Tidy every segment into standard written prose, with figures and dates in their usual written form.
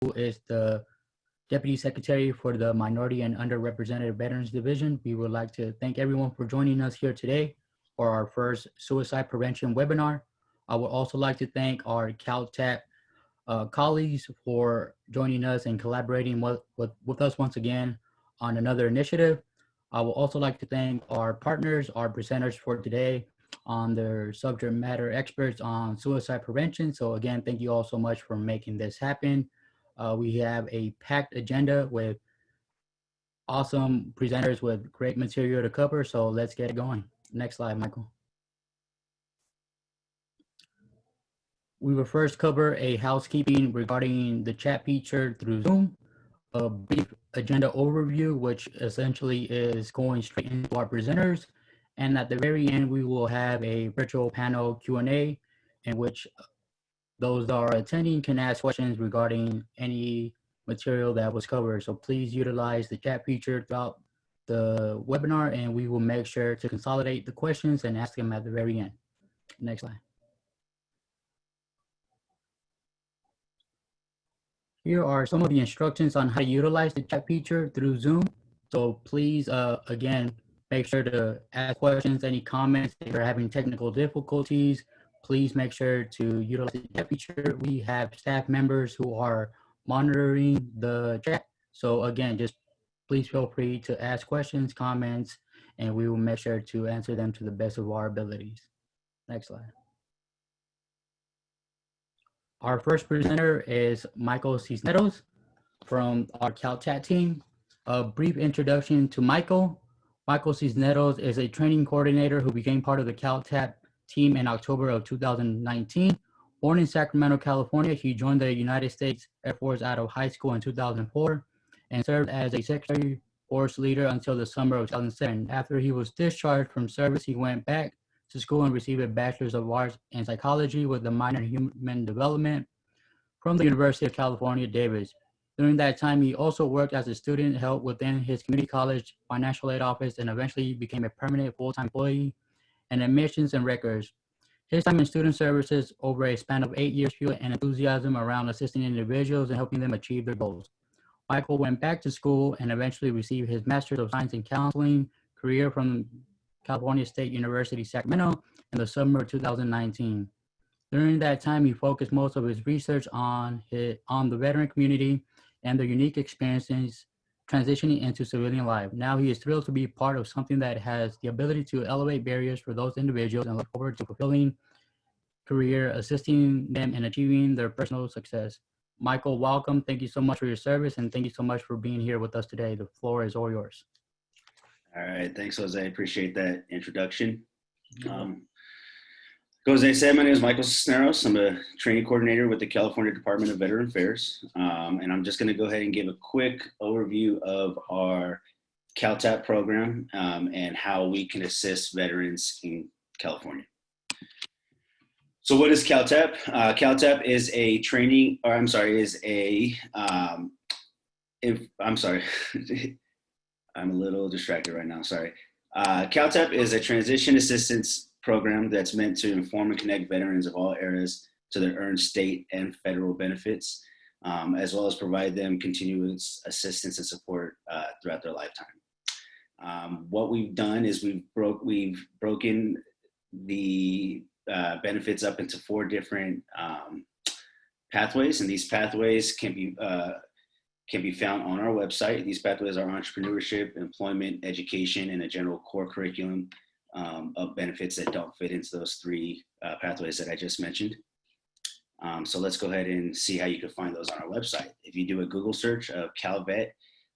who is the Deputy Secretary for the Minority and Underrepresented Veterans Division. We would like to thank everyone for joining us here today for our first suicide prevention webinar. I would also like to thank our CalTAP colleagues for joining us and collaborating with us once again on another initiative. I would also like to thank our partners, our presenters for today on their subject matter experts on suicide prevention. So again, thank you all so much for making this happen. We have a packed agenda with awesome presenters with great material to cover. So let's get it going. Next slide, Michael. We will first cover a housekeeping regarding the chat feature through Zoom, a brief agenda overview, which essentially is going straight into our presenters. And at the very end, we will have a virtual panel Q&A in which those that are attending can ask questions regarding any material that was covered. So please utilize the chat feature throughout the webinar, and we will make sure to consolidate the questions and ask them at the very end. Next slide. Here are some of the instructions on how to utilize the chat feature through Zoom. So please, again, make sure to ask questions, any comments. If you're having technical difficulties, please make sure to utilize the chat feature. We have staff members who are monitoring the chat. So again, just please feel free to ask questions, comments, and we will make sure to answer them to the best of our abilities. Next slide. Our first presenter is Michael Seesmiddles from our CalTAP team. A brief introduction to Michael. Michael Seesmiddles is a training coordinator who became part of the CalTAP team in October of 2019. Born in Sacramento, California, he joined the United States Air Force out of high school in 2004 and served as a secondary force leader until the summer of 2007. After he was discharged from service, he went back to school and received a Bachelor's of Arts in Psychology with a minor in Human Development from the University of California, Davis. During that time, he also worked as a student help within his community college financial aid office and eventually became a permanent full-time employee in admissions and records. His time in student services over a span of 8 years fueled an enthusiasm around assisting individuals and helping them achieve their goals. Michael went back to school and eventually received his Master's of Science in Counseling career from California State University, Sacramento in the summer of 2019. During that time, he focused most of his research on the veteran community and their unique experiences transitioning into civilian life. Now he is thrilled to be part of something that has the ability to elevate barriers for those individuals and look forward to fulfilling career, assisting them in achieving their personal success. Michael, welcome. Thank you so much for your service, and thank you so much for being here with us today. The floor is all yours. All right, thanks, Jose. I appreciate that introduction. Jose said, my name is Michael Cisneros. I'm a training coordinator with the California Department of Veteran Affairs. And I'm just gonna go ahead and give a quick overview of our CalTAP program and how we can assist veterans in California. So what is CalTAP? CalTAP is a training, or I'm sorry, is a, I'm sorry. I'm a little distracted right now, sorry. CalTAP is a transition assistance program that's meant to inform and connect veterans of all eras to their earned state and federal benefits, as well as provide them continuous assistance and support throughout their lifetime. What we've done is we've broken the benefits up into 4 different pathways, and these pathways can be found on our website. These pathways are entrepreneurship, employment, education, and a general core curriculum of benefits that don't fit into those 3 pathways that I just mentioned. So let's go ahead and see how you can find those on our website. If you do a Google search of Calvet,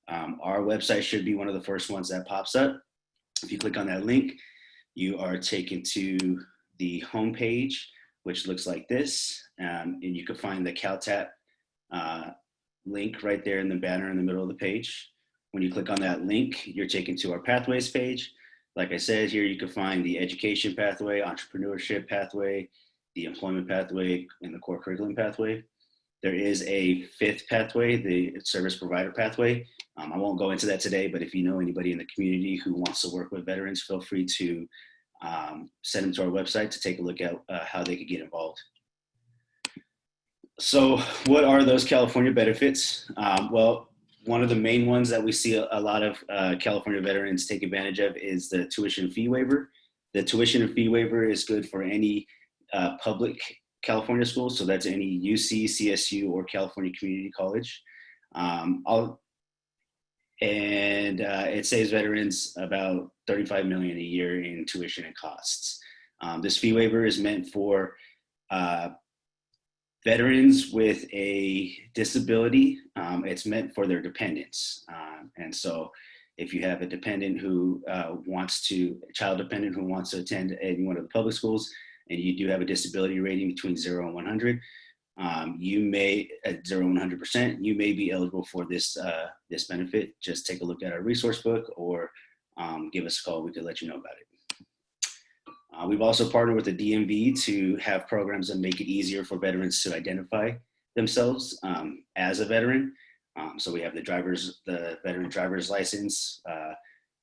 our website should be one of the first ones that pops up. If you click on that link, you are taken to the homepage, which looks like this, and you can find the CalTAP link right there in the banner in the middle of the page. When you click on that link, you're taken to our pathways page. Like I said, here you can find the education pathway, entrepreneurship pathway, the employment pathway, and the core curriculum pathway. There is a 5th pathway, the service provider pathway. I won't go into that today, but if you know anybody in the community who wants to work with veterans, feel free to send them to our website to take a look at how they could get involved. So what are those California benefits? Well, one of the main ones that we see a lot of California veterans take advantage of is the tuition fee waiver. The tuition and fee waiver is good for any public California schools. So that's any UC, CSU, or California Community College. It saves veterans about $35 million a year in tuition and costs. This fee waiver is meant for veterans with a disability. It's meant for their dependents. And so if you have a dependent who child dependent who wants to attend any one of the public schools, and you do have a disability rating between 0 and 100, you may, at 0 and 100%, you may be eligible for this benefit. Just take a look at our resource book or give us a call. We could let you know about it. We've also partnered with the DMV to have programs that make it easier for veterans to identify themselves as a veteran. So we have the veteran driver's license.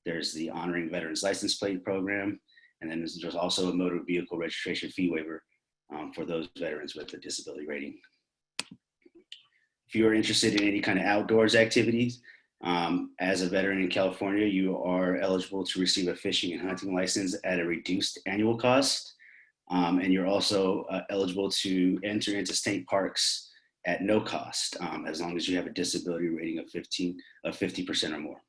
There's the honoring veterans license plate program. And then there's also a motor vehicle registration fee waiver for those veterans with a disability rating. If you are interested in any kind of outdoors activities, as a veteran in California, you are eligible to receive a fishing and hunting license at a reduced annual cost. And you're also eligible to enter into state parks at no cost, as long as you have a disability rating of 50% or more.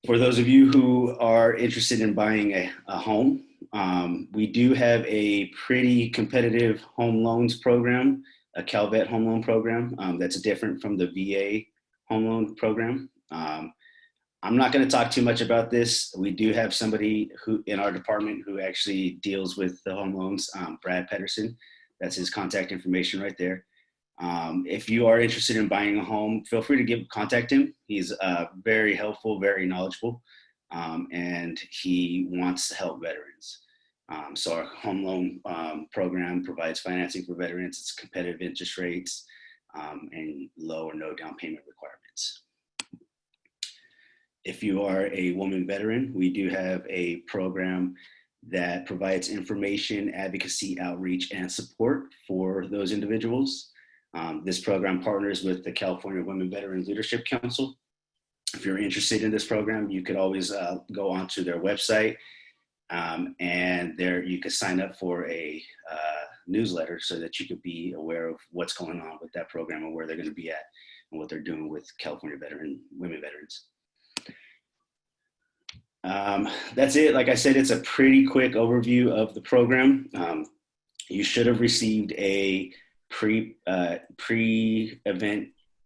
For those of you who are interested in buying a home, we do have a pretty competitive home loans program, a Calvet home loan program that's different from the VA home loan program. I'm not going to talk too much about this. We do have somebody who in our department who actually deals with the home loans, Brad Pedersen. That's his contact information right there. If you are interested in buying a home, feel free to contact him. He's very helpful, very knowledgeable, and he wants to help veterans. So our home loan program provides financing for veterans. It's competitive interest rates and low or no down payment requirements. If you are a woman veteran, we do have a program that provides information, advocacy, outreach, and support for those individuals. This program partners with the California Women Veterans Leadership Council. If you're interested in this program, you could always go onto their website and there you could sign up for a newsletter so that you could be aware of what's going on with that program and where they're going to be at and what they're doing with California women veterans. That's it. Like I said, it's a pretty quick overview of the program. You should have received a pre-event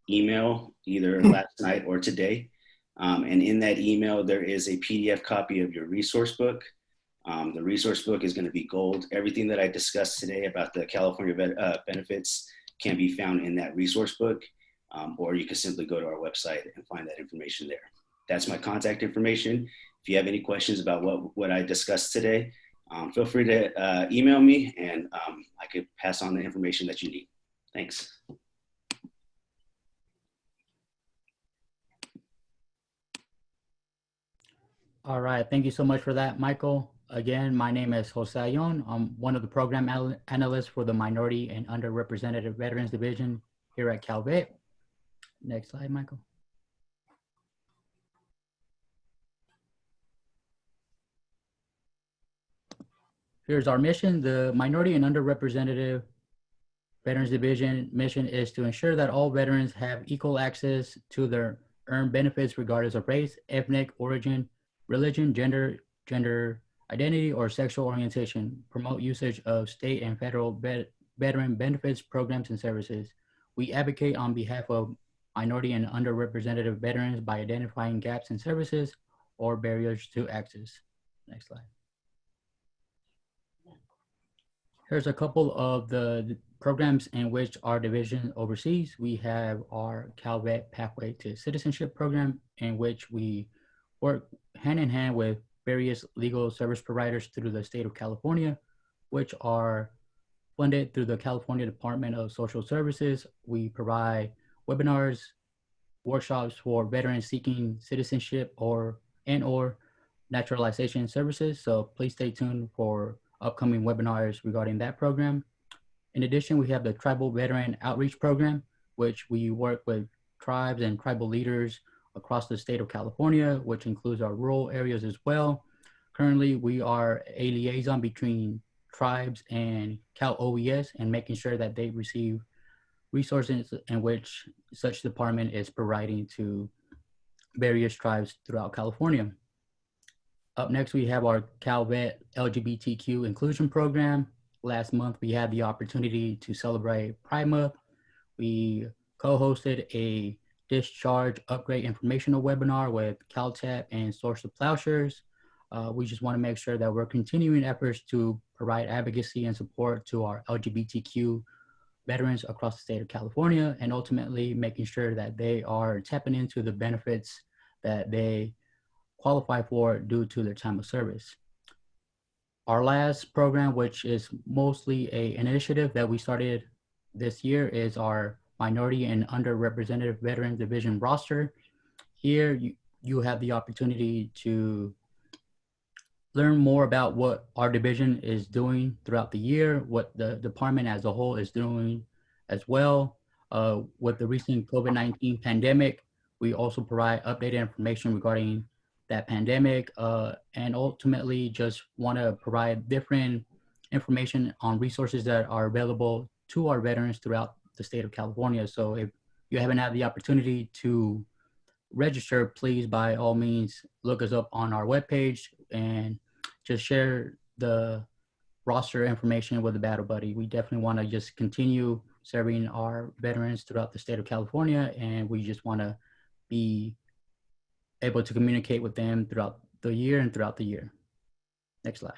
email either last night or today. And in that email, there is a PDF copy of your resource book. The resource book is going to be gold. Everything that I discussed today about the California benefits can be found in that resource book, or you can simply go to our website and find that information there. That's my contact information. If you have any questions about what I discussed today, feel free to email me and I could pass on the information that you need. Thanks. All right, thank you so much for that, Michael. Again, my name is Jose Ayon. I'm one of the program analysts for the Minority and Underrepresented Veterans Division here at Calvet. Next slide, Michael. Here's our mission. The Minority and Underrepresented Veterans Division mission is to ensure that all veterans have equal access to their earned benefits regardless of race, ethnic origin, religion, gender identity, or sexual orientation, promote usage of state and federal veteran benefits, programs, and services. We advocate on behalf of minority and underrepresented veterans by identifying gaps in services or barriers to access. Next slide. Here's a couple of the programs in which our division oversees. We have our Calvet Pathway to Citizenship program, in which we work hand in hand with various legal service providers through the state of California, which are funded through the California Department of Social Services. We provide webinars, workshops for veterans seeking citizenship or naturalization services. So please stay tuned for upcoming webinars regarding that program. In addition, we have the Tribal Veteran Outreach Program, which we work with tribes and tribal leaders across the state of California, which includes our rural areas as well. Currently, we are a liaison between tribes and Cal OES and making sure that they receive resources in which such department is providing to various tribes throughout California. Up next, we have our Calvet LGBTQ inclusion program. Last month, we had the opportunity to celebrate Pride Month. We co-hosted a discharge upgrade informational webinar with CalTAP and Source of Plowshares. We just want to make sure that we're continuing efforts to provide advocacy and support to our LGBTQ veterans across the state of California, and ultimately making sure that they are tapping into the benefits that they qualify for due to their time of service. Our last program, which is mostly an initiative that we started this year, is our Minority and Underrepresented Veteran Division roster. Here, you have the opportunity to learn more about what our division is doing throughout the year, what the department as a whole is doing as well. With the recent COVID-19 pandemic, we also provide updated information regarding that pandemic, and ultimately just want to provide different information on resources that are available to our veterans throughout the state of California. So if you haven't had the opportunity to register, please by all means look us up on our webpage and just share the roster information with a battle buddy. We definitely want to just continue serving our veterans throughout the state of California, and we just want to be able to communicate with them throughout the year and throughout the year. Next slide.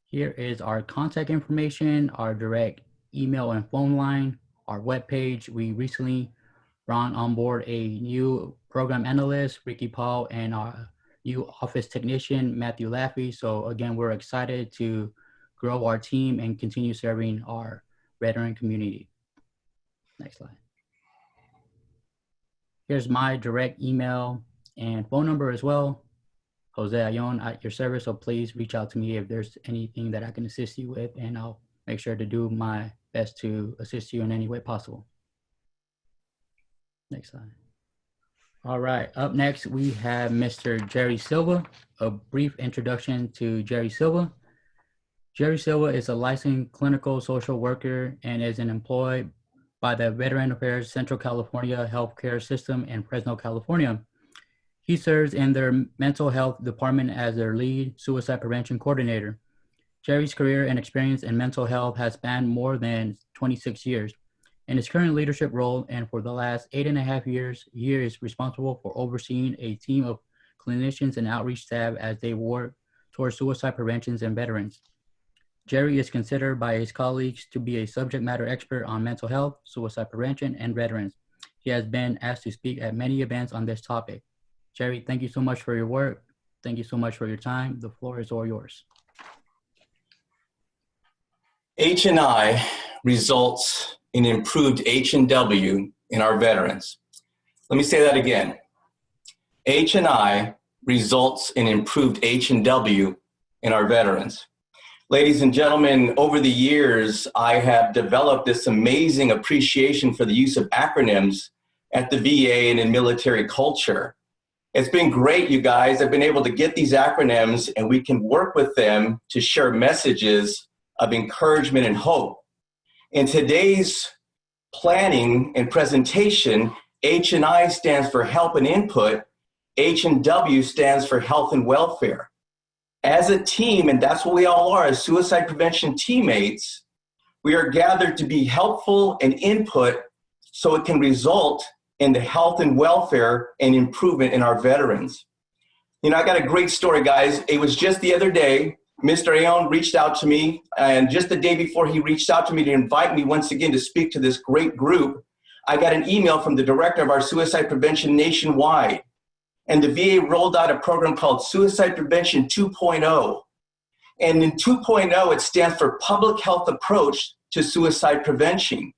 Here is our contact information, our direct email and phone line, our webpage. We recently brought on board a new program analyst, Ricky Paul, and our new office technician, Matthew Laffey. So again, we're excited to grow our team and continue serving our veteran community. Next slide. Here's my direct email and phone number as well. Jose Ayon at your service. So please reach out to me if there's anything that I can assist you with, and I'll make sure to do my best to assist you in any way possible. Next slide. All right, up next, we have Mr. Jerry Silva. A brief introduction to Jerry Silva. Jerry Silva is a licensed clinical social worker and is an employee by the Veteran Affairs Central California Healthcare System in Fresno, California. He serves in their mental health department as their lead suicide prevention coordinator. Jerry's career and experience in mental health has spanned more than 26 years. In his current leadership role, and for the last 8.5 years, he is responsible for overseeing a team of clinicians and outreach staff as they work towards suicide prevention in veterans. Jerry is considered by his colleagues to be a subject matter expert on mental health, suicide prevention, and veterans. He has been asked to speak at many events on this topic. Jerry, thank you so much for your work. Thank you so much for your time. The floor is all yours. H&I results in improved H&W in our veterans. Let me say that again. H&I results in improved H&W in our veterans. Ladies and gentlemen, over the years, I have developed this amazing appreciation for the use of acronyms at the VA and in military culture. It's been great, you guys. I've been able to get these acronyms and we can work with them to share messages of encouragement and hope. In today's planning and presentation, H&I stands for help and input. H&W stands for health and welfare. As a team, and that's what we all are as suicide prevention teammates, we are gathered to be helpful and input so it can result in the health and welfare and improvement in our veterans. You know, I got a great story, guys. It was just the other day, Mr. Aon reached out to me, and just the day before he reached out to me to invite me once again to speak to this great group, I got an email from the director of our suicide prevention nationwide. And the VA rolled out a program called Suicide Prevention 2.0. And in 2.0, it stands for Public Health Approach to Suicide Prevention.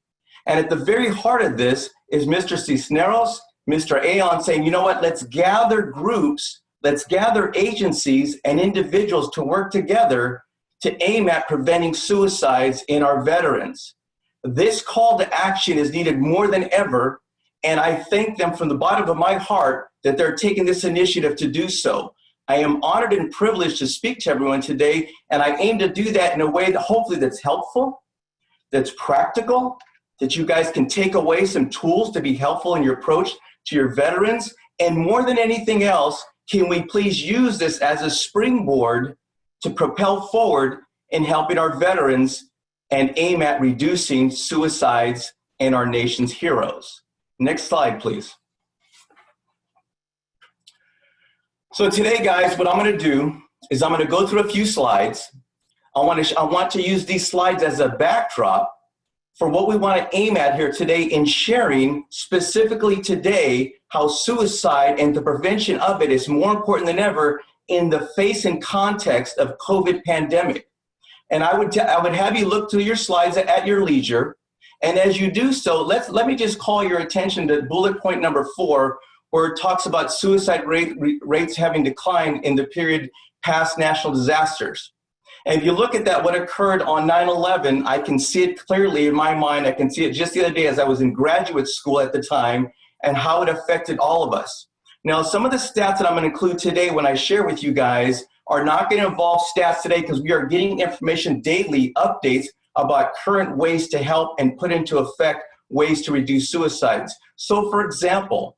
And at the very heart of this is Mr. Seesmiddles, Mr. Aon saying, you know what, let's gather groups, let's gather agencies and individuals to work together to aim at preventing suicides in our veterans. This call to action is needed more than ever, and I thank them from the bottom of my heart that they're taking this initiative to do so. I am honored and privileged to speak to everyone today, and I aim to do that in a way that hopefully that's helpful, that's practical, that you guys can take away some tools to be helpful in your approach to your veterans, and more than anything else, can we please use this as a springboard to propel forward in helping our veterans and aim at reducing suicides in our nation's heroes. Next slide, please. So today, guys, what I'm going to do is I'm going to go through a few slides. I want to use these slides as a backdrop for what we want to aim at here today in sharing specifically today how suicide and the prevention of it is more important than ever in the face and context of COVID pandemic. And I would have you look through your slides at your leisure. And as you do so, let me just call your attention to bullet point number 4, where it talks about suicide rates having declined in the period past national disasters. And if you look at that, what occurred on 9/11, I can see it clearly in my mind. I can see it just the other day as I was in graduate school at the time and how it affected all of us. Now, some of the stats that I'm going to include today when I share with you guys are not going to involve stats today because we are getting information daily, updates about current ways to help and put into effect ways to reduce suicides. So, for example,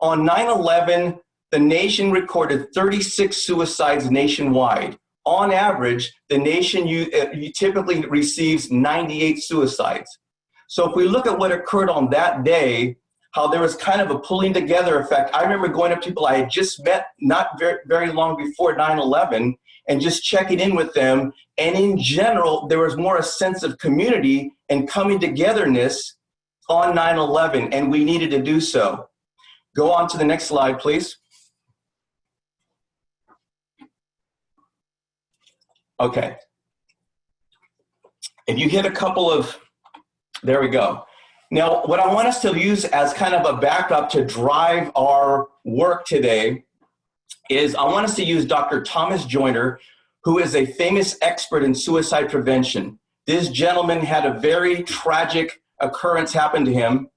on 9/11, the nation recorded 36 suicides nationwide. On average, the nation typically receives 98 suicides. So if we look at what occurred on that day, how there was kind of a pulling together effect. I remember going up to people I had just met not very long before 9/11 and just checking in with them. And in general, there was more a sense of community and coming togetherness on 9/11, and we needed to do so. Go on to the next slide, please. Okay. If you hit a couple of, there we go. Now, what I want us to use as kind of a backup to drive our work today is I want us to use Dr. Thomas Joyner, who is a famous expert in suicide prevention. This gentleman had a very tragic occurrence happen to him.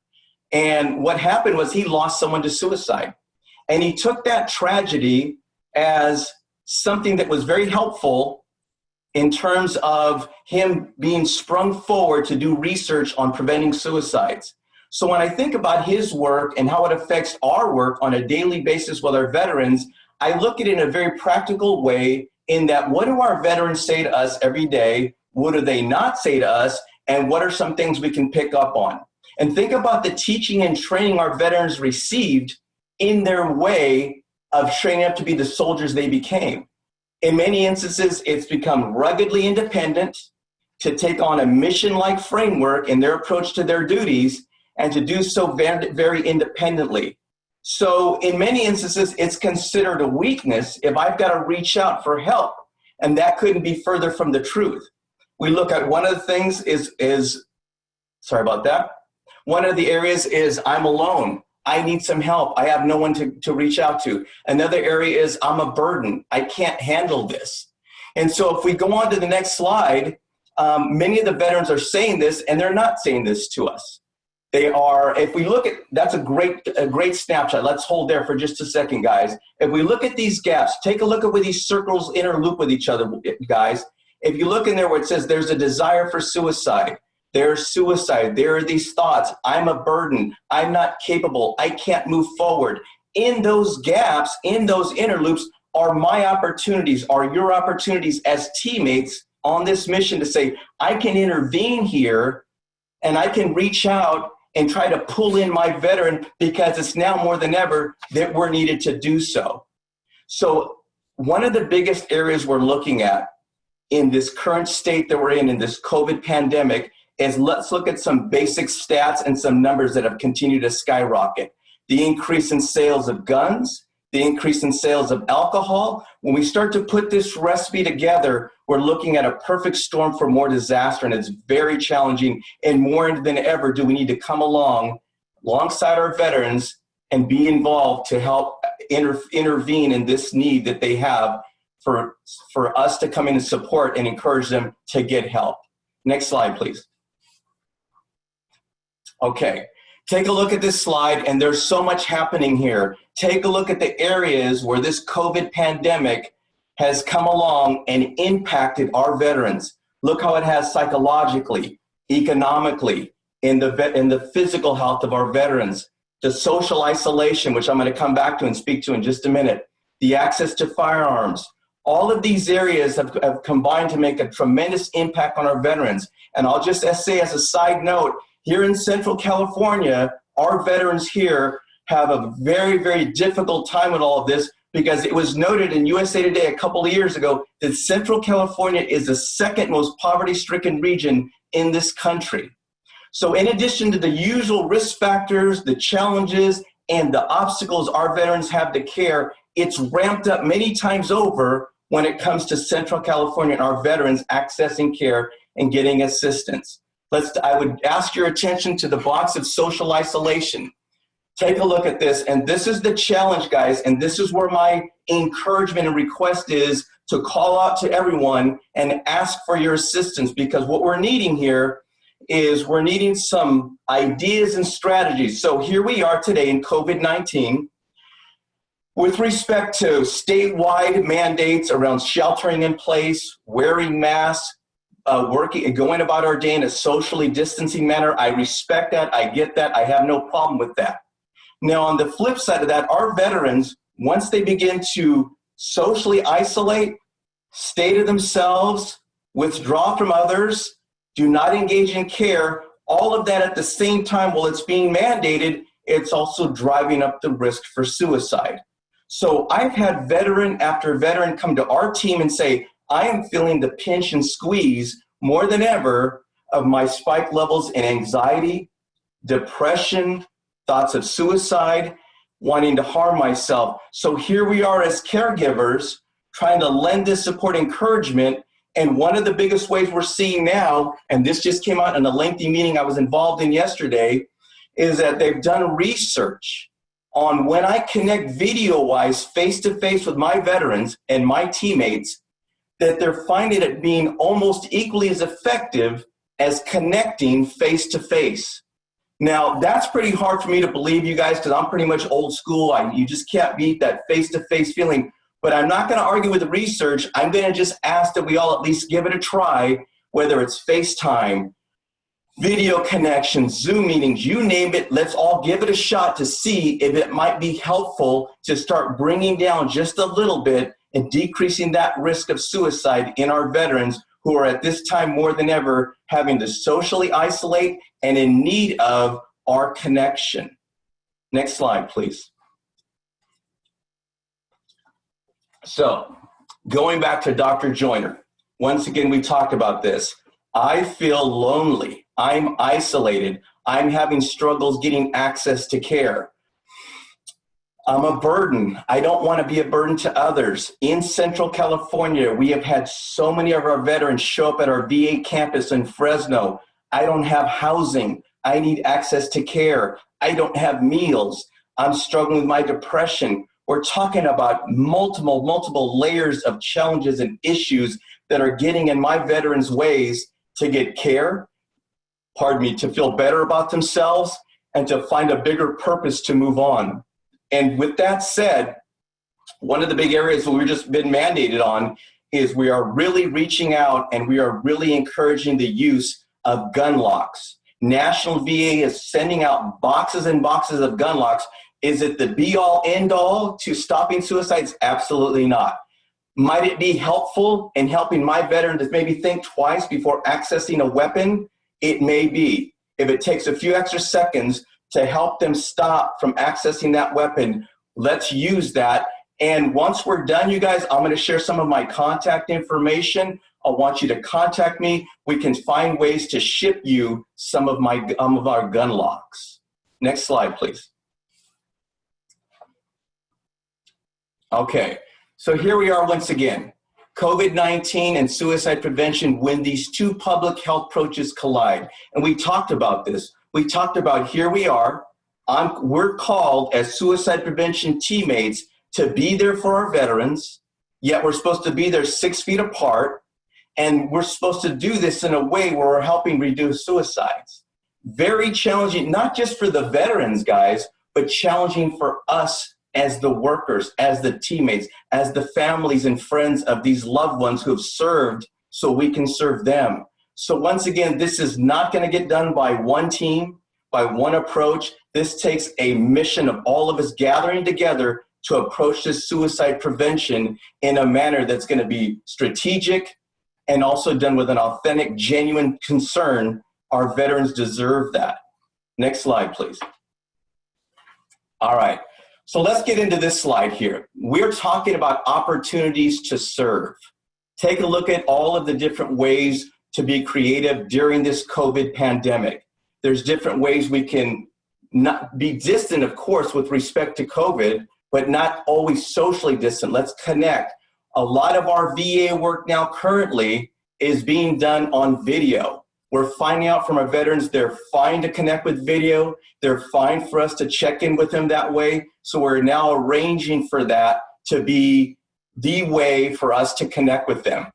And what happened was he lost someone to suicide. And he took that tragedy as something that was very helpful in terms of him being sprung forward to do research on preventing suicides. So when I think about his work and how it affects our work on a daily basis with our veterans, I look at it in a very practical way in that what do our veterans say to us every day? What do they not say to us? And what are some things we can pick up on? And think about the teaching and training our veterans received in their way of training up to be the soldiers they became. In many instances, it's become ruggedly independent, to take on a mission-like framework in their approach to their duties, and to do so very, very independently. So in many instances, it's considered a weakness if I've got to reach out for help, and that couldn't be further from the truth. We look at one of the things is sorry about that. One of the areas is I'm alone. I need some help. I have no one to reach out to. Another area is I'm a burden. I can't handle this. And so if we go on to the next slide, many of the veterans are saying this, and they're not saying this to us. They are, if we look at, that's a great snapshot. Let's hold there for just a second, guys. If we look at these gaps, take a look at where these circles interloop with each other, guys. If you look in there where it says there's a desire for suicide, there's suicide, there are these thoughts, I'm a burden, I'm not capable, I can't move forward. In those gaps, in those interloops, are my opportunities, are your opportunities as teammates on this mission to say, I can intervene here and I can reach out and try to pull in my veteran because it's now more than ever that we're needed to do so. So one of the biggest areas we're looking at in this current state that we're in this COVID pandemic, is let's look at some basic stats and some numbers that have continued to skyrocket. The increase in sales of guns, the increase in sales of alcohol. When we start to put this recipe together, we're looking at a perfect storm for more disaster, and it's very challenging, and more than ever do we need to come alongside our veterans and be involved to help intervene in this need that they have for us to come in and support and encourage them to get help. Next slide, please. Okay, take a look at this slide, and there's so much happening here. Take a look at the areas where this COVID pandemic has come along and impacted our veterans. Look how it has psychologically, economically, in the physical health of our veterans, the social isolation, which I'm going to come back to and speak to in just a minute, the access to firearms. All of these areas have combined to make a tremendous impact on our veterans. And I'll just say as a side note, here in Central California, our veterans here have a very, very difficult time with all of this, because it was noted in USA Today a couple of years ago that Central California is the second most poverty-stricken region in this country. So in addition to the usual risk factors, the challenges, and the obstacles our veterans have to care, it's ramped up many times over when it comes to Central California and our veterans accessing care and getting assistance. I would ask your attention to the box of social isolation. Take a look at this, and this is the challenge, guys, and this is where my encouragement and request is to call out to everyone and ask for your assistance, because what we're needing here is we're needing some ideas and strategies. So here we are today in COVID-19 with respect to statewide mandates around sheltering in place, wearing masks, working and going about our day in a socially distancing manner. I respect that. I get that. I have no problem with that. Now, on the flip side of that, our veterans, once they begin to socially isolate, stay to themselves, withdraw from others, do not engage in care, all of that at the same time while it's being mandated, it's also driving up the risk for suicide. So I've had veteran after veteran come to our team and say, I am feeling the pinch and squeeze more than ever of my spike levels in anxiety, depression, thoughts of suicide, wanting to harm myself. So here we are as caregivers trying to lend this support encouragement. And one of the biggest ways we're seeing now, and this just came out in a lengthy meeting I was involved in yesterday, is that they've done research on when I connect video-wise, face-to-face with my veterans and my teammates, that they're finding it being almost equally as effective as connecting face-to-face. Now, that's pretty hard for me to believe, you guys, because I'm pretty much old school. You just can't beat that face-to-face feeling. But I'm not going to argue with the research. I'm going to just ask that we all at least give it a try, whether it's FaceTime, video connections, Zoom meetings, you name it. Let's all give it a shot to see if it might be helpful to start bringing down just a little bit and decreasing that risk of suicide in our veterans who are at this time more than ever having to socially isolate and in need of our connection. Next slide, please. So, going back to Dr. Joyner, once again, we talked about this. I feel lonely. I'm isolated. I'm having struggles getting access to care. I'm a burden. I don't want to be a burden to others. In Central California, we have had so many of our veterans show up at our VA campus in Fresno. I don't have housing. I need access to care. I don't have meals. I'm struggling with my depression. We're talking about multiple layers of challenges and issues that are getting in my veterans' ways to get care, to feel better about themselves, and to find a bigger purpose to move on. And with that said, one of the big areas that we've just been mandated on is we are really reaching out and we are really encouraging the use of gun locks. National VA is sending out boxes and boxes of gun locks. Is it the be-all, end-all to stopping suicides? Absolutely not. Might it be helpful in helping my veteran to maybe think twice before accessing a weapon? It may be. If it takes a few extra seconds to help them stop from accessing that weapon, let's use that. And once we're done, you guys, I'm going to share some of my contact information. I want you to contact me. We can find ways to ship you some of our gun locks. Next slide, please. Okay, so here we are once again. COVID-19 and suicide prevention, when these two public health approaches collide. And we talked about this. We talked about here we are. We're called as suicide prevention teammates to be there for our veterans, yet we're supposed to be there 6 feet apart, and we're supposed to do this in a way where we're helping reduce suicides. Very challenging, not just for the veterans, guys, but challenging for us as the workers, as the teammates, as the families and friends of these loved ones who have served so we can serve them. So once again, this is not going to get done by one team, by one approach. This takes a mission of all of us gathering together to approach this suicide prevention in a manner that's going to be strategic and also done with an authentic, genuine concern. Our veterans deserve that. Next slide, please. All right. So let's get into this slide here. We're talking about opportunities to serve. Take a look at all of the different ways to be creative during this COVID pandemic. There's different ways we can not be distant, of course, with respect to COVID, but not always socially distant. Let's connect. A lot of our VA work now currently is being done on video. We're finding out from our veterans they're fine to connect with video. They're fine for us to check in with them that way. So we're now arranging for that to be the way for us to connect with them.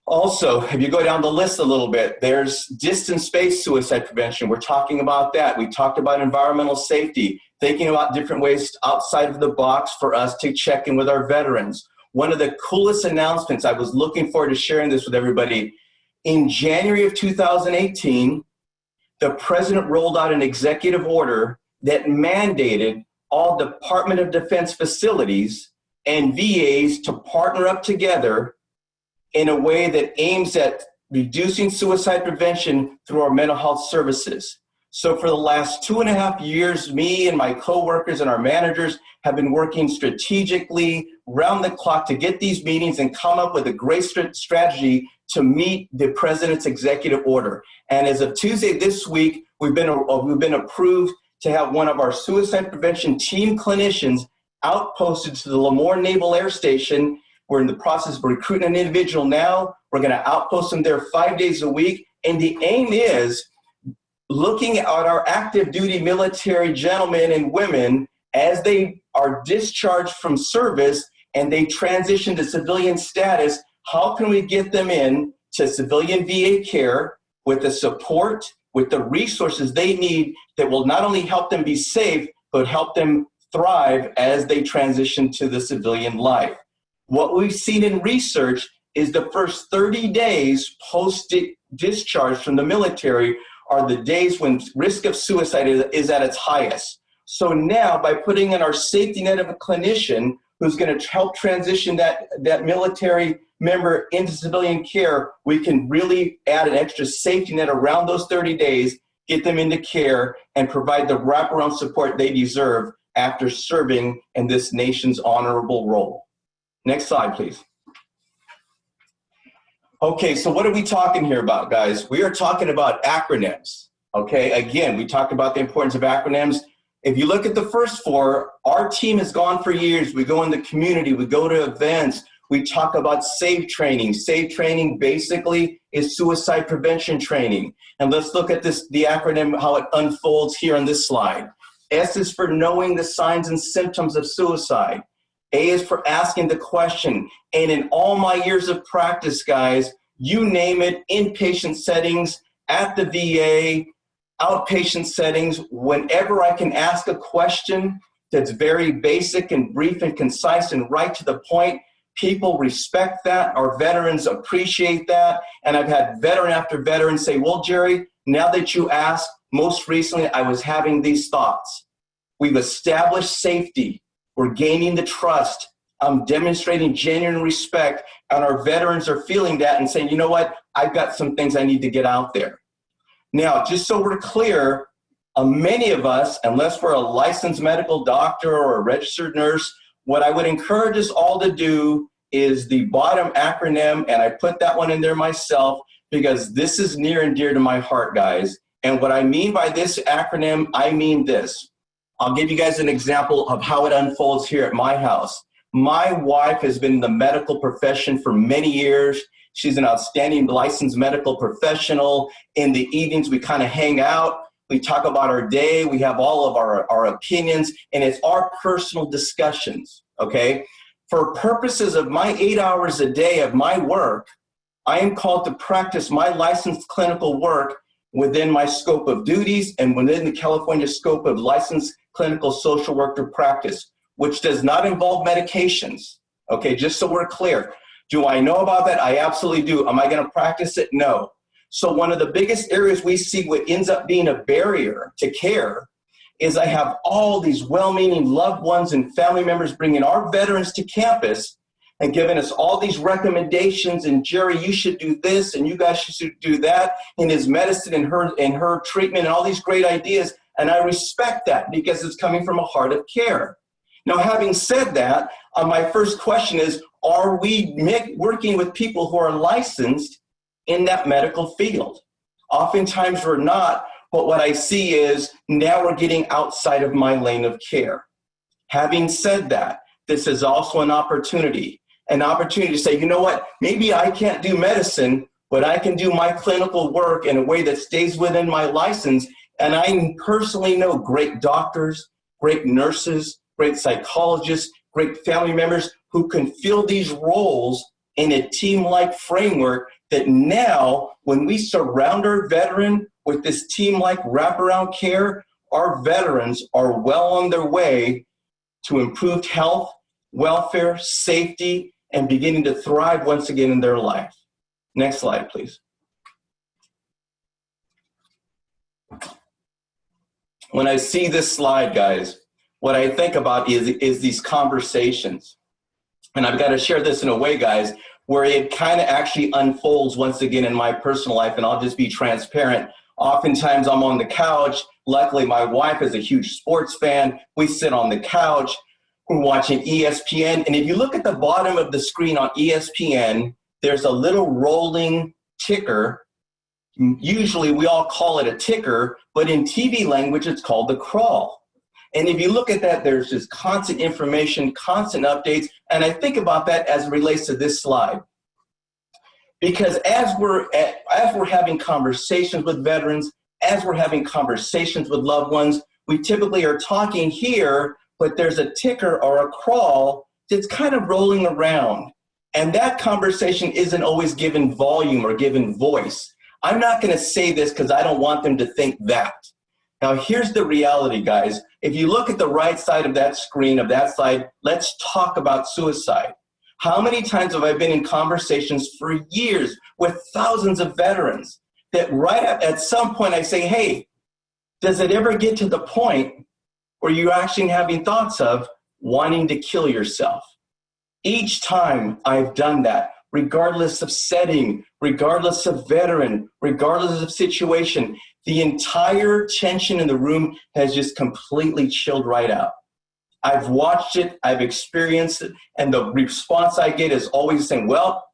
Also, if you go down the list a little bit, there's distance-based suicide prevention. We're talking about that. We talked about environmental safety, thinking about different ways outside of the box for us to check in with our veterans. One of the coolest announcements, I was looking forward to sharing this with everybody. In January of 2018, the president rolled out an executive order that mandated all Department of Defense facilities and VAs to partner up together in a way that aims at reducing suicide prevention through our mental health services. So for the last 2.5 years, me and my coworkers and our managers have been working strategically round the clock to get these meetings and come up with a great strategy to meet the president's executive order. And as of Tuesday this week, we've been approved to have one of our suicide prevention team clinicians outposted to the Lemoore Naval Air Station. We're in the process of recruiting an individual now. We're going to outpost them there 5 days a week. And the aim is looking at our active duty military gentlemen and women as they are discharged from service and they transition to civilian status. How can we get them in to civilian VA care with the support, with the resources they need that will not only help them be safe, but help them thrive as they transition to the civilian life? What we've seen in research is the first 30 days post-discharge from the military are the days when risk of suicide is at its highest. So now, by putting in our safety net of a clinician who's going to help transition that military member into civilian care, we can really add an extra safety net around those 30 days, get them into care, and provide the wraparound support they deserve after serving in this nation's honorable role. Next slide, please. Okay, so what are we talking here about, guys? We are talking about acronyms, okay? Again, we talked about the importance of acronyms. If you look at the first four, our team has gone for years. We go in the community, we go to events, we talk about SAVE training. SAVE training basically is suicide prevention training. And let's look at this, the acronym, how it unfolds here on this slide. S is for knowing the signs and symptoms of suicide. A is for asking the question. And in all my years of practice, guys, you name it, inpatient settings, at the VA, outpatient settings, whenever I can ask a question that's very basic and brief and concise and right to the point, people respect that. Our veterans appreciate that. And I've had veteran after veteran say, well, Jerry, now that you asked, most recently I was having these thoughts. We've established safety. We're gaining the trust. I'm demonstrating genuine respect, and our veterans are feeling that and saying, you know what, I've got some things I need to get out there. Now, just so we're clear, many of us, unless we're a licensed medical doctor or a registered nurse, what I would encourage us all to do is the bottom acronym, and I put that one in there myself because this is near and dear to my heart, guys. And what I mean by this acronym, I mean this. I'll give you guys an example of how it unfolds here at my house. My wife has been in the medical profession for many years. She's an outstanding licensed medical professional. In the evenings, we kind of hang out. We talk about our day. We have all of our opinions, and it's our personal discussions, okay? For purposes of my 8 hours a day of my work, I am called to practice my licensed clinical work within my scope of duties and within the California scope of licensed clinical social worker practice, which does not involve medications. Okay, just so we're clear. Do I know about that? I absolutely do. Am I going to practice it? No. So one of the biggest areas we see what ends up being a barrier to care is I have all these well-meaning loved ones and family members bringing our veterans to campus and giving us all these recommendations, and Jerry, you should do this, and you guys should do that, in his medicine and her treatment, and all these great ideas. And I respect that because it's coming from a heart of care. Now, having said that, my first question is, are we working with people who are licensed in that medical field? Oftentimes we're not, but what I see is now we're getting outside of my lane of care. Having said that, this is also an opportunity to say, you know what, maybe I can't do medicine, but I can do my clinical work in a way that stays within my license. And I personally know great doctors, great nurses, great psychologists, great family members who can fill these roles in a team-like framework that now, when we surround our veteran with this team-like wraparound care, our veterans are well on their way to improved health, welfare, safety, and beginning to thrive once again in their life. Next slide, please. When I see this slide, guys, what I think about is these conversations. And I've got to share this in a way, guys, where it kind of actually unfolds once again in my personal life, and I'll just be transparent. Oftentimes I'm on the couch. Luckily, my wife is a huge sports fan. We sit on the couch. We're watching ESPN. And if you look at the bottom of the screen on ESPN, there's a little rolling ticker. Usually we all call it a ticker, but in TV language, it's called the crawl. And if you look at that, there's just constant information, constant updates. And I think about that as it relates to this slide. Because as we're having conversations with veterans, as we're having conversations with loved ones, we typically are talking here, but there's a ticker or a crawl that's kind of rolling around. And that conversation isn't always given volume or given voice. I'm not going to say this because I don't want them to think that. Now, here's the reality, guys. If you look at the right side of that screen, of that slide, let's talk about suicide. How many times have I been in conversations for years with thousands of veterans that right at some point I say, hey, does it ever get to the point where you're actually having thoughts of wanting to kill yourself? Each time I've done that, regardless of setting, regardless of veteran, regardless of situation, the entire tension in the room has just completely chilled right out. I've watched it, I've experienced it, and the response I get is always saying, well,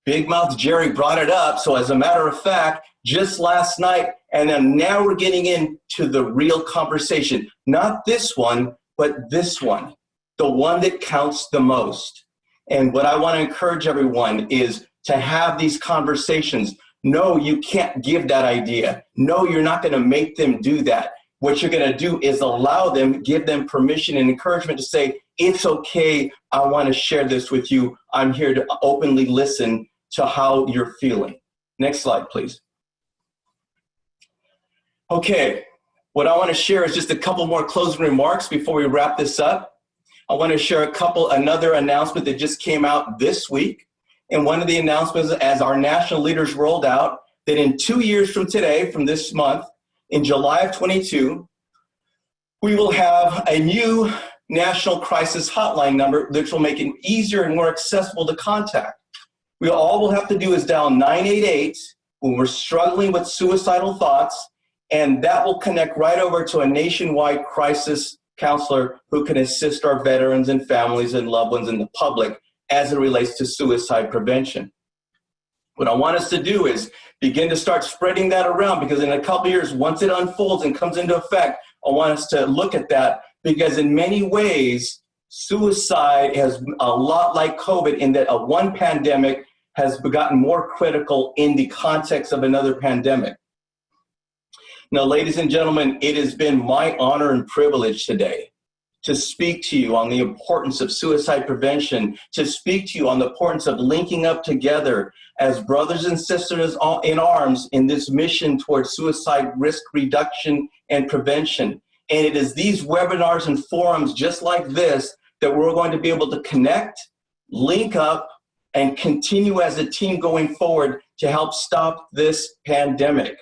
Big Mouth Jerry brought it up, so as a matter of fact, just last night, and then now we're getting into the real conversation. Not this one, but this one, the one that counts the most. And what I want to encourage everyone is to have these conversations. No, you can't give that idea. No, you're not going to make them do that. What you're going to do is allow them, give them permission and encouragement to say, it's okay, I want to share this with you. I'm here to openly listen to how you're feeling. Next slide, please. Okay, what I want to share is just a couple more closing remarks before we wrap this up. I want to share another announcement that just came out this week. And one of the announcements, as our national leaders rolled out, that in 2 years from today, from this month, in July of 22, we will have a new national crisis hotline number which will make it easier and more accessible to contact. All we'll have to do is dial 988 when we're struggling with suicidal thoughts, and that will connect right over to a nationwide crisis counselor who can assist our veterans and families and loved ones and the public as it relates to suicide prevention. What I want us to do is begin to start spreading that around, because in a couple of years, once it unfolds and comes into effect, I want us to look at that, because in many ways, suicide is a lot like COVID in that one pandemic has gotten more critical in the context of another pandemic. Now, ladies and gentlemen, it has been my honor and privilege today to speak to you on the importance of suicide prevention, to speak to you on the importance of linking up together as brothers and sisters in arms in this mission towards suicide risk reduction and prevention. And it is these webinars and forums just like this that we're going to be able to connect, link up, and continue as a team going forward to help stop this pandemic.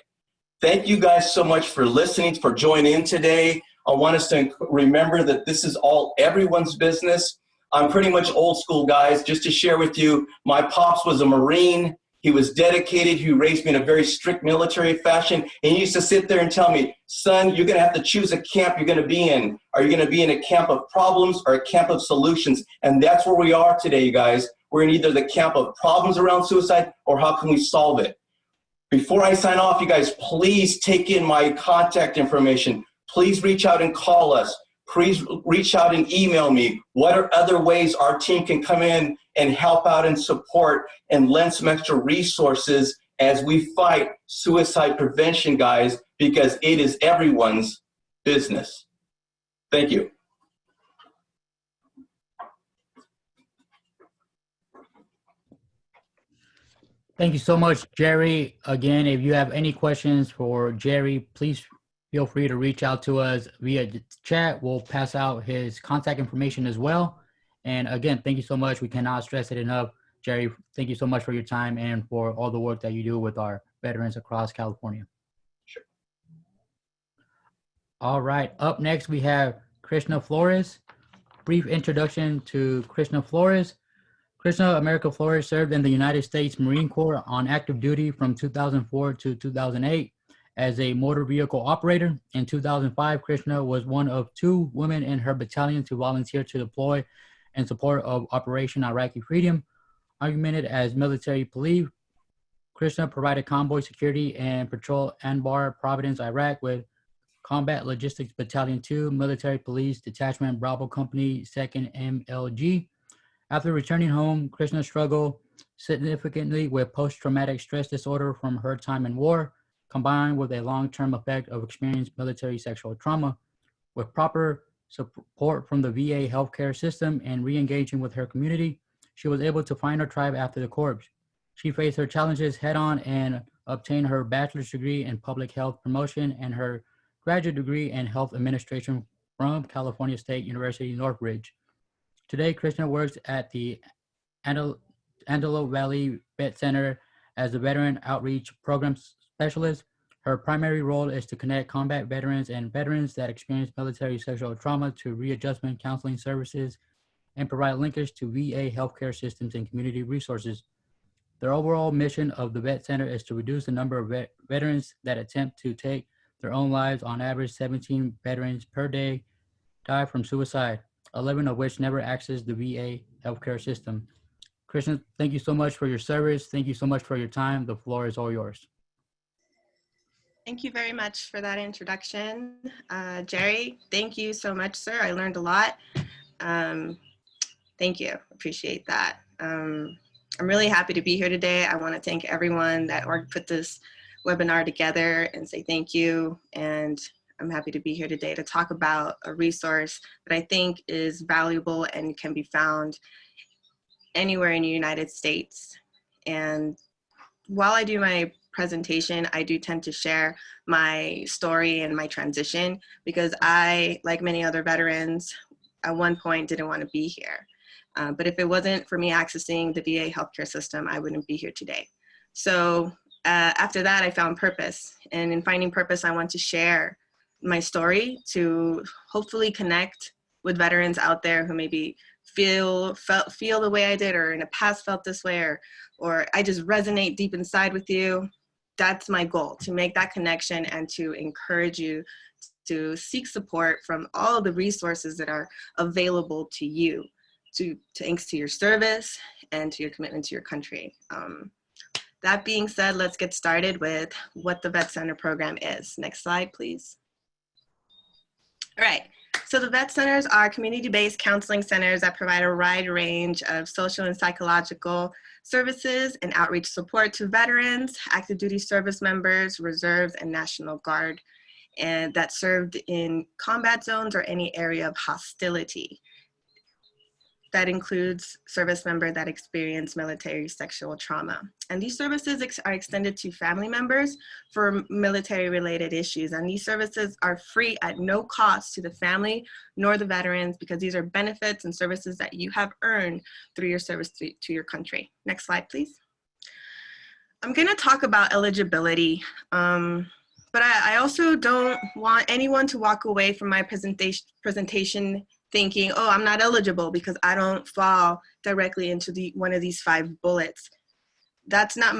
Thank you guys so much for listening, for joining in today. I want us to remember that this is all everyone's business. I'm pretty much old school, guys. Just to share with you, my pops was a Marine. He was dedicated. He raised me in a very strict military fashion. And he used to sit there and tell me, son, you're going to have to choose a camp you're going to be in. Are you going to be in a camp of problems or a camp of solutions? And that's where we are today, you guys. We're in either the camp of problems around suicide or how can we solve it. Before I sign off, you guys, please take in my contact information. Please reach out and call us. Please reach out and email me. What are other ways our team can come in and help out and support and lend some extra resources as we fight suicide prevention, guys, because it is everyone's business. Thank you. Thank you so much, Jerry. Again, if you have any questions for Jerry, please feel free to reach out to us via chat. We'll pass out his contact information as well. And again, thank you so much. We cannot stress it enough. Jerry, thank you so much for your time and for all the work that you do with our veterans across California. Sure. All right, up next we have Krishna Flores. Brief introduction to Krishna Flores. Krishna America Flores served in the United States Marine Corps on active duty from 2004 to 2008 as a motor vehicle operator. In 2005, Krishna was one of 2 women in her battalion to volunteer to deploy in support of Operation Iraqi Freedom. Augmented as military police, Krishna provided convoy security and patrol Anbar, Providence, Iraq with Combat Logistics Battalion 2, Military Police Detachment Bravo Company, 2nd MLG. After returning home, Krishna struggled significantly with post-traumatic stress disorder from her time in war, combined with a long-term effect of experienced military sexual trauma. With proper support from the VA healthcare system and re-engaging with her community, she was able to find her tribe after the Corps. She faced her challenges head-on and obtained her bachelor's degree in public health promotion and her graduate degree in health administration from California State University, Northridge. Today, Krishna works at the Antelope Valley Vet Center as a veteran outreach program specialist. Her primary role is to connect combat veterans and veterans that experience military sexual trauma to Readjustment Counseling Services and provide linkage to VA healthcare systems and community resources. The overall mission of the Vet Center is to reduce the number of veterans that attempt to take their own lives. On average, 17 veterans per day die from suicide, 11 of which never access the VA healthcare system. Krishna, thank you so much for your service. Thank you so much for your time. The floor is all yours. Thank you very much for that introduction. Jerry, thank you so much, sir. I learned a lot. Thank you, appreciate that. I'm really happy to be here today. I wanna thank everyone that put this webinar together and say thank you. And I'm happy to be here today to talk about a resource that I think is valuable and can be found anywhere in the United States. And while I do my presentation, I do tend to share my story and my transition because I, like many other veterans, at one point didn't want to be here. But if it wasn't for me accessing the VA healthcare system, I wouldn't be here today. So after that, I found purpose. And in finding purpose, I want to share my story to hopefully connect with veterans out there who maybe feel the way I did, or in the past felt this way, or I just resonate deep inside with you. That's my goal, to make that connection and to encourage you to seek support from all of the resources that are available to you, thanks to your service and to your commitment to your country. That being said, let's get started with what the Vet Center program is. Next slide, please. All right, so the Vet Centers are community-based counseling centers that provide a wide range of social and psychological services and outreach support to veterans, active duty service members, reserves, and National Guard. and that served in combat zones or any area of hostility. That includes service members that experience military sexual trauma. And these services are extended to family members for military-related issues. And these services are free at no cost to the family nor the veterans, because these are benefits and services that you have earned through your service to your country. Next slide, please. I'm gonna talk about eligibility, but I also don't want anyone to walk away from my presentation thinking, oh, I'm not eligible because I don't fall directly into one of these 5 bullets. That's not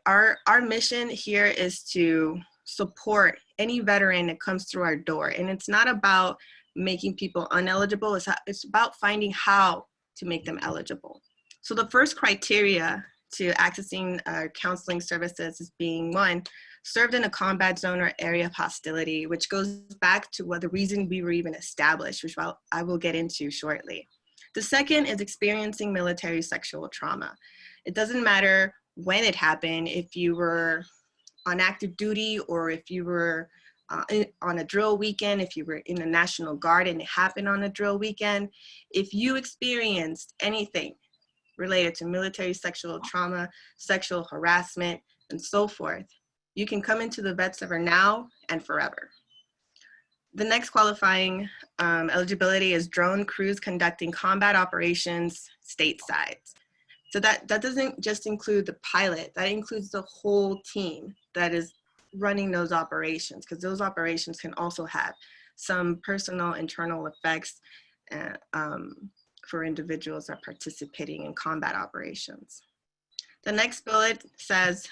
our mission here is to support any veteran that comes through our door. And it's not about making people uneligible, it's about finding how to make them eligible. So the first criteria to accessing counseling services is being, 1, served in a combat zone or area of hostility, which goes back to the reason we were even established, which I will get into shortly. The second is experiencing military sexual trauma. It doesn't matter when it happened, if you were on active duty or if you were on a drill weekend, if you were in the National Guard and it happened on a drill weekend. If you experienced anything related to military sexual trauma, sexual harassment, and so forth, you can come into the Vet Center now and forever. The next qualifying eligibility is drone crews conducting combat operations stateside. So that doesn't just include the pilot, that includes the whole team that is running those operations, because those operations can also have some personal internal effects for individuals that are participating in combat operations. The next bullet says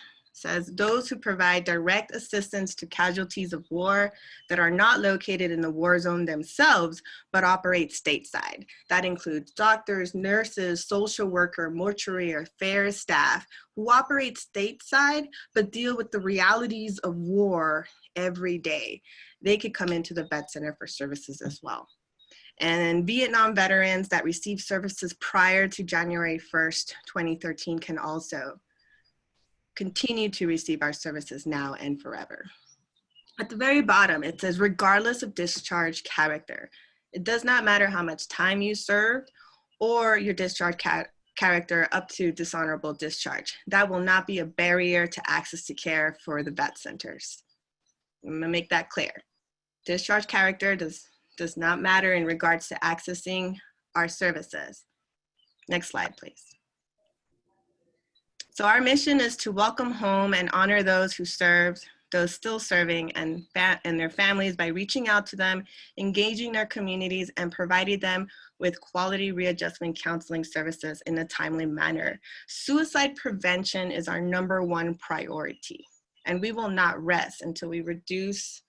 those who provide direct assistance to casualties of war that are not located in the war zone themselves, but operate stateside. That includes doctors, nurses, social worker, mortuary or affairs staff who operate stateside, but deal with the realities of war every day. They could come into the Vet Center for services as well. And Vietnam veterans that received services prior to January 1st, 2013 can also continue to receive our services now and forever. At the very bottom, it says, regardless of discharge character. It does not matter how much time you served or your discharge character up to dishonorable discharge. That will not be a barrier to access to care for the vet centers. I'm gonna make that clear. Discharge character does not matter in regards to accessing our services. Next slide, please. So our mission is to welcome home and honor those who served, those still serving, and their families by reaching out to them, engaging their communities, and providing them with quality readjustment counseling services in a timely manner. Suicide prevention is our #1 priority, and we will not rest until we reduce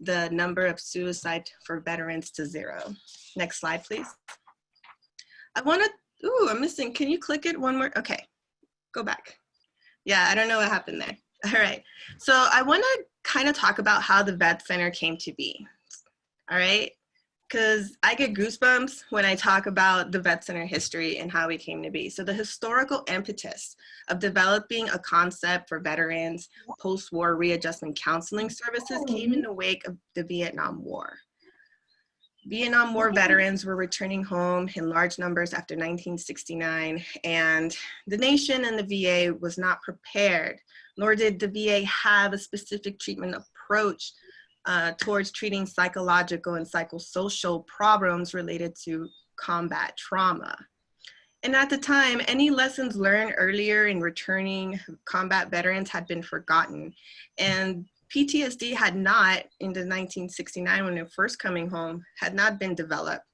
the number of suicide for veterans to 0. Next slide, please. I'm missing, can you click it one more? Okay, go back. Yeah, I don't know what happened there. All right, so I wanna kind of talk about how the Vet Center came to be, all right? Because I get goosebumps when I talk about the Vet Center history and how it came to be. So the historical impetus of developing a concept for veterans post-war readjustment counseling services came in the wake of the Vietnam War. Vietnam War veterans were returning home in large numbers after 1969, and the nation and the VA was not prepared, nor did the VA have a specific treatment approach towards treating psychological and psychosocial problems related to combat trauma. And at the time, any lessons learned earlier in returning combat veterans had been forgotten. And PTSD had not, in the 1969 when they were first coming home, had not been developed.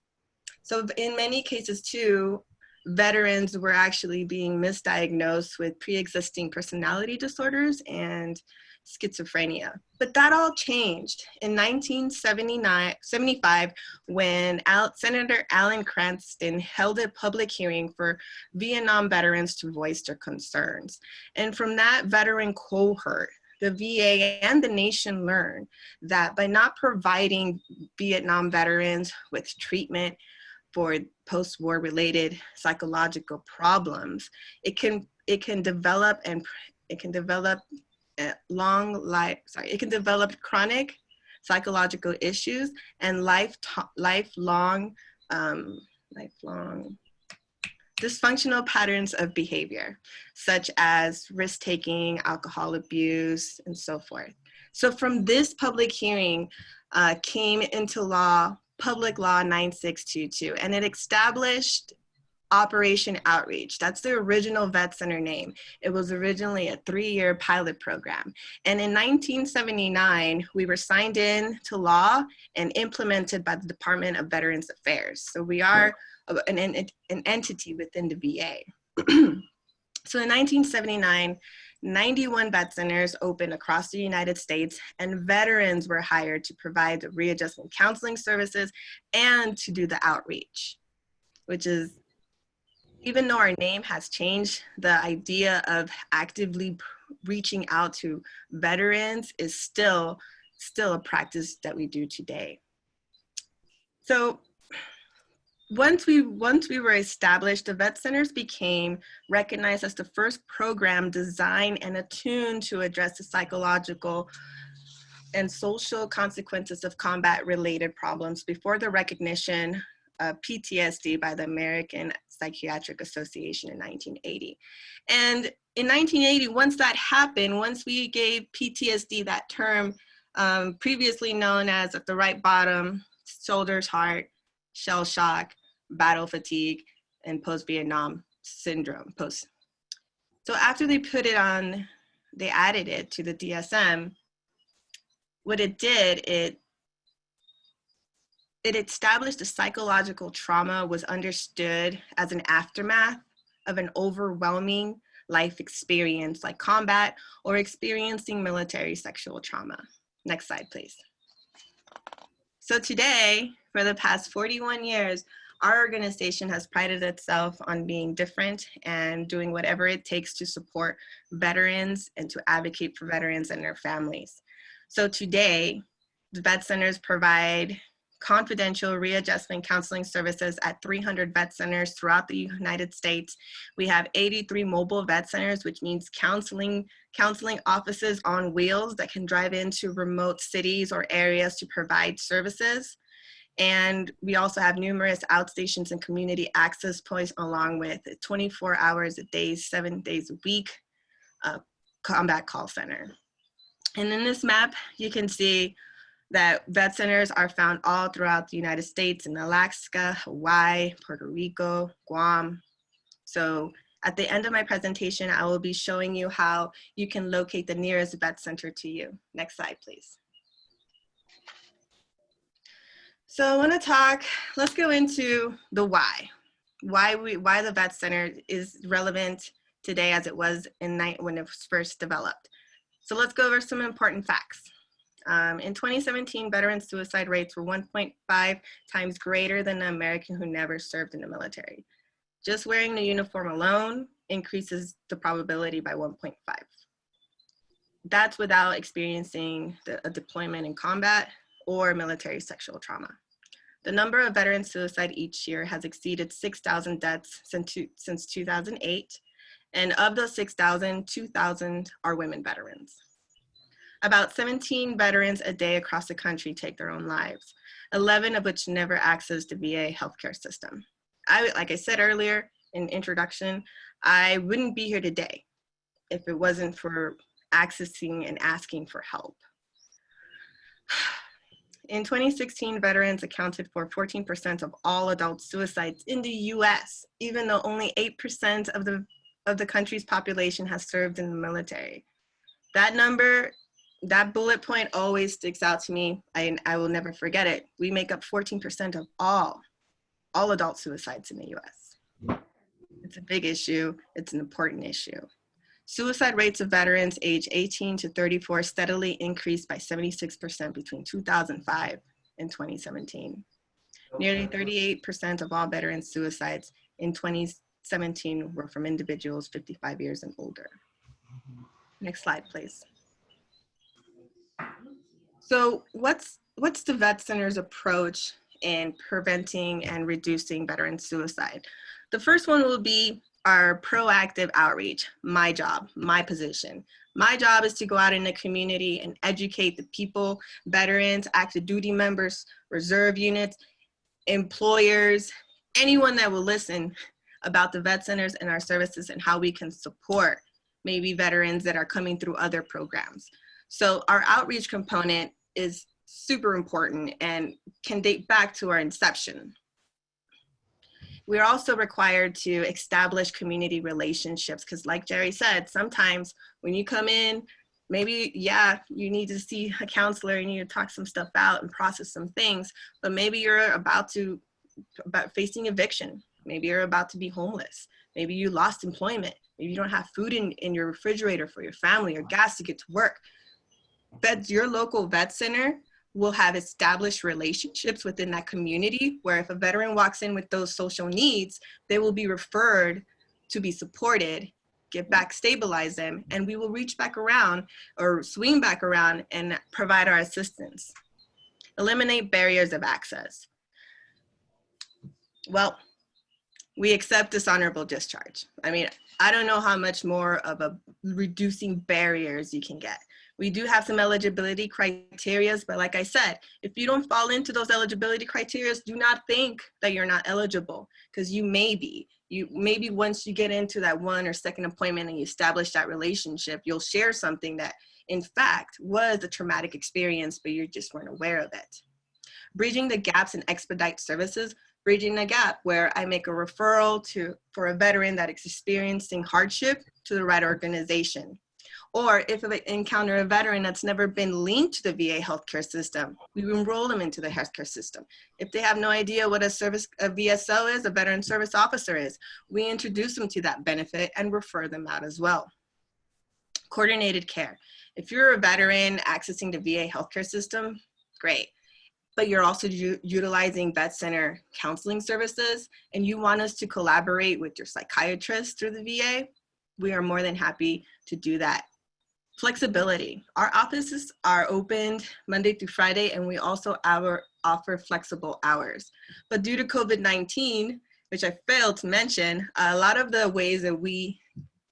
So in many cases too, veterans were actually being misdiagnosed with pre-existing personality disorders and schizophrenia. But that all changed in 1975 when Senator Alan Cranston held a public hearing for Vietnam veterans to voice their concerns. And from that veteran cohort, the VA and the nation learned that by not providing Vietnam veterans with treatment for post-war related psychological problems, it can develop chronic psychological issues, and lifelong dysfunctional patterns of behavior, such as risk-taking, alcohol abuse, and so forth. So from this public hearing came into law, Public Law 9622, and it established Operation Outreach. That's the original vet center name. It was originally a 3-year pilot program. And in 1979, we were signed in to law and implemented by the Department of Veterans Affairs. So we are an entity within the VA. So in 1979, 91 vet centers opened across the United States, and veterans were hired to provide the readjustment counseling services and to do the outreach, which is, even though our name has changed, the idea of actively reaching out to veterans is still a practice that we do today. So once we were established, the vet centers became recognized as the first program designed and attuned to address the psychological and social consequences of combat-related problems before the recognition of PTSD by the American Psychiatric Association in 1980. And in 1980, once that happened, once we gave PTSD that term, previously known as at the right bottom, soldier's heart, shell shock, battle fatigue, and post-Vietnam syndrome. So after they put it on, they added it to the DSM, what it did, it established the psychological trauma was understood as an aftermath of an overwhelming life experience like combat or experiencing military sexual trauma. Next slide, please. So today, for the past 41 years, our organization has prided itself on being different and doing whatever it takes to support veterans and to advocate for veterans and their families. So today, the vet centers provide confidential readjustment counseling services at 300 vet centers throughout the United States. We have 83 mobile vet centers, which means counseling offices on wheels that can drive into remote cities or areas to provide services. And we also have numerous outstations and community access points, along with 24 hours a day, 7 days a week, combat call center. And in this map, you can see that vet centers are found all throughout the United States, in Alaska, Hawaii, Puerto Rico, Guam. So at the end of my presentation, I will be showing you how you can locate the nearest vet center to you. Next slide, please. So I want to let's go into the why the vet center is relevant today as it was when it was first developed. So let's go over some important facts. In 2017, veteran suicide rates were 1.5 times greater than the American who never served in the military. Just wearing the uniform alone increases the probability by 1.5. That's without experiencing a deployment in combat or military sexual trauma. The number of veteran suicide each year has exceeded 6,000 deaths since 2008. And of those 6,000, 2,000 are women veterans. About 17 veterans a day across the country take their own lives, 11 of which never access the VA healthcare system. Like I said earlier in introduction, I wouldn't be here today if it wasn't for accessing and asking for help. In 2016, veterans accounted for 14% of all adult suicides in the US, even though only 8% of the country's population has served in the military. That number, that bullet point always sticks out to me. I will never forget it. We make up 14% of all adult suicides in the US. It's a big issue. It's an important issue. Suicide rates of veterans aged 18 to 34 steadily increased by 76% between 2005 and 2017. Nearly 38% of all veteran suicides in 2017 were from individuals 55 years and older. Next slide, please. So what's the vet center's approach in preventing and reducing veteran suicide? The first one will be our proactive outreach, my job, my position. My job is to go out in the community and educate the people, veterans, active duty members, reserve units, employers, anyone that will listen about the vet centers and our services and how we can support maybe veterans that are coming through other programs. So our outreach component is super important and can date back to our inception. We're also required to establish community relationships because like Jerry said, sometimes when you come in, maybe, yeah, you need to see a counselor, you need to talk some stuff out and process some things, but maybe you're about facing eviction. Maybe you're about to be homeless. Maybe you lost employment. Maybe you don't have food in your refrigerator for your family or gas to get to work. But your local vet center will have established relationships within that community where if a veteran walks in with those social needs, they will be referred to be supported, get back, stabilize them, and we will reach back around or swing back around and provide our assistance. Eliminate barriers of access. Well, we accept dishonorable discharge. I mean, I don't know how much more of a reducing barriers you can get. We do have some eligibility criteria, but like I said, if you don't fall into those eligibility criteria, do not think that you're not eligible, because you may be. Maybe once you get into that one or second appointment and you establish that relationship, you'll share something that in fact was a traumatic experience, but you just weren't aware of it. Bridging the gaps in expedite services. Bridging the gap where I make a referral for a veteran that is experiencing hardship to the right organization. Or if I encounter a veteran that's never been linked to the VA healthcare system, we enroll them into the healthcare system. If they have no idea what a VSO is, a veteran service officer is, we introduce them to that benefit and refer them out as well. Coordinated care. If you're a veteran accessing the VA healthcare system, great. But you're also utilizing vet center counseling services and you want us to collaborate with your psychiatrist through the VA, we are more than happy to do that. Flexibility. Our offices are opened Monday through Friday and we also offer flexible hours. But due to COVID-19, which I failed to mention, a lot of the ways that we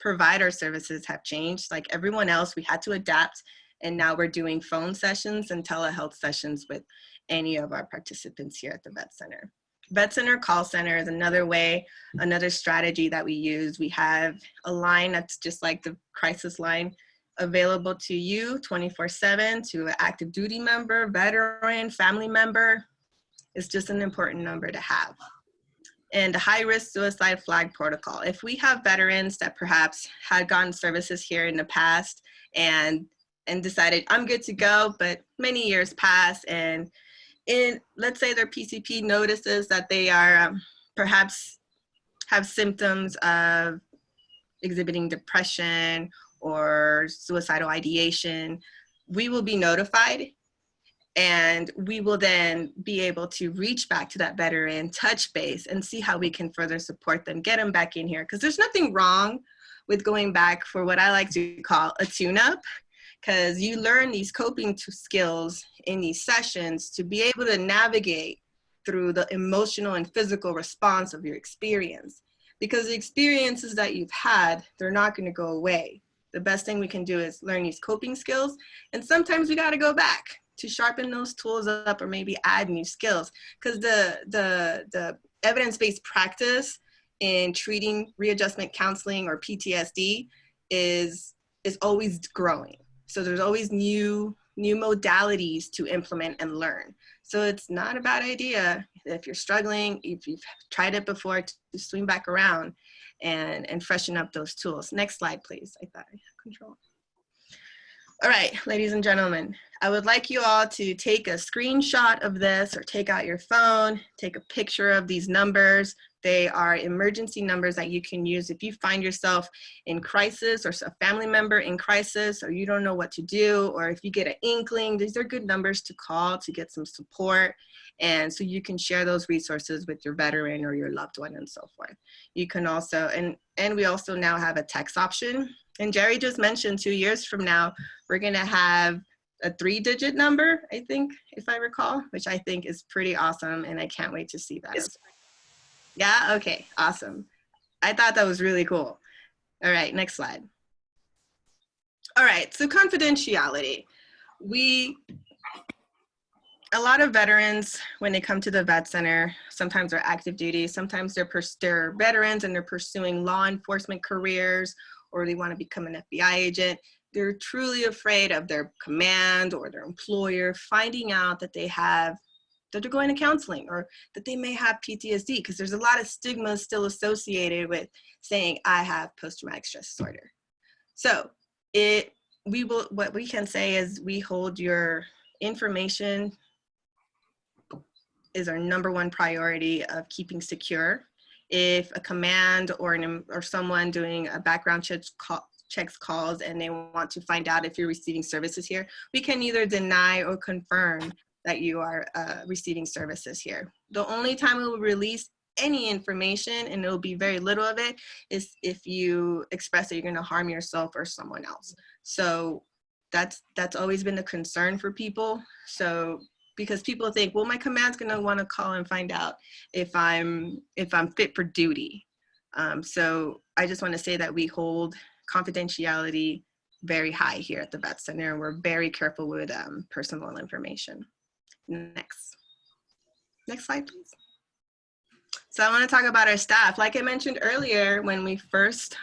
provide our services have changed. Like everyone else, we had to adapt and now we're doing phone sessions and telehealth sessions with any of our participants here at the vet center. Vet center call center is another way, another strategy that we use. We have a line that's just like the crisis line available to you 24/7 to an active duty member, veteran, family member. It's just an important number to have. And the high-risk suicide flag protocol. If we have veterans that perhaps had gotten services here in the past and decided I'm good to go, but many years pass and let's say their PCP notices that they are perhaps have symptoms of exhibiting depression or suicidal ideation, we will be notified and we will then be able to reach back to that veteran, touch base and see how we can further support them, get them back in here. Because there's nothing wrong with going back for what I like to call a tune-up, because you learn these coping skills in these sessions to be able to navigate through the emotional and physical response of your experience. Because the experiences that you've had, they're not going to go away. The best thing we can do is learn these coping skills, and sometimes we got to go back to sharpen those tools up or maybe add new skills, because the evidence-based practice in treating readjustment counseling or PTSD is always growing. So there's always new modalities to implement and learn. So it's not a bad idea if you're struggling, if you've tried it before, to swing back around and freshen up those tools. Next slide, please. I thought I had control. All right, ladies and gentlemen, I would like you all to take a screenshot of this or take out your phone, take a picture of these numbers. They are emergency numbers that you can use if you find yourself in crisis or a family member in crisis, or you don't know what to do, or if you get an inkling. These are good numbers to call to get some support. And so you can share those resources with your veteran or your loved one and so forth. You can also, and we also now have a text option. And Jerry just mentioned 2 years from now, we're gonna have a 3-digit number, I think, if I recall, which I think is pretty awesome. And I can't wait to see that. Yeah, okay, awesome. I thought that was really cool. All right, next slide. All right, so confidentiality. A lot of veterans, when they come to the vet center, sometimes they're active duty, sometimes they're veterans and they're pursuing law enforcement careers, or they want to become an FBI agent. They're truly afraid of their command or their employer finding out that that they're going to counseling, or that they may have PTSD, because there's a lot of stigma still associated with saying, I have post-traumatic stress disorder. So what we can say is we hold your information is our #1 priority of keeping secure. If a command or someone doing a background checks calls and they want to find out if you're receiving services here, we can either deny or confirm that you are receiving services here. The only time we will release any information, and it will be very little of it, is if you express that you're going to harm yourself or someone else. So that's always been a concern for people. So because people think, well, my command's going to want to call and find out if I'm fit for duty. So I just want to say that we hold confidentiality very high here at the vet center, and we're very careful with personal information. Next slide, please. So I want to talk about our staff. Like I mentioned earlier, when we first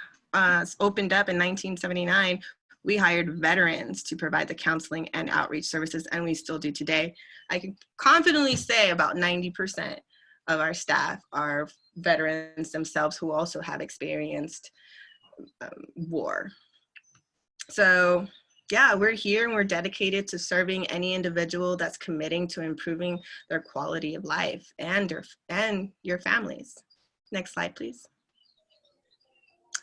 opened up in 1979, we hired veterans to provide the counseling and outreach services, and we still do today. I can confidently say about 90% of our staff are veterans themselves who also have experienced war. So yeah, we're here and we're dedicated to serving any individual that's committing to improving their quality of life and your families. Next slide, please.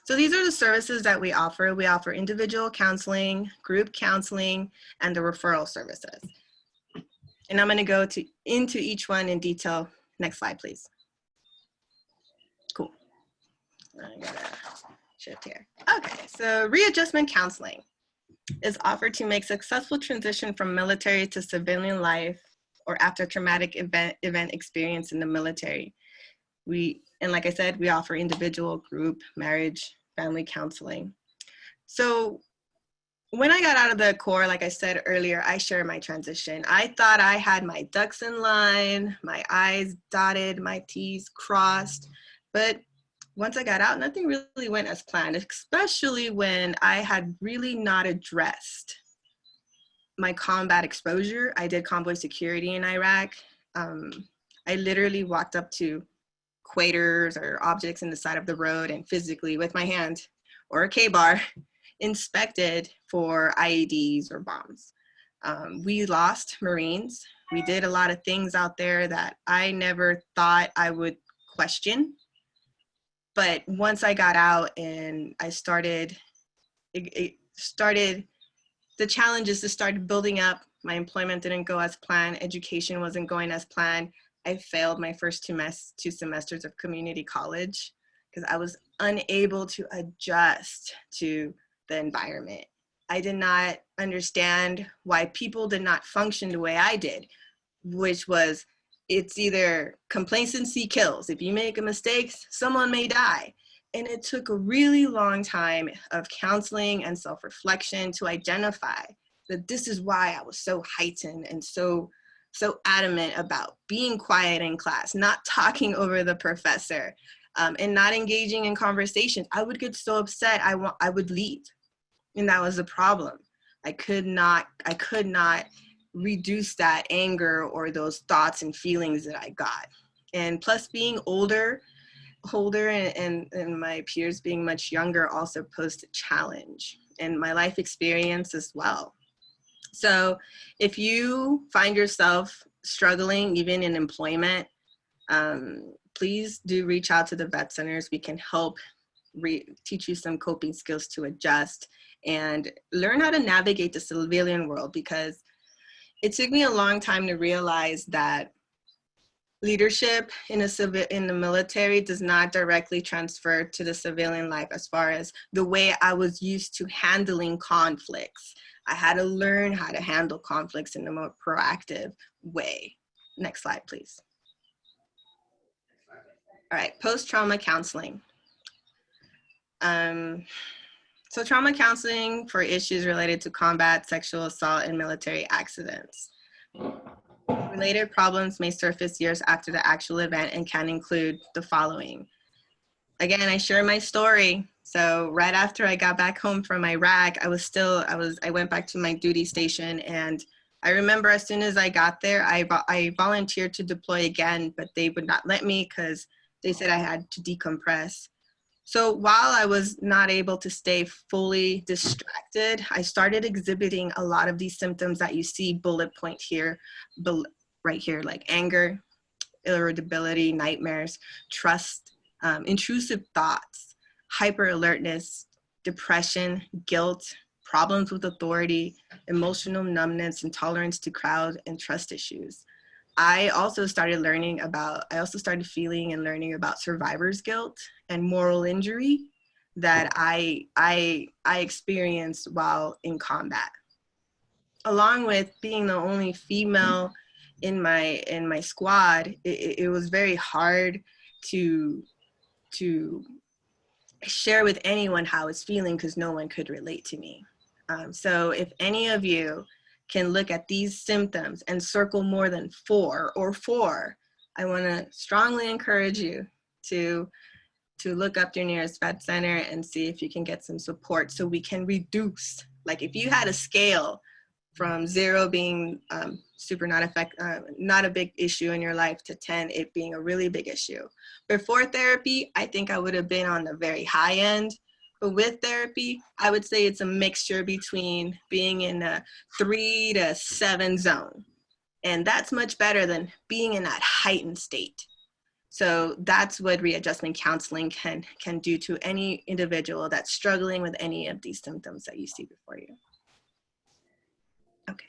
So these are the services that we offer. We offer individual counseling, group counseling, and the referral services. And I'm going to go into each one in detail. Next slide, please. Cool. I gotta shift here. Okay, so readjustment counseling is offered to make successful transition from military to civilian life or after traumatic event experience in the military. And like I said, we offer individual, group, marriage, family counseling. So when I got out of the Corps, like I said earlier, I shared my transition. I thought I had my ducks in line, my I's dotted, my T's crossed, but once I got out, nothing really went as planned, especially when I had really not addressed my combat exposure. I did convoy security in Iraq. I literally walked up to equators or objects in the side of the road and physically with my hand or a K-bar inspected for IEDs or bombs. We lost Marines. We did a lot of things out there that I never thought I would question. But once I got out and I started, the challenges just started building up. My employment didn't go as planned. Education wasn't going as planned. I failed my first two semesters of community college because I was unable to adjust to the environment. I did not understand why people did not function the way I did, which was, it's either complacency kills. If you make a mistake, someone may die. And it took a really long time of counseling and self-reflection to identify that this is why I was so heightened and so adamant about being quiet in class, not talking over the professor, and not engaging in conversations. I would get so upset, I would leave. And that was the problem. I could not reduce that anger or those thoughts and feelings that I got. And plus being older and my peers being much younger also posed a challenge, and my life experience as well. So if you find yourself struggling even in employment, please do reach out to the vet centers. We can help teach you some coping skills to adjust and learn how to navigate the civilian world, because it took me a long time to realize that leadership in the military does not directly transfer to the civilian life as far as the way I was used to handling conflicts. I had to learn how to handle conflicts in a more proactive way. Next slide, please. All right, post-trauma counseling. So trauma counseling for issues related to combat, sexual assault, and military accidents. Related problems may surface years after the actual event and can include the following. Again, I share my story. So right after I got back home from Iraq, I went back to my duty station, and I remember as soon as I got there, I volunteered to deploy again, but they would not let me because they said I had to decompress. So while I was not able to stay fully distracted, I started exhibiting a lot of these symptoms that you see bullet point here, right here, like anger, irritability, nightmares, trust, intrusive thoughts, hyper alertness, depression, guilt, problems with authority, emotional numbness, intolerance to crowd, and trust issues. I also started feeling and learning about survivor's guilt and moral injury that I experienced while in combat. Along with being the only female in my squad, it was very hard to share with anyone how I was feeling because no one could relate to me. So if any of you can look at these symptoms and circle more than 4, I want to strongly encourage you to look up your nearest vet center and see if you can get some support so we can reduce. Like if you had a scale from 0 being not a big issue in your life to 10 it being a really big issue. Before therapy, I think I would have been on the very high end. But with therapy, I would say it's a mixture between being in a 3 to 7 zone. And that's much better than being in that heightened state. So that's what readjustment counseling can do to any individual that's struggling with any of these symptoms that you see before you. Okay,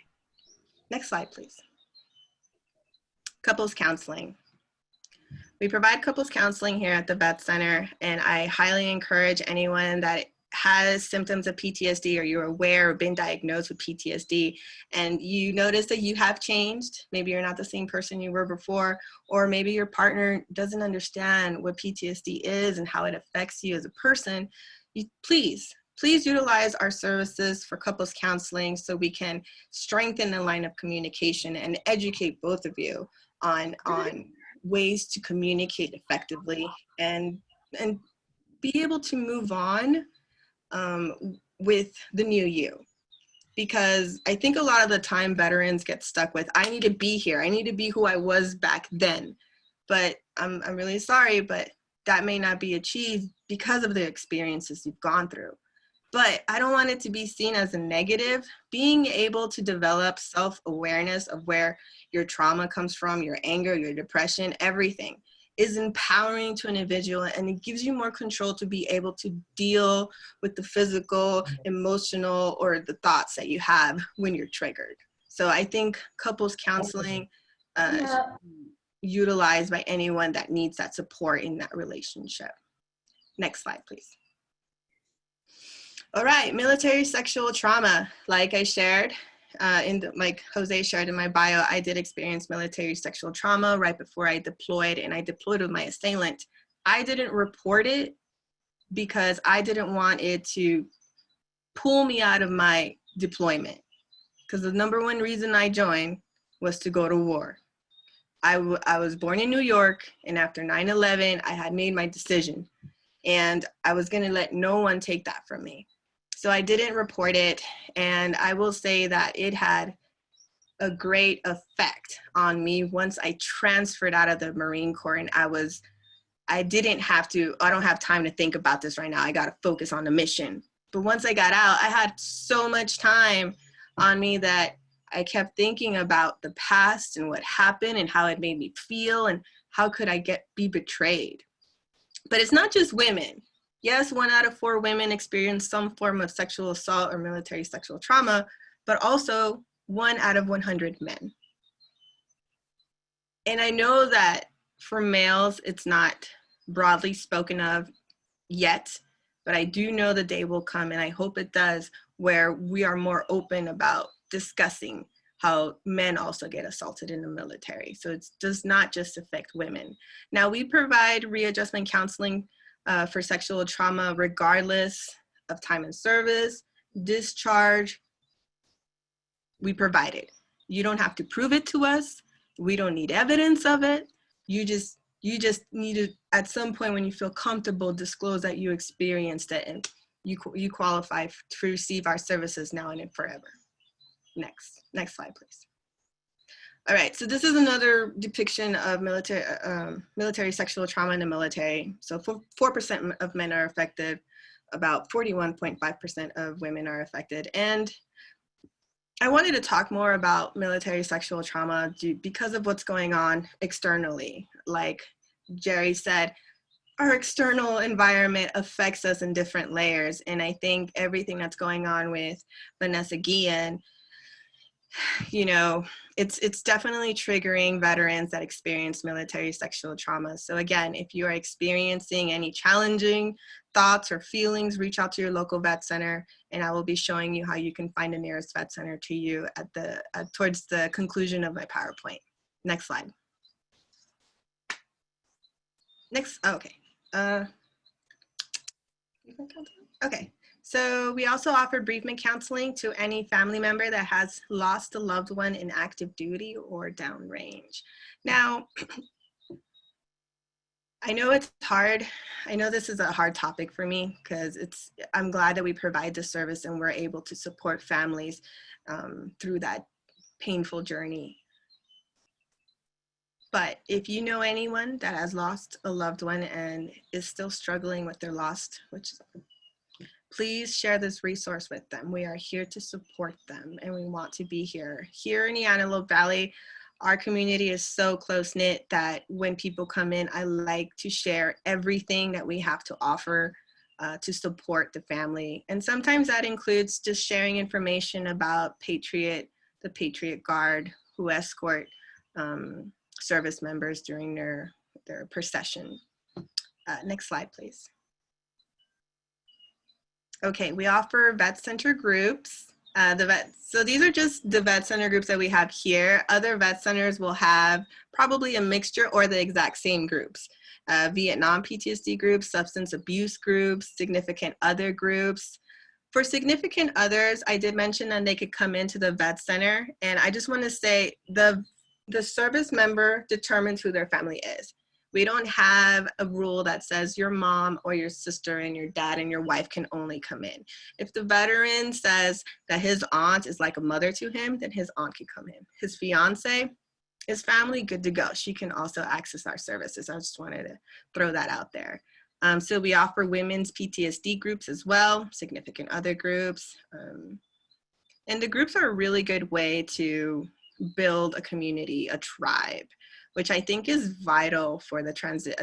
next slide, please. Couples counseling. We provide couples counseling here at the Vet Center, and I highly encourage anyone that has symptoms of PTSD or you're aware or been diagnosed with PTSD and you notice that you have changed. Maybe you're not the same person you were before, or maybe your partner doesn't understand what PTSD is and how it affects you as a person. Please utilize our services for couples counseling so we can strengthen the line of communication and educate both of you on ways to communicate effectively and be able to move on with the new you. Because I think a lot of the time veterans get stuck with, I need to be here. I need to be who I was back then. But I'm really sorry, but that may not be achieved because of the experiences you've gone through. But I don't want it to be seen as a negative. Being able to develop self-awareness of where your trauma comes from, your anger, your depression, everything is empowering to an individual, and it gives you more control to be able to deal with the physical, emotional, or the thoughts that you have when you're triggered. So I think couples counseling should be utilized by anyone that needs that support in that relationship. Next slide, please. All right, military sexual trauma. Like I shared, like Jose shared in my bio, I did experience military sexual trauma right before I deployed, and I deployed with my assailant. I didn't report it because I didn't want it to pull me out of my deployment. Because the number one reason I joined was to go to war. I was born in New York, and after 9/11, I had made my decision, and I was gonna let no one take that from me. So I didn't report it, and I will say that it had a great effect on me once I transferred out of the Marine Corps, and I don't have time to think about this right now. I gotta focus on the mission. But once I got out, I had so much time on me that I kept thinking about the past and what happened and how it made me feel and how could I be betrayed. But it's not just women. Yes, 1 out of 4 women experience some form of sexual assault or military sexual trauma, but also 1 out of 100 men. And I know that for males, it's not broadly spoken of yet, but I do know the day will come, and I hope it does, where we are more open about discussing how men also get assaulted in the military. So it does not just affect women. Now, we provide readjustment counseling for sexual trauma, regardless of time in service, discharge. We provide it. You don't have to prove it to us. We don't need evidence of it. You just need to, at some point when you feel comfortable, disclose that you experienced it and you qualify to receive our services now and forever. Next slide, please. All right, so this is another depiction of military sexual trauma in the military. So 4% of men are affected, about 41.5% of women are affected. And I wanted to talk more about military sexual trauma because of what's going on externally. Like Jerry said, our external environment affects us in different layers. And I think everything that's going on with Vanessa Guillen, you know, it's definitely triggering veterans that experience military sexual trauma. So again, if you are experiencing any challenging thoughts or feelings, reach out to your local vet center, and I will be showing you how you can find the nearest vet center to you at towards the conclusion of my PowerPoint. Next slide. Next, okay. Okay. So we also offer bereavement counseling to any family member that has lost a loved one in active duty or downrange. Now, I know it's hard. I know this is a hard topic for me because I'm glad that we provide this service and we're able to support families through that painful journey. But if you know anyone that has lost a loved one and is still struggling with their loss, please share this resource with them. We are here to support them and we want to be here. Here in the Antelope Valley, our community is so close-knit that when people come in, I like to share everything that we have to offer to support the family. And sometimes that includes just sharing information about the Patriot Guard, who escort service members during their procession. Next slide, please. Okay, we offer vet center groups. So these are just the vet center groups that we have here. Other vet centers will have probably a mixture or the exact same groups. Vietnam PTSD groups, substance abuse groups, significant other groups. For significant others, I did mention that they could come into the vet center. And I just want to say the service member determines who their family is. We don't have a rule that says your mom or your sister and your dad and your wife can only come in. If the veteran says that his aunt is like a mother to him, then his aunt can come in. His fiance, his family, good to go. She can also access our services. I just wanted to throw that out there. So we offer women's PTSD groups as well, significant other groups. And the groups are a really good way to build a community, a tribe, which I think is vital for a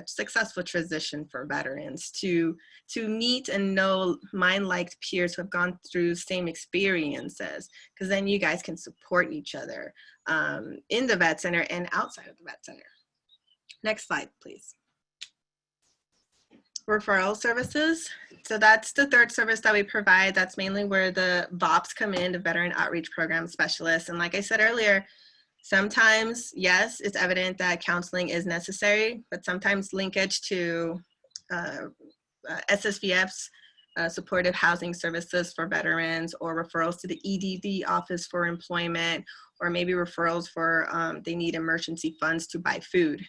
successful transition for veterans to meet and know mind-like peers who have gone through the same experiences, because then you guys can support each other in the vet center and outside of the vet center. Next slide, please. Referral services. So that's the third service that we provide. That's mainly where the VOPs come in, the Veteran Outreach Program Specialists. And like I said earlier, sometimes, yes, it's evident that counseling is necessary, but sometimes linkage to SSVF's supportive housing services for veterans, or referrals to the EDD office for employment, or maybe referrals for they need emergency funds to buy food.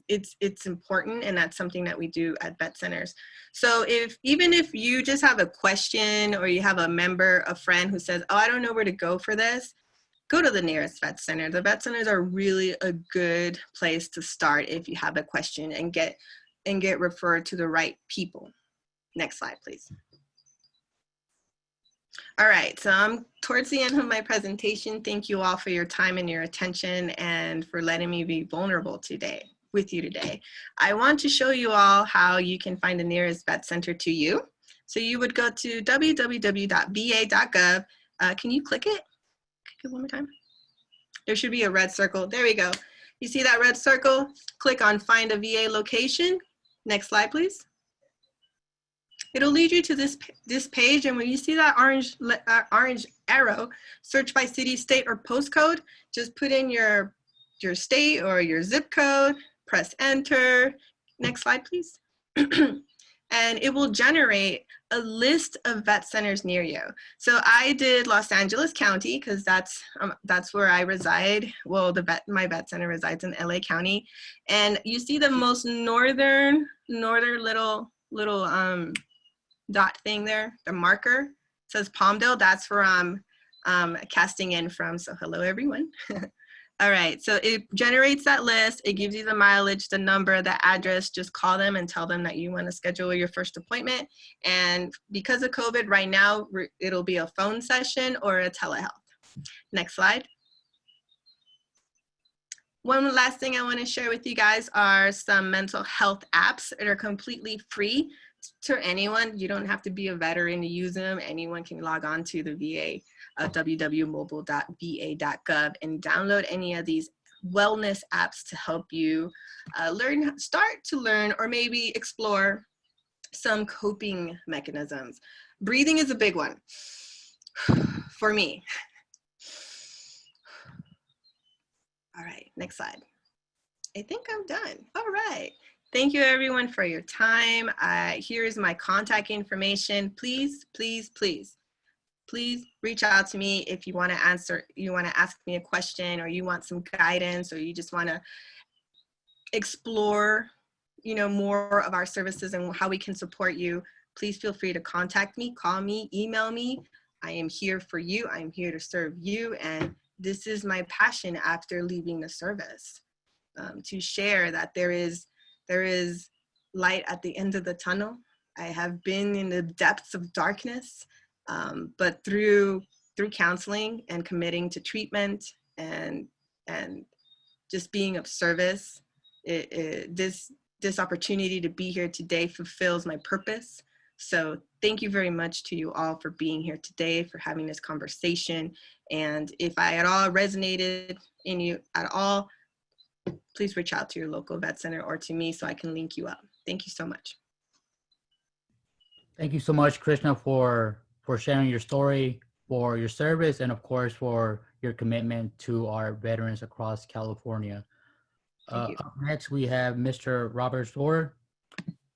It's important, and that's something that we do at vet centers. So even if you just have a question, or you have a friend who says, oh, I don't know where to go for this, go to the nearest vet center. The vet centers are really a good place to start if you have a question and get referred to the right people. Next slide, please. All right, so I'm towards the end of my presentation. Thank you all for your time and your attention and for letting me be vulnerable with you today. I want to show you all how you can find the nearest vet center to you. So you would go to www.va.gov. Can you click it? Click it one more time. There should be a red circle. There we go. You see that red circle? Click on Find a VA Location. Next slide, please. It'll lead you to this page, and when you see that orange arrow, search by city, state, or postcode. Just put in your state or your zip code, press enter. Next slide, please. and it will generate a list of vet centers near you. So I did Los Angeles County because that's where I reside. Well, my vet center resides in LA County, and you see the most northern little dot thing there, the marker. It says Palmdale. That's where I'm casting in from. So hello, everyone. All right, so it generates that list. It gives you the mileage, the number, the address. Just call them and tell them that you want to schedule your first appointment. And because of COVID right now, it'll be a phone session or a telehealth. Next slide. One last thing I want to share with you guys are some mental health apps that are completely free to anyone. You don't have to be a veteran to use them. Anyone can log on to the VA, www.mobile.va.gov, and download any of these wellness apps to help you start to learn or maybe explore some coping mechanisms. Breathing is a big one for me. All right, next slide. I think I'm done. All right. Thank you everyone for your time. Here's my contact information. Please, please, please, please reach out to me if you want to ask me a question, or you want some guidance, or you just want to explore, more of our services and how we can support you. Please feel free to contact me, call me, email me. I am here for you. I'm here to serve you. And this is my passion after leaving the service, to share that there is light at the end of the tunnel. I have been in the depths of darkness, but through counseling and committing to treatment and just being of service, this opportunity to be here today fulfills my purpose. So thank you very much to you all for being here today, for having this conversation. And if I at all resonated in you at all, please reach out to your local vet center or to me so I can link you up. Thank you so much. Thank you so much, Krishna, for sharing your story, for your service, and of course, for your commitment to our veterans across California. Up next, we have Mr. Robert Storer.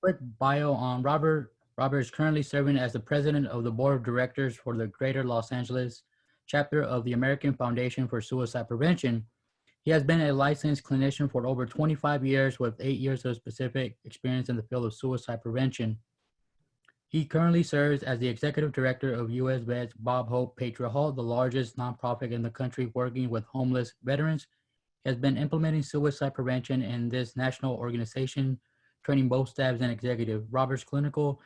Quick bio on Robert. Robert is currently serving as the president of the board of directors for the Greater Los Angeles chapter of the American Foundation for Suicide Prevention. He has been a licensed clinician for over 25 years with 8 years of specific experience in the field of suicide prevention. He currently serves as the executive director of U.S. Vets Bob Hope Patriot Hall, the largest nonprofit in the country working with homeless veterans. He has been implementing suicide prevention in this national organization, training both staffs and executive. Robert's clinical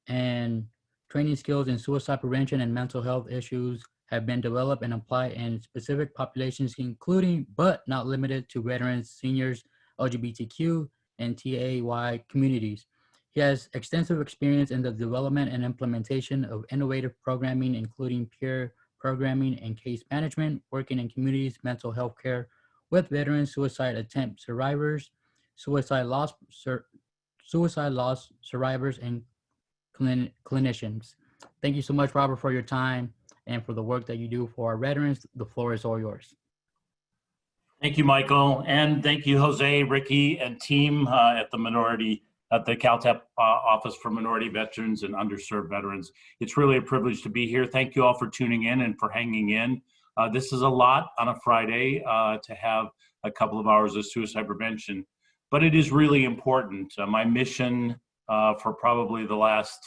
and training skills in suicide prevention and mental health issues have been developed and applied in specific populations, including but not limited to veterans, seniors, LGBTQ, and TAY communities. He has extensive experience in the development and implementation of innovative programming, including peer programming and case management, working in communities, mental health care with veterans, suicide attempt survivors, suicide loss survivors, and clinicians. Thank you so much, Robert, for your time and for the work that you do for our veterans. The floor is all yours. Thank you, Michael. And thank you, Jose, Ricky, and team at the CalTAP Office for Minority Veterans and Underserved Veterans. It's really a privilege to be here. Thank you all for tuning in and for hanging in. This is a lot on a Friday to have a couple of hours of suicide prevention, but it is really important. My mission for probably the last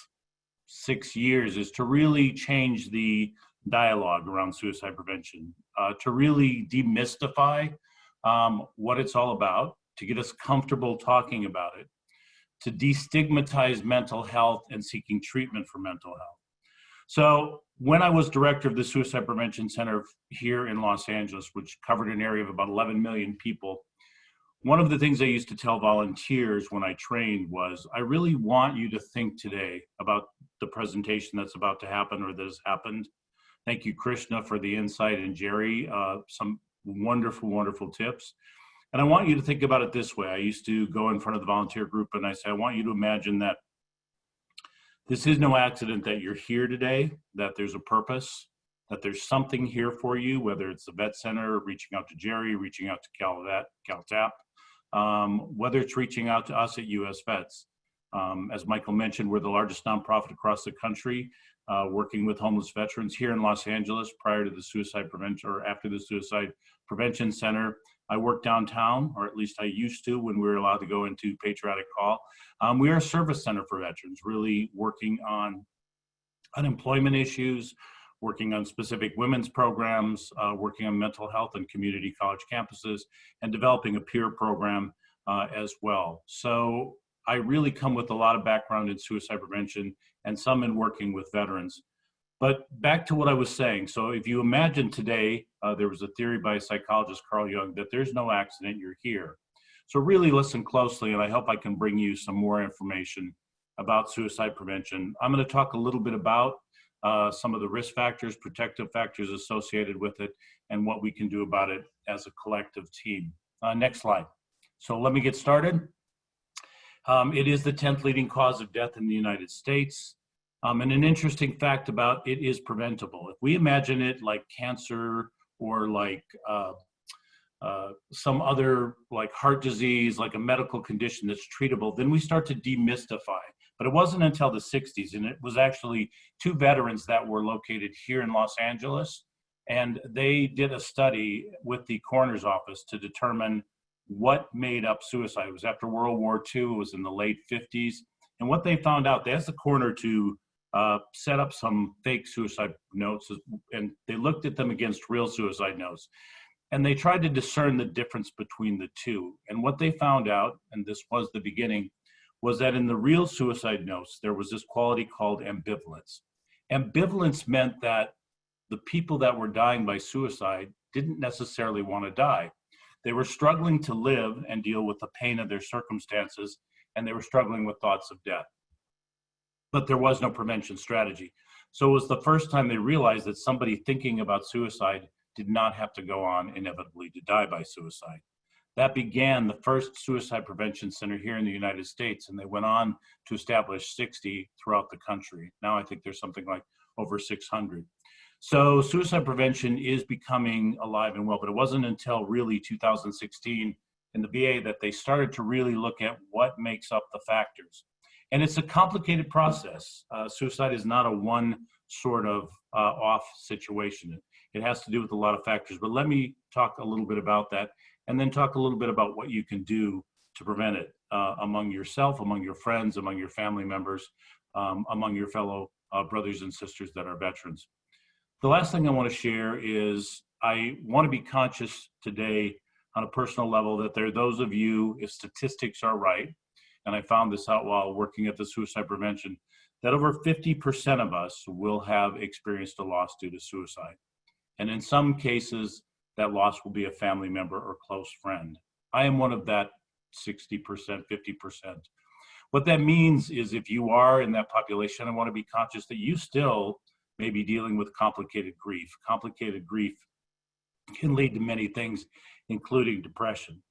6 years is to really change the dialogue around suicide prevention, to really demystify what it's all about, to get us comfortable talking about it, to destigmatize mental health and seeking treatment for mental health. So when I was director of the Suicide Prevention Center here in Los Angeles, which covered an area of about 11 million people, one of the things I used to tell volunteers when I trained was, I really want you to think today about the presentation that's about to happen or that has happened. Thank you, Krishna, for the insight, and Jerry, some wonderful, wonderful tips. And I want you to think about it this way. I used to go in front of the volunteer group and I say, I want you to imagine that this is no accident that you're here today, that there's a purpose, that there's something here for you, whether it's the vet center, reaching out to Jerry, reaching out to CalTAP, whether it's reaching out to us at US Vets. As Michael mentioned, we're the largest nonprofit across the country, working with homeless veterans here in Los Angeles prior to the suicide prevention or after the Suicide Prevention Center. I work downtown, or at least I used to when we were allowed to go into patriotic call. We are a service center for veterans, really working on unemployment issues, working on specific women's programs, working on mental health and community college campuses, and developing a peer program as well. So I really come with a lot of background in suicide prevention and some in working with veterans. But back to what I was saying. So if you imagine today, there was a theory by psychologist Carl Jung that there's no accident, you're here. So really listen closely, and I hope I can bring you some more information about suicide prevention. I'm going to talk a little bit about some of the risk factors, protective factors associated with it, and what we can do about it as a collective team. Next slide. So let me get started. It is the 10th leading cause of death in the United States. And an interesting fact about it is preventable. If we imagine it like cancer or like some other like heart disease, like a medical condition that's treatable, then we start to demystify. But it wasn't until the 60s, and it was actually two veterans that were located here in Los Angeles, and they did a study with the coroner's office to determine what made up suicide. It was after World War II, it was in the late 50s. And what they found out, they asked the coroner to set up some fake suicide notes, and they looked at them against real suicide notes. And they tried to discern the difference between the two. And what they found out, and this was the beginning, was that in the real suicide notes, there was this quality called ambivalence. Ambivalence meant that the people that were dying by suicide didn't necessarily want to die. They were struggling to live and deal with the pain of their circumstances, and they were struggling with thoughts of death. But there was no prevention strategy. So it was the first time they realized that somebody thinking about suicide did not have to go on inevitably to die by suicide. That began the first suicide prevention center here in the United States, and they went on to establish 60 throughout the country. Now I think there's something like over 600. So suicide prevention is becoming alive and well, but it wasn't until really 2016 in the VA that they started to really look at what makes up the factors. And it's a complicated process. Suicide is not a one sort of off situation. It has to do with a lot of factors, but let me talk a little bit about that and then talk a little bit about what you can do to prevent it among yourself, among your friends, among your family members, among your fellow brothers and sisters that are veterans. The last thing I want to share is I want to be conscious today on a personal level that there are those of you, if statistics are right, and I found this out while working at the suicide prevention, that over 50% of us will have experienced a loss due to suicide. And in some cases, that loss will be a family member or close friend. I am one of that 60%, 50%. What that means is if you are in that population, I want to be conscious that you still may be dealing with complicated grief. Complicated grief can lead to many things, including depression.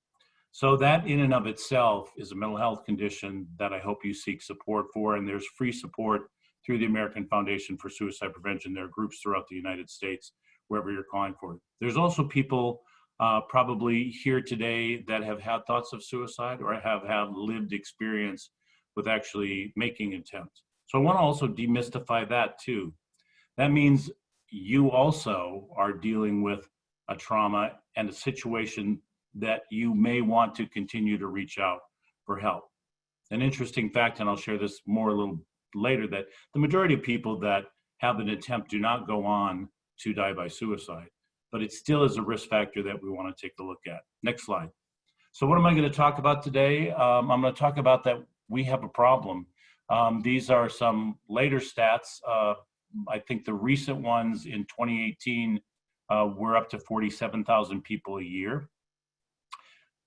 So that in and of itself is a mental health condition that I hope you seek support for, and there's free support through the American Foundation for Suicide Prevention. There are groups throughout the United States, wherever you're calling for it. There's also people probably here today that have had thoughts of suicide or have had lived experience with actually making attempts. So I want to also demystify that too. That means you also are dealing with a trauma and a situation that you may want to continue to reach out for help. An interesting fact, and I'll share this more a little later, that the majority of people that have an attempt do not go on to die by suicide, but it still is a risk factor that we want to take a look at. Next slide. So what am I going to talk about today? I'm going to talk about that we have a problem. These are some later stats. I think the recent ones in 2018 were up to 47,000 people a year.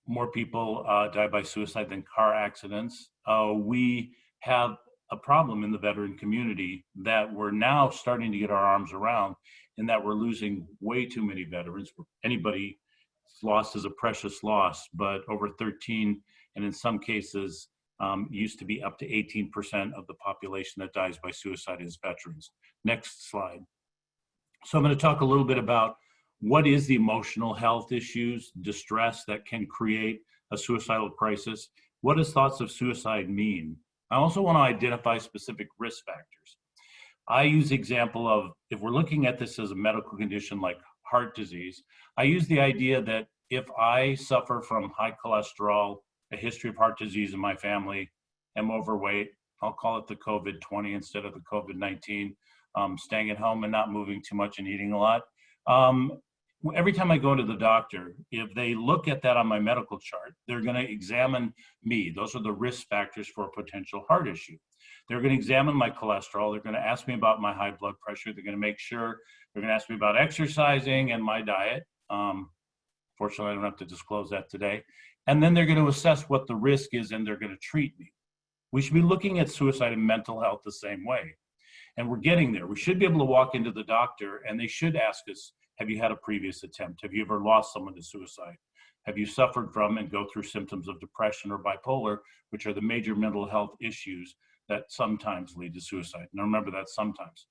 More people die by suicide than car accidents. We have a problem in the veteran community that we're now starting to get our arms around, in that we're losing way too many veterans. Anybody lost is a precious loss, but over 13, and in some cases, used to be up to 18% of the population that dies by suicide is veterans. Next slide. So I'm going to talk a little bit about what is the emotional health issues, distress that can create a suicidal crisis. What does thoughts of suicide mean? I also want to identify specific risk factors. I use the example of, if we're looking at this as a medical condition like heart disease, I use the idea that if I suffer from high cholesterol, a history of heart disease in my family, am overweight, I'll call it the COVID-20 instead of the COVID-19, staying at home and not moving too much and eating a lot. Every time I go to the doctor, if they look at that on my medical chart, they're going to examine me. Those are the risk factors for a potential heart issue. They're going to examine my cholesterol. They're going to ask me about my high blood pressure. They're going to make sure, they're going to ask me about exercising and my diet. Fortunately, I don't have to disclose that today. And then they're going to assess what the risk is and they're going to treat me. We should be looking at suicide and mental health the same way. And we're getting there. We should be able to walk into the doctor and they should ask us, have you had a previous attempt? Have you ever lost someone to suicide? Have you suffered from and go through symptoms of depression or bipolar, which are the major mental health issues that sometimes lead to suicide? Now remember, that's sometimes.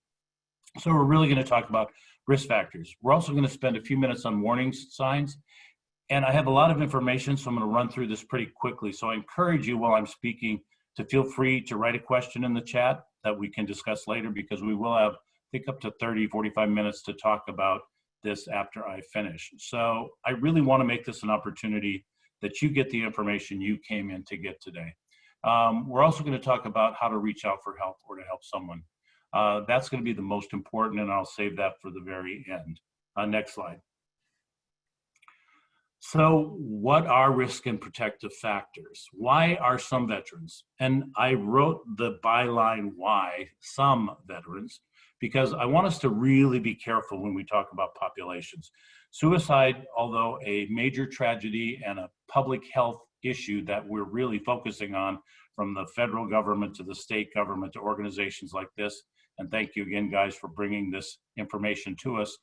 So we're really going to talk about risk factors. We're also going to spend a few minutes on warning signs. And I have a lot of information, so I'm going to run through this pretty quickly. So I encourage you while I'm speaking to feel free to write a question in the chat that we can discuss later, because we will have, I think, up to 30, 45 minutes to talk about this after I finish. So I really want to make this an opportunity that you get the information you came in to get today. We're also going to talk about how to reach out for help or to help someone. That's going to be the most important, and I'll save that for the very end. Next slide. So what are risk and protective factors? Why are some veterans? And I wrote the byline, why some veterans, because I want us to really be careful when we talk about populations. Suicide, although a major tragedy and a public health issue that we're really focusing on, from the federal government to the state government to organizations like this, and thank you again, guys, for bringing this information to us,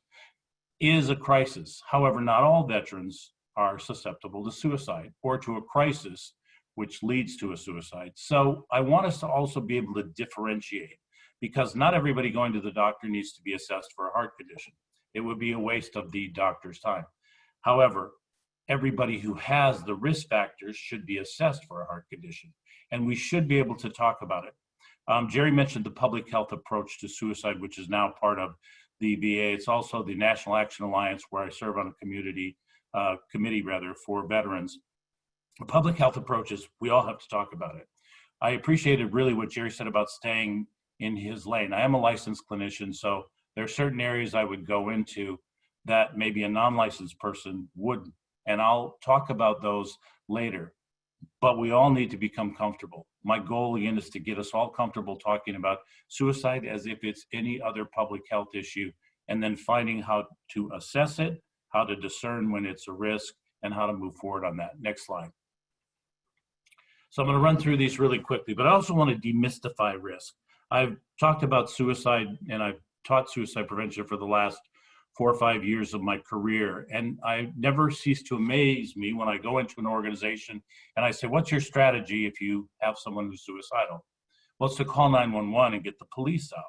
is a crisis. However, not all veterans are susceptible to suicide or to a crisis which leads to a suicide. So I want us to also be able to differentiate, because not everybody going to the doctor needs to be assessed for a heart condition. It would be a waste of the doctor's time. However, everybody who has the risk factors should be assessed for a heart condition, and we should be able to talk about it. Jerry mentioned the public health approach to suicide, which is now part of the VA. It's also the National Action Alliance, where I serve on a committee for veterans. The public health approaches, we all have to talk about it. I appreciated really what Jerry said about staying in his lane. I am a licensed clinician, so there are certain areas I would go into that maybe a non-licensed person wouldn't, and I'll talk about those later. But we all need to become comfortable. My goal, again, is to get us all comfortable talking about suicide as if it's any other public health issue, and then finding how to assess it, how to discern when it's a risk, and how to move forward on that. Next slide. So I'm going to run through these really quickly, but I also want to demystify risk. I've talked about suicide, and I've taught suicide prevention for the last 4 or 5 years of my career. And I never cease to amaze me when I go into an organization and I say, what's your strategy if you have someone who's suicidal? Well, it's to call 911 and get the police out.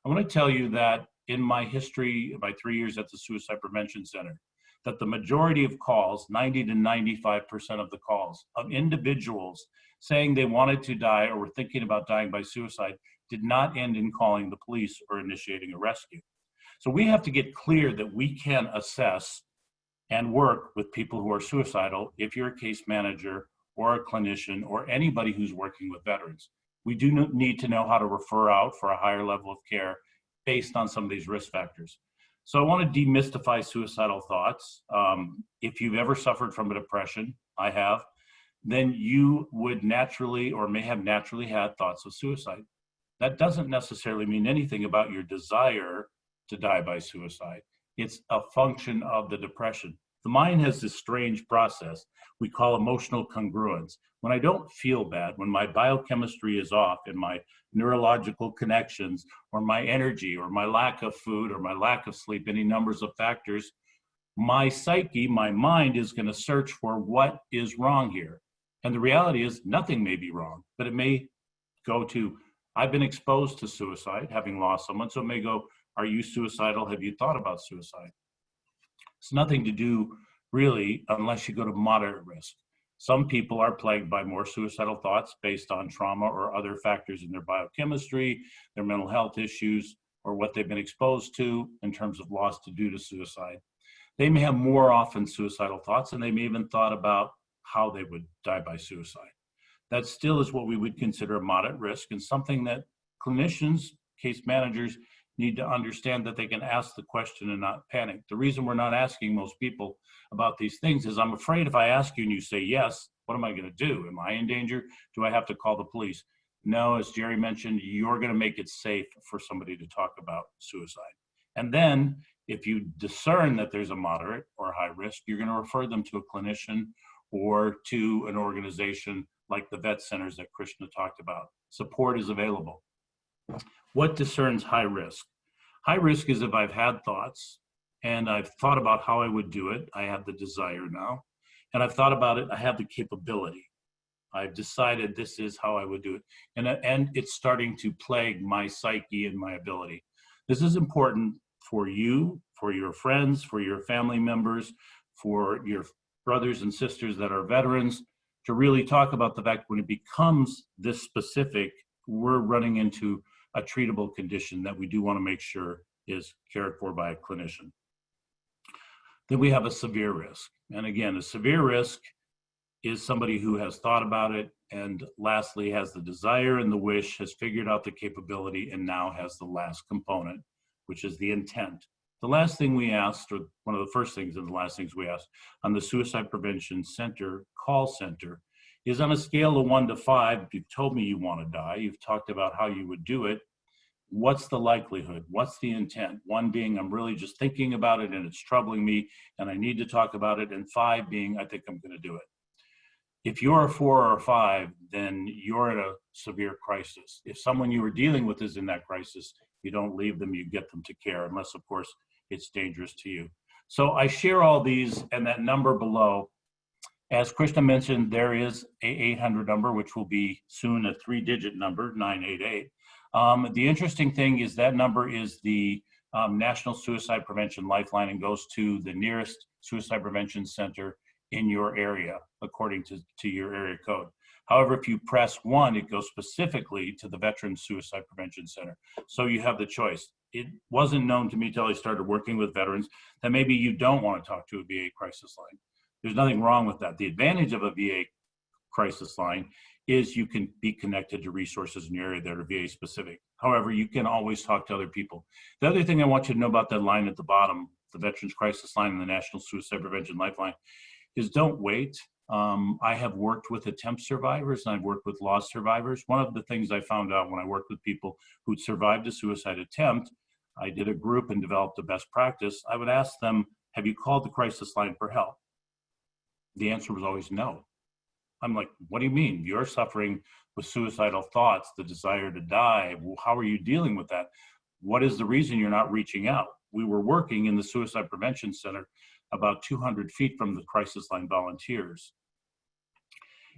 I'm going to tell you that in my history, my 3 years at the Suicide Prevention Center, that the majority of calls, 90 to 95% of the calls of individuals saying they wanted to die or were thinking about dying by suicide did not end in calling the police or initiating a rescue. So we have to get clear that we can assess and work with people who are suicidal if you're a case manager or a clinician or anybody who's working with veterans. We do need to know how to refer out for a higher level of care based on some of these risk factors. So I want to demystify suicidal thoughts. If you've ever suffered from a depression, I have, then you would naturally or may have naturally had thoughts of suicide. That doesn't necessarily mean anything about your desire to die by suicide. It's a function of the depression. The mind has this strange process we call emotional congruence. When I don't feel bad, when my biochemistry is off and my neurological connections or my energy or my lack of food or my lack of sleep, any numbers of factors, my psyche, my mind is going to search for what is wrong here. And the reality is nothing may be wrong, but it may go to, I've been exposed to suicide, having lost someone, so it may go, are you suicidal? Have you thought about suicide? It's nothing to do really unless you go to moderate risk. Some people are plagued by more suicidal thoughts based on trauma or other factors in their biochemistry, their mental health issues, or what they've been exposed to in terms of loss due to suicide. They may have more often suicidal thoughts, and they may even thought about how they would die by suicide. That still is what we would consider a moderate risk, and something that clinicians, case managers, need to understand that they can ask the question and not panic. The reason we're not asking most people about these things is I'm afraid if I ask you and you say yes, what am I going to do? Am I in danger? Do I have to call the police? No, as Jerry mentioned, you're going to make it safe for somebody to talk about suicide. And then if you discern that there's a moderate or high risk, you're going to refer them to a clinician or to an organization like the vet centers that Krishna talked about. Support is available. What discerns high risk? High risk is if I've had thoughts and I've thought about how I would do it. I have the desire now, and I've thought about it. I have the capability. I've decided this is how I would do it. And it's starting to plague my psyche and my ability. This is important for you, for your friends, for your family members, for your brothers and sisters that are veterans, to really talk about the fact when it becomes this specific, we're running into a treatable condition that we do want to make sure is cared for by a clinician. Then we have a severe risk. And again, a severe risk is somebody who has thought about it, and lastly has the desire and the wish, has figured out the capability, and now has the last component, which is the intent. The last thing we asked, or one of the first things and the last things we asked on the Suicide Prevention Center call center is on a scale of 1 to 5, you've told me you want to die, you've talked about how you would do it, what's the likelihood? What's the intent? 1 being, I'm really just thinking about it and it's troubling me and I need to talk about it, and 5 being, I think I'm going to do it. If you're a 4 or a 5, then you're in a severe crisis. If someone you were dealing with is in that crisis, you don't leave them, you get them to care, unless, of course, it's dangerous to you. So I share all these, and that number below, as Krishna mentioned, there is a 800 number, which will be soon a 3-digit number, 988. The interesting thing is that number is the National Suicide Prevention Lifeline and goes to the nearest suicide prevention center in your area, according to your area code. However, if you press 1, it goes specifically to the Veterans Suicide Prevention Center. So you have the choice. It wasn't known to me till I started working with veterans that maybe you don't want to talk to a VA crisis line. There's nothing wrong with that. The advantage of a VA crisis line is you can be connected to resources in your area that are VA specific. However, you can always talk to other people. The other thing I want you to know about that line at the bottom, the Veterans Crisis Line and the National Suicide Prevention Lifeline, is don't wait. I have worked with attempt survivors and I've worked with loss survivors. One of the things I found out when I worked with people who'd survived a suicide attempt, I did a group and developed a best practice. I would ask them, have you called the crisis line for help? The answer was always no. I'm like, what do you mean? You're suffering with suicidal thoughts, the desire to die. Well, how are you dealing with that? What is the reason you're not reaching out? We were working in the Suicide Prevention Center about 200 feet from the crisis line volunteers.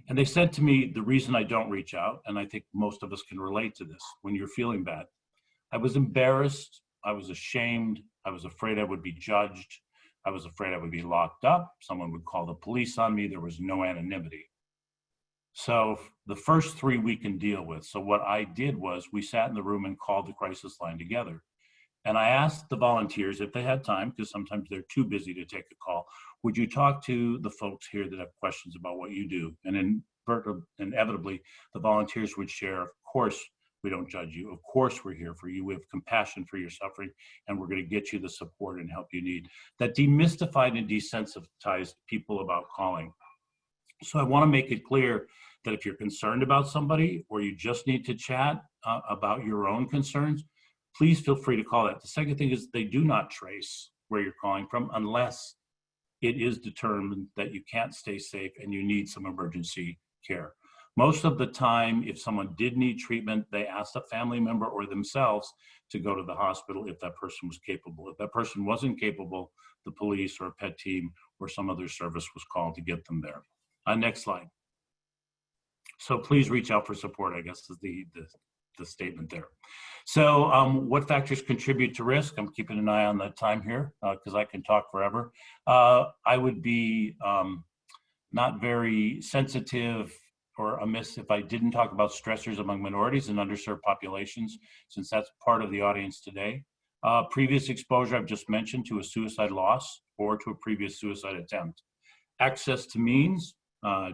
And they said to me, the reason I don't reach out, and I think most of us can relate to this, when you're feeling bad, I was embarrassed, I was ashamed, I was afraid I would be judged, I was afraid I would be locked up, someone would call the police on me, there was no anonymity. So the first 3 we can deal with. So what I did was we sat in the room and called the crisis line together. And I asked the volunteers if they had time, because sometimes they're too busy to take a call, would you talk to the folks here that have questions about what you do? And inevitably, the volunteers would share, of course, we don't judge you. Of course, we're here for you. We have compassion for your suffering, and we're going to get you the support and help you need. That demystified and desensitized people about calling. So I want to make it clear that if you're concerned about somebody or you just need to chat about your own concerns, please feel free to call that. The second thing is they do not trace where you're calling from unless it is determined that you can't stay safe and you need some emergency care. Most of the time, if someone did need treatment, they asked a family member or themselves to go to the hospital if that person was capable. If that person wasn't capable, the police or a pet team or some other service was called to get them there. Next slide. So please reach out for support, I guess is the statement there. So what factors contribute to risk? I'm keeping an eye on the time here because I can talk forever. I would be not very sensitive or amiss if I didn't talk about stressors among minorities and underserved populations, since that's part of the audience today. Previous exposure I've just mentioned to a suicide loss or to a previous suicide attempt. Access to means,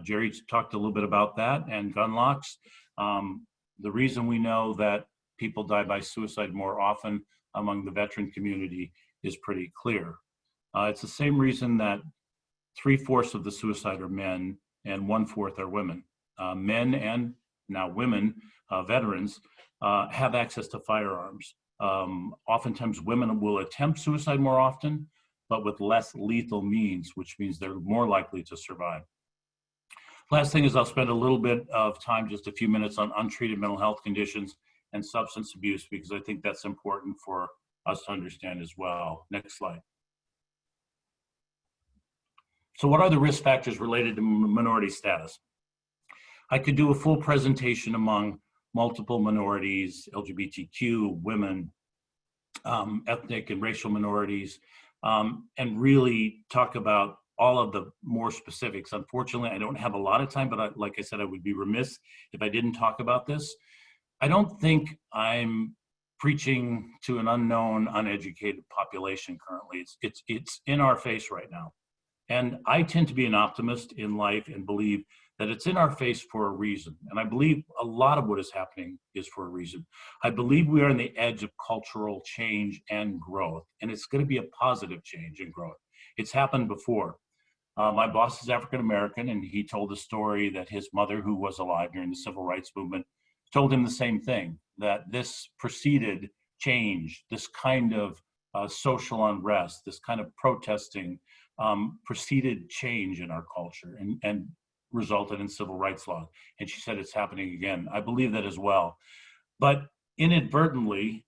Jerry talked a little bit about that, and gun locks. The reason we know that people die by suicide more often among the veteran community is pretty clear. It's the same reason that 3/4 of the suicide are men and 1/4 are women. Men and now women, veterans, have access to firearms. Oftentimes women will attempt suicide more often, but with less lethal means, which means they're more likely to survive. Last thing is I'll spend a little bit of time, just a few minutes, on untreated mental health conditions and substance abuse, because I think that's important for us to understand as well. Next slide. So what are the risk factors related to minority status? I could do a full presentation among multiple minorities, LGBTQ, women, ethnic and racial minorities, and really talk about all of the more specifics. Unfortunately, I don't have a lot of time, but like I said, I would be remiss if I didn't talk about this. I don't think I'm preaching to an unknown, uneducated population currently. It's in our face right now. And I tend to be an optimist in life and believe that it's in our face for a reason. And I believe a lot of what is happening is for a reason. I believe we are on the edge of cultural change and growth, and it's going to be a positive change and growth. It's happened before. My boss is African American, and he told the story that his mother, who was alive during the civil rights movement, told him the same thing, that this preceded change, this kind of social unrest, this kind of protesting preceded change in our culture and resulted in civil rights law. And she said it's happening again. I believe that as well. But inadvertently,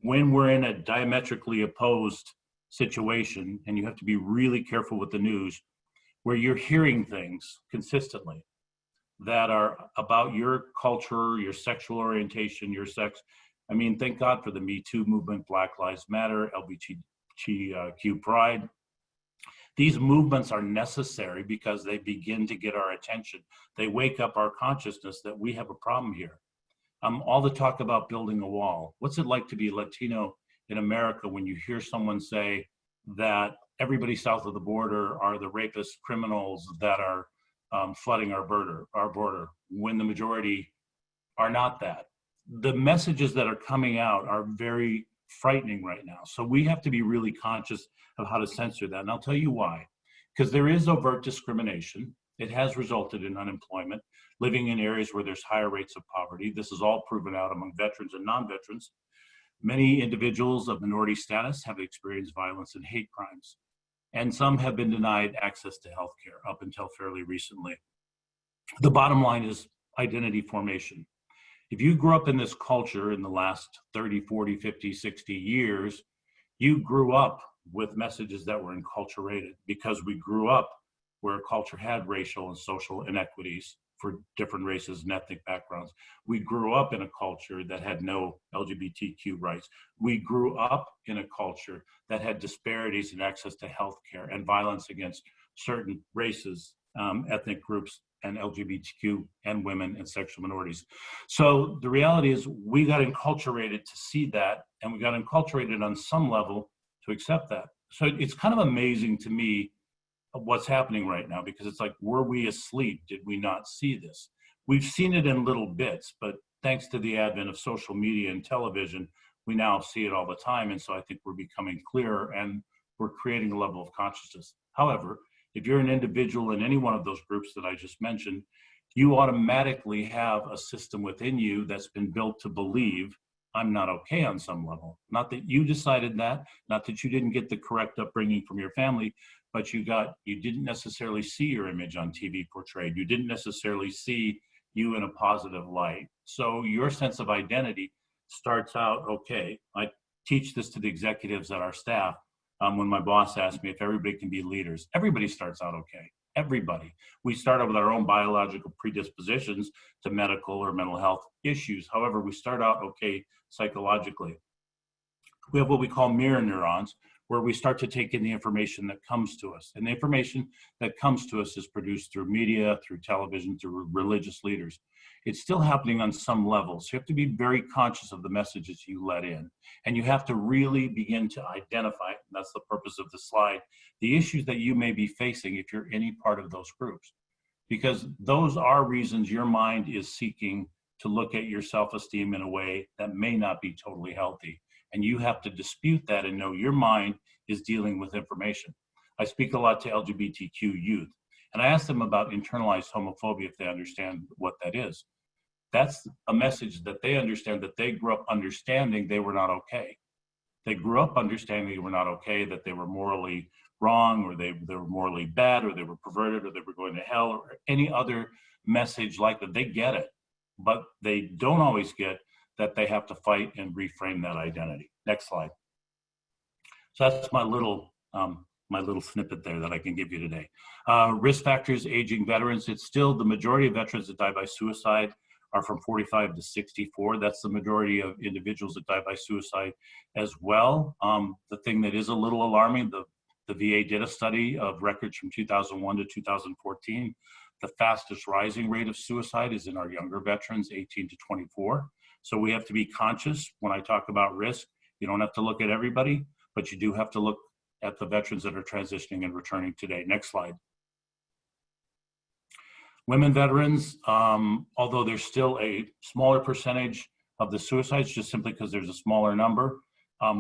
when we're in a diametrically opposed situation, and you have to be really careful with the news, where you're hearing things consistently that are about your culture, your sexual orientation, your sex. I mean, thank God for the Me Too movement, Black Lives Matter, LGBTQ Pride. These movements are necessary because they begin to get our attention. They wake up our consciousness that we have a problem here. All the talk about building a wall. What's it like to be Latino in America when you hear someone say that everybody south of the border are the rapist criminals that are flooding our border, when the majority are not that? The messages that are coming out are very frightening right now. So we have to be really conscious of how to censor that. And I'll tell you why. Because there is overt discrimination. It has resulted in unemployment, living in areas where there's higher rates of poverty. This is all proven out among veterans and non-veterans. Many individuals of minority status have experienced violence and hate crimes. And some have been denied access to healthcare up until fairly recently. The bottom line is identity formation. If you grew up in this culture in the last 30, 40, 50, 60 years, you grew up with messages that were enculturated because we grew up where culture had racial and social inequities for different races and ethnic backgrounds. We grew up in a culture that had no LGBTQ rights. We grew up in a culture that had disparities in access to healthcare and violence against certain races, ethnic groups, and LGBTQ and women and sexual minorities. So the reality is we got enculturated to see that, and we got enculturated on some level to accept that. So it's kind of amazing to me what's happening right now, because it's like, were we asleep? Did we not see this? We've seen it in little bits, but thanks to the advent of social media and television, we now see it all the time. And so I think we're becoming clearer and we're creating a level of consciousness. However, if you're an individual in any one of those groups that I just mentioned, you automatically have a system within you that's been built to believe I'm not okay on some level. Not that you decided that, not that you didn't get the correct upbringing from your family, but you didn't necessarily see your image on TV portrayed. You didn't necessarily see you in a positive light. So your sense of identity starts out, okay, I teach this to the executives at our staff. When my boss asked me if everybody can be leaders, everybody starts out okay. Everybody. We start out with our own biological predispositions to medical or mental health issues. However, we start out okay psychologically. We have what we call mirror neurons, where we start to take in the information that comes to us. And the information that comes to us is produced through media, through television, through religious leaders. It's still happening on some levels. You have to be very conscious of the messages you let in. And you have to really begin to identify, and that's the purpose of the slide, the issues that you may be facing if you're any part of those groups. Because those are reasons your mind is seeking to look at your self-esteem in a way that may not be totally healthy. And you have to dispute that and know your mind is dealing with information. I speak a lot to LGBTQ youth, and I ask them about internalized homophobia if they understand what that is. That's a message that they understand, that they grew up understanding they were not okay. They grew up understanding they were not okay, that they were morally wrong, or they were morally bad, or they were perverted, or they were going to hell, or any other message like that. They get it, but they don't always get that they have to fight and reframe that identity. Next slide. So that's my little snippet there that I can give you today. Risk factors, aging veterans. It's still the majority of veterans that die by suicide are from 45 to 64. That's the majority of individuals that die by suicide as well. The thing that is a little alarming, the VA did a study of records from 2001 to 2014. The fastest rising rate of suicide is in our younger veterans, 18 to 24. So we have to be conscious when I talk about risk. You don't have to look at everybody, but you do have to look at the veterans that are transitioning and returning today. Next slide. Women veterans, although there's still a smaller percentage of the suicides, just simply because there's a smaller number,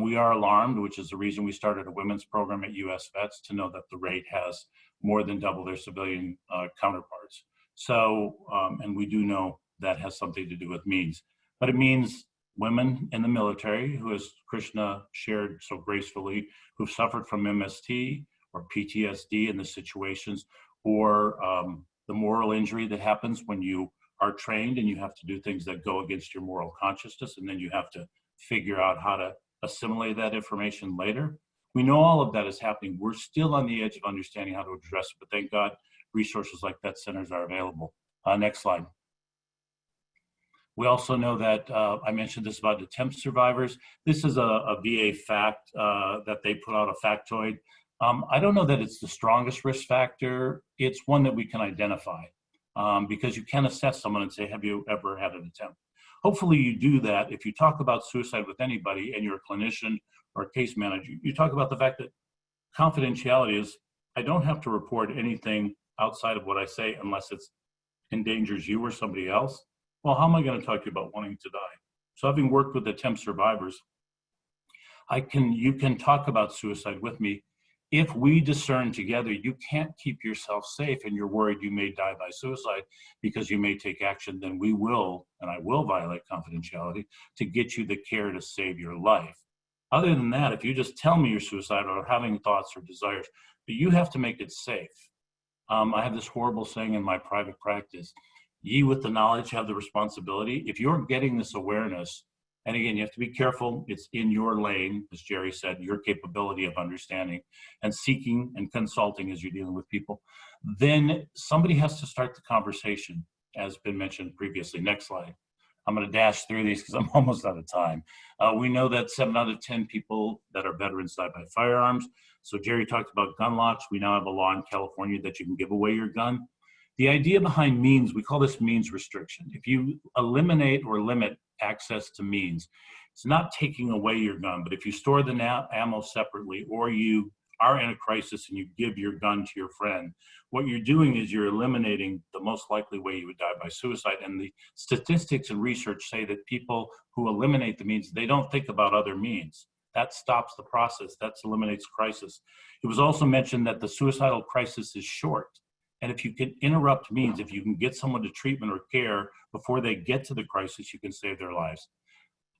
we are alarmed, which is the reason we started a women's program at US Vets, to know that the rate has more than double their civilian counterparts. So, and we do know that has something to do with means. But it means women in the military, who, as Krishna shared so gracefully, who've suffered from MST or PTSD in the situations, or the moral injury that happens when you are trained and you have to do things that go against your moral consciousness, and then you have to figure out how to assimilate that information later. We know all of that is happening. We're still on the edge of understanding how to address it, but thank God resources like vet centers are available. Next slide. We also know that, I mentioned this about attempt survivors. This is a VA fact that they put out, a factoid. I don't know that it's the strongest risk factor. It's one that we can identify because you can assess someone and say, have you ever had an attempt? Hopefully you do that. If you talk about suicide with anybody and you're a clinician or a case manager, you talk about the fact that confidentiality is, I don't have to report anything outside of what I say unless it endangers you or somebody else. Well, how am I going to talk to you about wanting to die? So having worked with attempt survivors, you can talk about suicide with me. If we discern together, you can't keep yourself safe and you're worried you may die by suicide because you may take action, then we will, and I will violate confidentiality to get you the care to save your life. Other than that, if you just tell me you're suicidal or having thoughts or desires, but you have to make it safe. I have this horrible saying in my private practice, ye with the knowledge have the responsibility. If you're getting this awareness, and again, you have to be careful, it's in your lane, as Jerry said, your capability of understanding and seeking and consulting as you're dealing with people, then somebody has to start the conversation, as been mentioned previously. Next slide. I'm going to dash through these because I'm almost out of time. We know that 7 out of 10 people that are veterans die by firearms. So Jerry talked about gun locks. We now have a law in California that you can give away your gun. The idea behind means, we call this means restriction. If you eliminate or limit access to means, it's not taking away your gun, but if you store the ammo separately, or you are in a crisis and you give your gun to your friend, what you're doing is you're eliminating the most likely way you would die by suicide. And the statistics and research say that people who eliminate the means, they don't think about other means. That stops the process, that eliminates crisis. It was also mentioned that the suicidal crisis is short. And if you can interrupt means, if you can get someone to treatment or care before they get to the crisis, you can save their lives.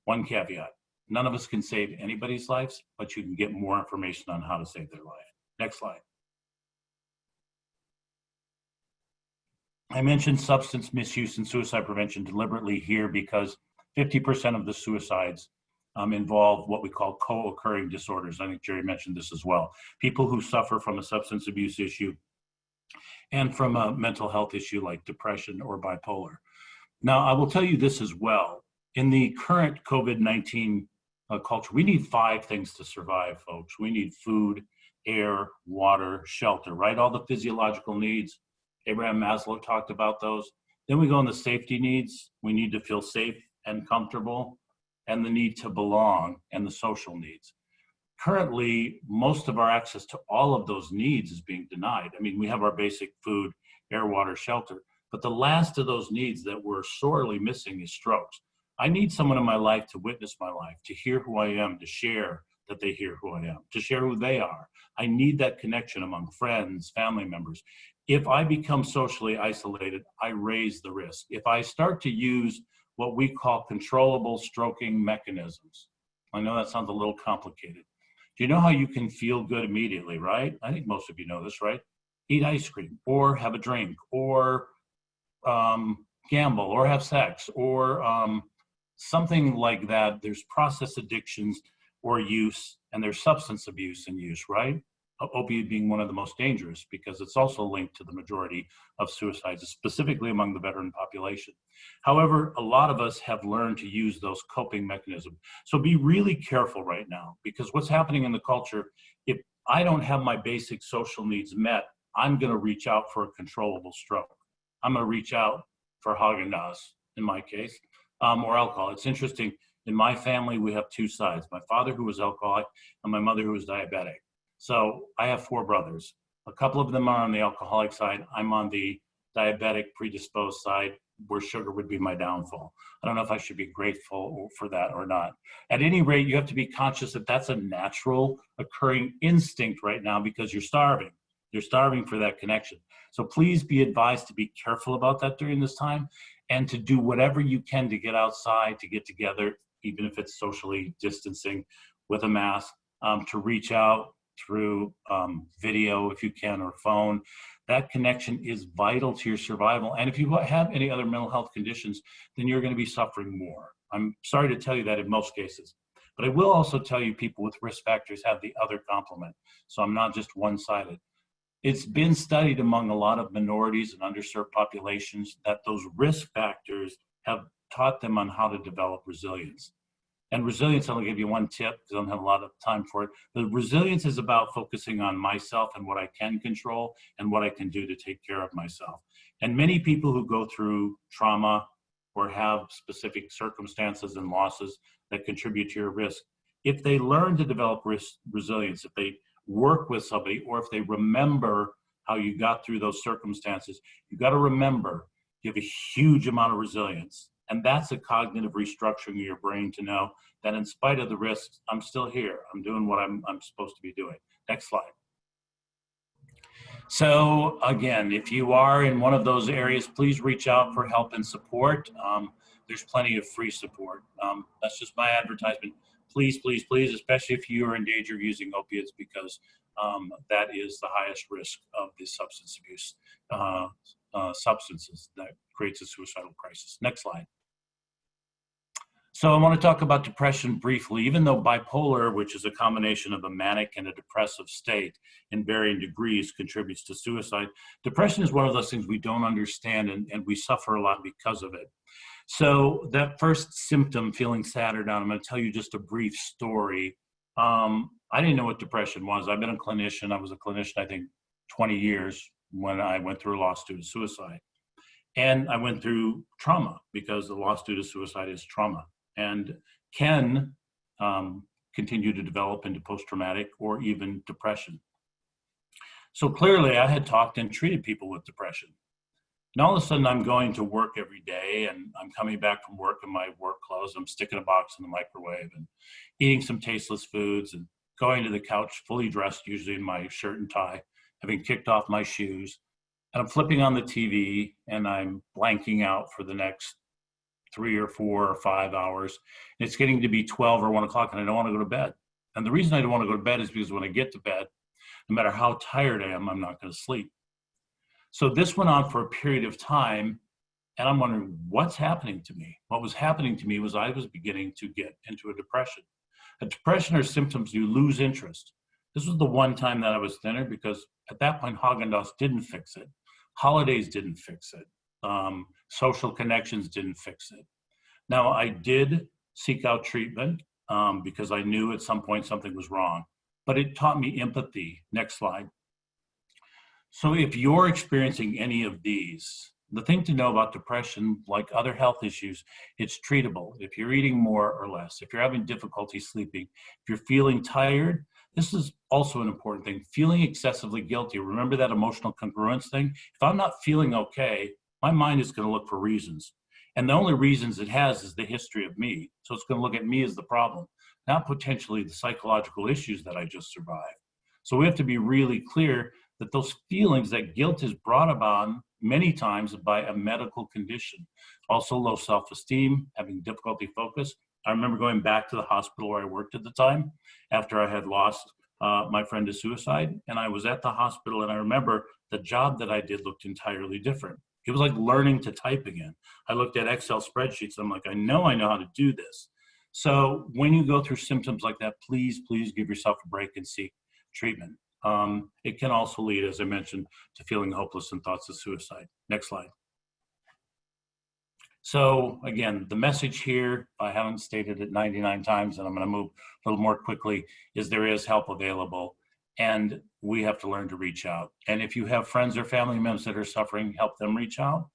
One caveat, none of us can save anybody's lives, but you can get more information on how to save their life. Next slide. I mentioned substance misuse and suicide prevention deliberately here because 50% of the suicides involve what we call co-occurring disorders. I think Jerry mentioned this as well. People who suffer from a substance abuse issue and from a mental health issue like depression or bipolar. Now, I will tell you this as well. In the current COVID-19 culture. We need 5 things to survive, folks. We need food, air, water, shelter, right? All the physiological needs. Abraham Maslow talked about those. Then we go on the safety needs. We need to feel safe and comfortable, and the need to belong, and the social needs. Currently, most of our access to all of those needs is being denied. I mean, we have our basic food, air, water, shelter, but the last of those needs that we're sorely missing is strokes. I need someone in my life to witness my life, to hear who I am, to share that they hear who I am, to share who they are. I need that connection among friends, family members. If I become socially isolated, I raise the risk. If I start to use what we call controllable stroking mechanisms, I know that sounds a little complicated. Do you know how you can feel good immediately, right? I think most of you know this, right? Eat ice cream, or have a drink, or gamble, or have sex, or something like that. There's process addictions or use, and there's substance abuse and use, right? Opiate being one of the most dangerous because it's also linked to the majority of suicides, specifically among the veteran population. However, a lot of us have learned to use those coping mechanisms. So be really careful right now, because what's happening in the culture, if I don't have my basic social needs met, I'm gonna reach out for a controllable stroke. I'm gonna reach out for Haagen-Dazs, in my case, or alcohol. It's interesting, in my family, we have 2 sides. My father, who was alcoholic, and my mother, who was diabetic. So I have 4 brothers. A couple of them are on the alcoholic side. I'm on the diabetic predisposed side, where sugar would be my downfall. I don't know if I should be grateful for that or not. At any rate, you have to be conscious that that's a natural occurring instinct right now, because you're starving. You're starving for that connection. So please be advised to be careful about that during this time, and to do whatever you can to get outside, to get together, even if it's socially distancing with a mask, to reach out through video if you can, or phone. That connection is vital to your survival. And if you have any other mental health conditions, then you're going to be suffering more. I'm sorry to tell you that in most cases, but I will also tell you people with risk factors have the other complement. So I'm not just one-sided. It's been studied among a lot of minorities and underserved populations that those risk factors have taught them on how to develop resilience. And resilience, I'll give you one tip because I don't have a lot of time for it. The resilience is about focusing on myself and what I can control and what I can do to take care of myself. And many people who go through trauma or have specific circumstances and losses that contribute to your risk, if they learn to develop resilience, if they work with somebody, or if they remember how you got through those circumstances, you got to remember you have a huge amount of resilience. And that's a cognitive restructuring of your brain to know that in spite of the risks, I'm still here. I'm doing what I'm supposed to be doing. Next slide. So again, if you are in one of those areas, please reach out for help and support. There's plenty of free support. That's just my advertisement. Please, please, please, especially if you are in danger of using opiates, because that is the highest risk of the substance abuse substances that creates a suicidal crisis. Next slide. So I want to talk about depression briefly. Even though bipolar, which is a combination of a manic and a depressive state in varying degrees, contributes to suicide, depression is one of those things we don't understand, and we suffer a lot because of it. So that first symptom, feeling sad or down, I'm going to tell you just a brief story. I didn't know what depression was. I've been a clinician. I was a clinician, I think, 20 years when I went through a loss due to suicide. And I went through trauma, because the loss due to suicide is trauma, and can continue to develop into post-traumatic or even depression. So clearly I had talked and treated people with depression. And all of a sudden I'm going to work every day, and I'm coming back from work in my work clothes. I'm sticking a box in the microwave and eating some tasteless foods and going to the couch fully dressed, usually in my shirt and tie, having kicked off my shoes. And I'm flipping on the TV, and I'm blanking out for the next 3 or 4 or 5 hours. And it's getting to be 12 or 1 o'clock, and I don't want to go to bed. And the reason I don't want to go to bed is because when I get to bed, no matter how tired I am, I'm not going to sleep. So this went on for a period of time, and I'm wondering what's happening to me. What was happening to me was I was beginning to get into a depression. A depression are symptoms you lose interest. This was the one time that I was thinner, because at that point, Haagen-Dazs didn't fix it. Holidays didn't fix it. Social connections didn't fix it. Now, I did seek out treatment. because I knew at some point something was wrong. But it taught me empathy. Next slide. So if you're experiencing any of these, the thing to know about depression, like other health issues, it's treatable. If you're eating more or less, if you're having difficulty sleeping, if you're feeling tired, this is also an important thing. Feeling excessively guilty. Remember that emotional congruence thing? If I'm not feeling okay, my mind is going to look for reasons. And the only reasons it has is the history of me. So it's going to look at me as the problem, not potentially the psychological issues that I just survived. So we have to be really clear that those feelings, that guilt is brought about many times by a medical condition. Also low self-esteem, having difficulty focus. I remember going back to the hospital where I worked at the time after I had lost my friend to suicide. And I was at the hospital, and I remember the job that I did looked entirely different. It was like learning to type again. I looked at Excel spreadsheets. I'm like, I know how to do this. So when you go through symptoms like that, please give yourself a break and seek treatment. It can also lead, as I mentioned, to feeling hopeless and thoughts of suicide. Next slide. So again, the message here, I haven't stated it 99 times, and I'm going to move a little more quickly, is there is help available, and we have to learn to reach out. And if you have friends or family members that are suffering, help them reach out.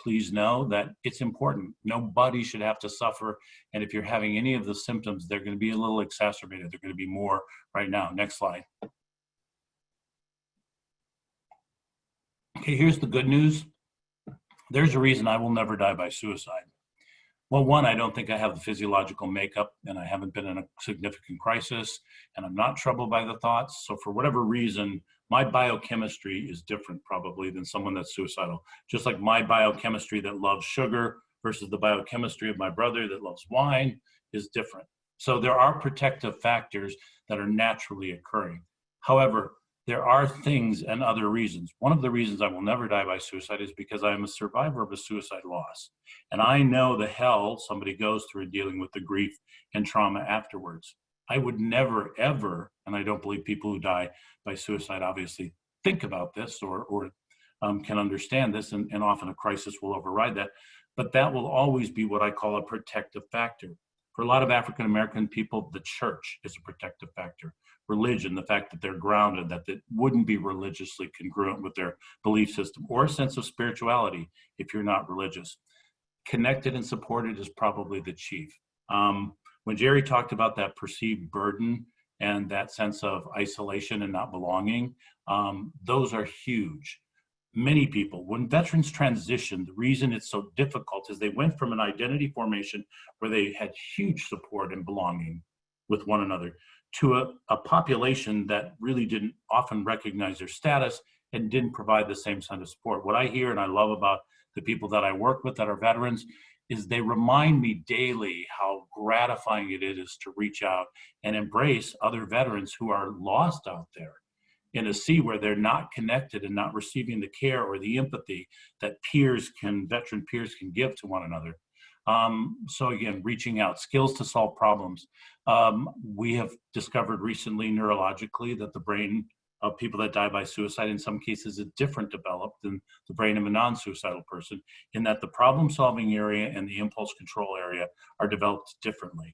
Please know that it's important. Nobody should have to suffer. And if you're having any of the symptoms, they're going to be a little exacerbated. They're going to be more right now. Next slide. Okay, here's the good news. There's a reason I will never die by suicide. Well, one, I don't think I have the physiological makeup, and I haven't been in a significant crisis, and I'm not troubled by the thoughts. So for whatever reason, my biochemistry is different probably than someone that's suicidal. Just like my biochemistry that loves sugar versus the biochemistry of my brother that loves wine is different. So there are protective factors that are naturally occurring. However, there are things and other reasons. One of the reasons I will never die by suicide is because I am a survivor of a suicide loss. And I know the hell somebody goes through dealing with the grief and trauma afterwards. I would never, ever, and I don't believe people who die by suicide obviously think about this or can understand this, and often a crisis will override that. But that will always be what I call a protective factor. For a lot of African American people, the church is a protective factor. Religion, the fact that they're grounded, that it wouldn't be religiously congruent with their belief system, or a sense of spirituality if you're not religious. Connected and supported is probably the chief. When Jerry talked about that perceived burden and that sense of isolation and not belonging, those are huge. Many people, when veterans transition, the reason it's so difficult is they went from an identity formation where they had huge support and belonging with one another to a population that really didn't often recognize their status and didn't provide the same kind of support. What I hear and I love about the people that I work with that are veterans is they remind me daily how gratifying it is to reach out and embrace other veterans who are lost out there in a sea where they're not connected and not receiving the care or the empathy that veteran peers can give to one another. So again, reaching out, skills to solve problems. We have discovered recently neurologically that the brain of people that die by suicide in some cases is different developed than the brain of a non-suicidal person, in that the problem-solving area and the impulse control area are developed differently.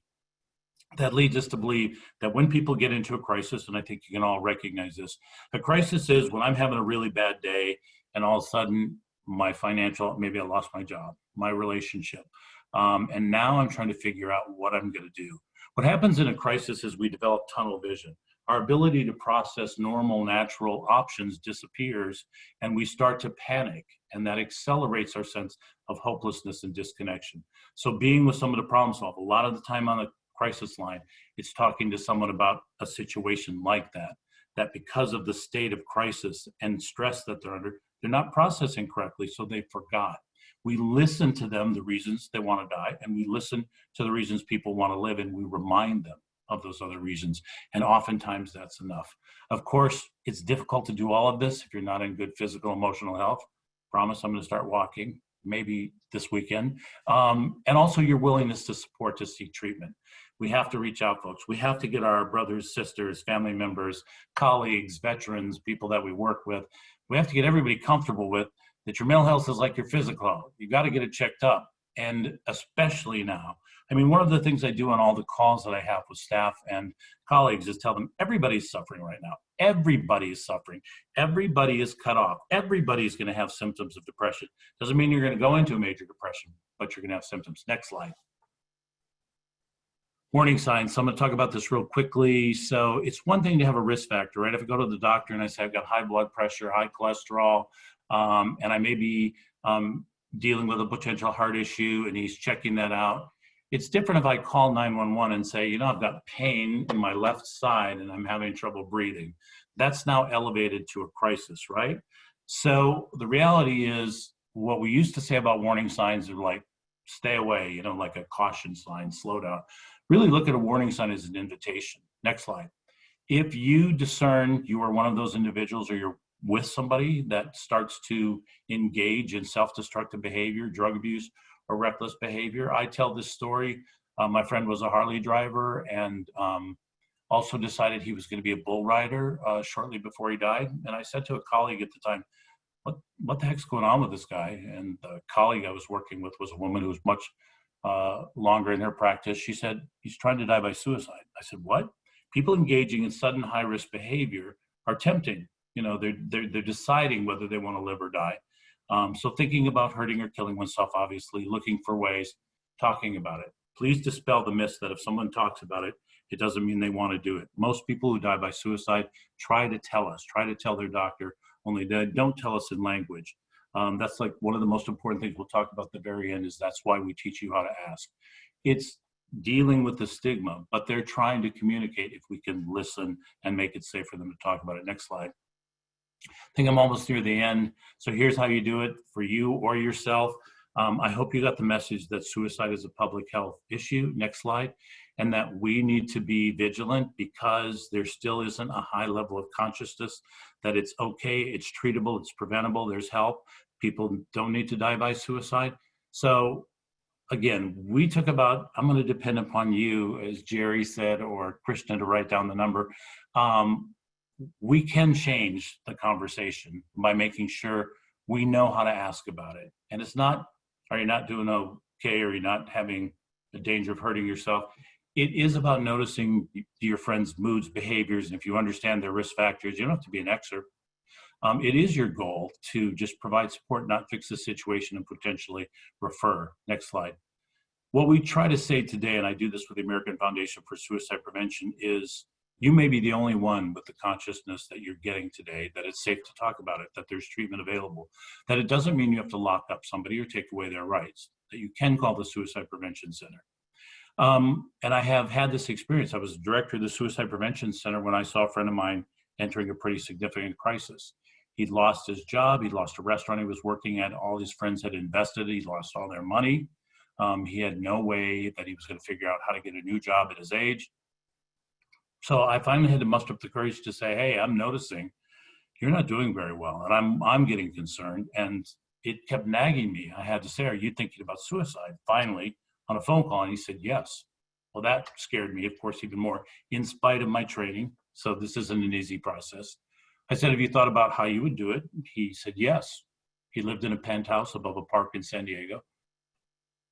That leads us to believe that when people get into a crisis, and I think you can all recognize this, a crisis is when I'm having a really bad day and all of a sudden my financial, maybe I lost my job, my relationship, and now I'm trying to figure out what I'm going to do. What happens in a crisis is we develop tunnel vision. Our ability to process normal, natural options disappears, and we start to panic, and that accelerates our sense of hopelessness and disconnection. So being with someone to problem solve, a lot of the time on the crisis line, it's talking to someone about a situation like that because of the state of crisis and stress that they're under, they're not processing correctly, so they forgot. We listen to them, the reasons they want to die, and we listen to the reasons people want to live, and we remind them of those other reasons. And oftentimes that's enough. Of course, it's difficult to do all of this if you're not in good physical, emotional health. Promise I'm going to start walking, maybe this weekend. And also your willingness to support, to seek treatment. We have to reach out, folks. We have to get our brothers, sisters, family members, colleagues, veterans, people that we work with. We have to get everybody comfortable with that your mental health is like your physical health. You got to get it checked up. and especially now. I mean, one of the things I do on all the calls that I have with staff and colleagues is tell them everybody's suffering right now. Everybody is suffering. Everybody is cut off. Everybody's going to have symptoms of depression. Doesn't mean you're going to go into a major depression, but you're going to have symptoms. Next slide. Warning signs. So I'm going to talk about this real quickly. So it's one thing to have a risk factor, right? If I go to the doctor and I say I've got high blood pressure, high cholesterol, and I may be dealing with a potential heart issue and he's checking that out. It's different if I call 911 and say, you know, I've got pain in my left side and I'm having trouble breathing. That's now elevated to a crisis, right? So the reality is what we used to say about warning signs are like, stay away, you know, like a caution sign, slow down. Really look at a warning sign as an invitation. Next slide. If you discern you are one of those individuals or you're with somebody that starts to engage in self-destructive behavior, drug abuse, or reckless behavior, I tell this story. My friend was a Harley driver and also decided he was going to be a bull rider shortly before he died. And I said to a colleague at the time, what the heck's going on with this guy? And the colleague I was working with was a woman who was much longer in her practice. She said, he's trying to die by suicide. I said, what? People engaging in sudden high-risk behavior are tempting. You know, they're deciding whether they want to live or die. So thinking about hurting or killing oneself, obviously, looking for ways, talking about it. Please dispel the myth that if someone talks about it, it doesn't mean they want to do it. Most people who die by suicide try to tell us, try to tell their doctor, only they don't tell us in language. That's like one of the most important things we'll talk about at the very end is that's why we teach you how to ask. It's dealing with the stigma, but they're trying to communicate if we can listen and make it safe for them to talk about it. Next slide. I think I'm almost near the end. So here's how you do it for you or yourself. I hope you got the message that suicide is a public health issue. Next slide. And that we need to be vigilant because there still isn't a high level of consciousness that it's okay, it's treatable, it's preventable, there's help. People don't need to die by suicide. So again, we took about, I'm going to depend upon you, as Jerry said, or Krishna to write down the number. We can change the conversation by making sure we know how to ask about it. And it's not, are you not doing okay, or you're not having the danger of hurting yourself? It is about noticing your friends' moods, behaviors, and if you understand their risk factors, you don't have to be an expert. It is your goal to just provide support, not fix the situation and potentially refer. Next slide. What we try to say today, and I do this with the American Foundation for Suicide Prevention, is you may be the only one with the consciousness that you're getting today, that it's safe to talk about it, that there's treatment available, that it doesn't mean you have to lock up somebody or take away their rights, that you can call the Suicide Prevention Center. And I have had this experience. I was director of the Suicide Prevention Center when I saw a friend of mine entering a pretty significant crisis. He'd lost his job. He'd lost a restaurant he was working at. All his friends had invested. He lost all their money. He had no way that he was going to figure out how to get a new job at his age. So I finally had to muster up the courage to say, hey, I'm noticing you're not doing very well. And I'm getting concerned. And it kept nagging me. I had to say, are you thinking about suicide? Finally, on a phone call, and he said, yes. Well, that scared me, of course, even more, in spite of my training. So this isn't an easy process. I said, have you thought about how you would do it? He said, yes. He lived in a penthouse above a park in San Diego.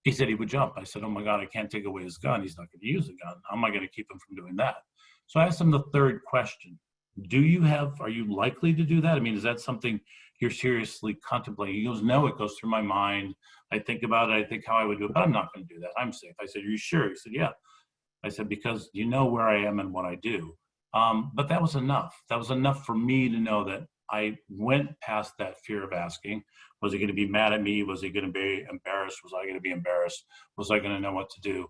He said he would jump. I said, oh my God, I can't take away his gun. He's not going to use a gun. How am I going to keep him from doing that? So I asked him the third question. Are you likely to do that? I mean, is that something you're seriously contemplating? He goes, no, it goes through my mind. I think about it. I think how I would do it, but I'm not going to do that. I'm safe. I said, are you sure? He said, yeah. I said, because you know where I am and what I do. But that was enough. That was enough for me to know that I went past that fear of asking. Was he going to be mad at me? Was he going to be embarrassed? Was I going to be embarrassed? Was I going to know what to do?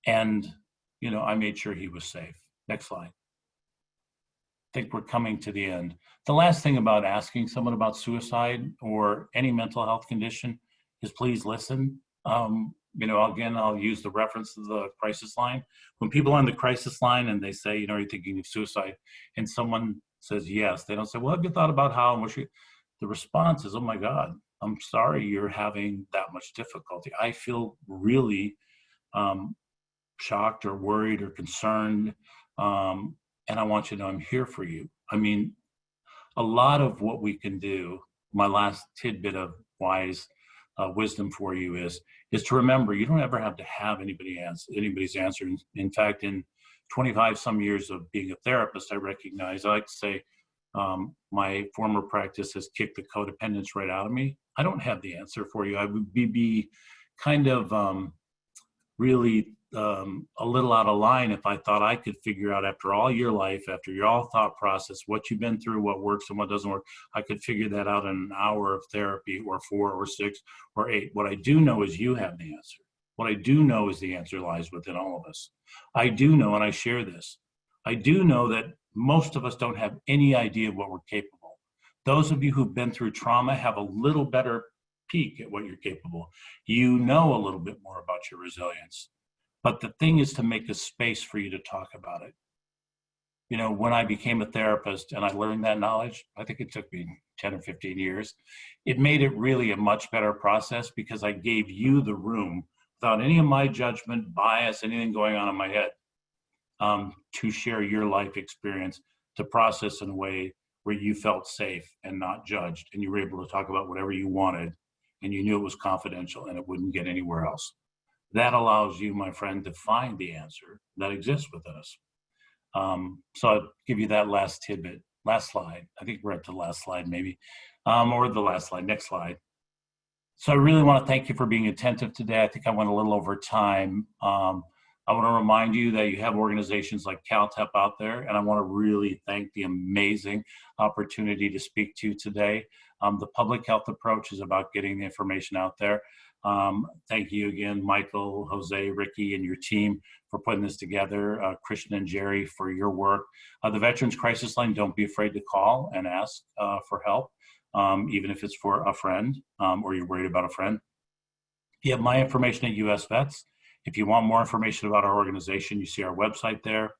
And, you know, I made sure he was safe. Next slide. I think we're coming to the end. The last thing about asking someone about suicide or any mental health condition is please listen. You know, again, I'll use the reference to the crisis line. When people are on the crisis line and they say, you know, are you thinking of suicide? And someone says yes, they don't say, well, have you thought about how? And the response is, oh my God, I'm sorry you're having that much difficulty. I feel really shocked or worried or concerned. And I want you to know I'm here for you. I mean, a lot of what we can do, my last tidbit of wise wisdom for you is to remember you don't ever have to have anybody's answer. In fact, in 25 some years of being a therapist, I recognize, I like to say, my former practice has kicked the codependence right out of me. I don't have the answer for you. I would be kind of really a little out of line if I thought I could figure out after all your life, after your all thought process, what you've been through, what works and what doesn't work, I could figure that out in an hour of therapy or 4 or 6 or 8. What I do know is you have the answer. What I do know is the answer lies within all of us. I do know, and I share this, I do know that most of us don't have any idea of what we're capable. Those of you who've been through trauma have a little better peek at what you're capable. You know a little bit more about your resilience. But the thing is to make a space for you to talk about it. You know, when I became a therapist and I learned that knowledge, I think it took me 10 or 15 years, it made it really a much better process because I gave you the room without any of my judgment, bias, anything going on in my head, to share your life experience, to process in a way where you felt safe and not judged, and you were able to talk about whatever you wanted, and you knew it was confidential and it wouldn't get anywhere else. That allows you, my friend, to find the answer that exists within us. So I'll give you that last tidbit, last slide. I think we're at the last slide maybe, or the last slide, next slide. So I really want to thank you for being attentive today. I think I went a little over time. I want to remind you that you have organizations like CalTAP out there, and I want to really thank the amazing opportunity to speak to you today. The public health approach is about getting the information out there. Thank you again, Michael, Jose, Ricky, and your team for putting this together. Krishna and Jerry for your work. The Veterans Crisis Line, don't be afraid to call and ask for help, even if it's for a friend or you're worried about a friend. You have my information at US Vets. If you want more information about our organization, you see our website there.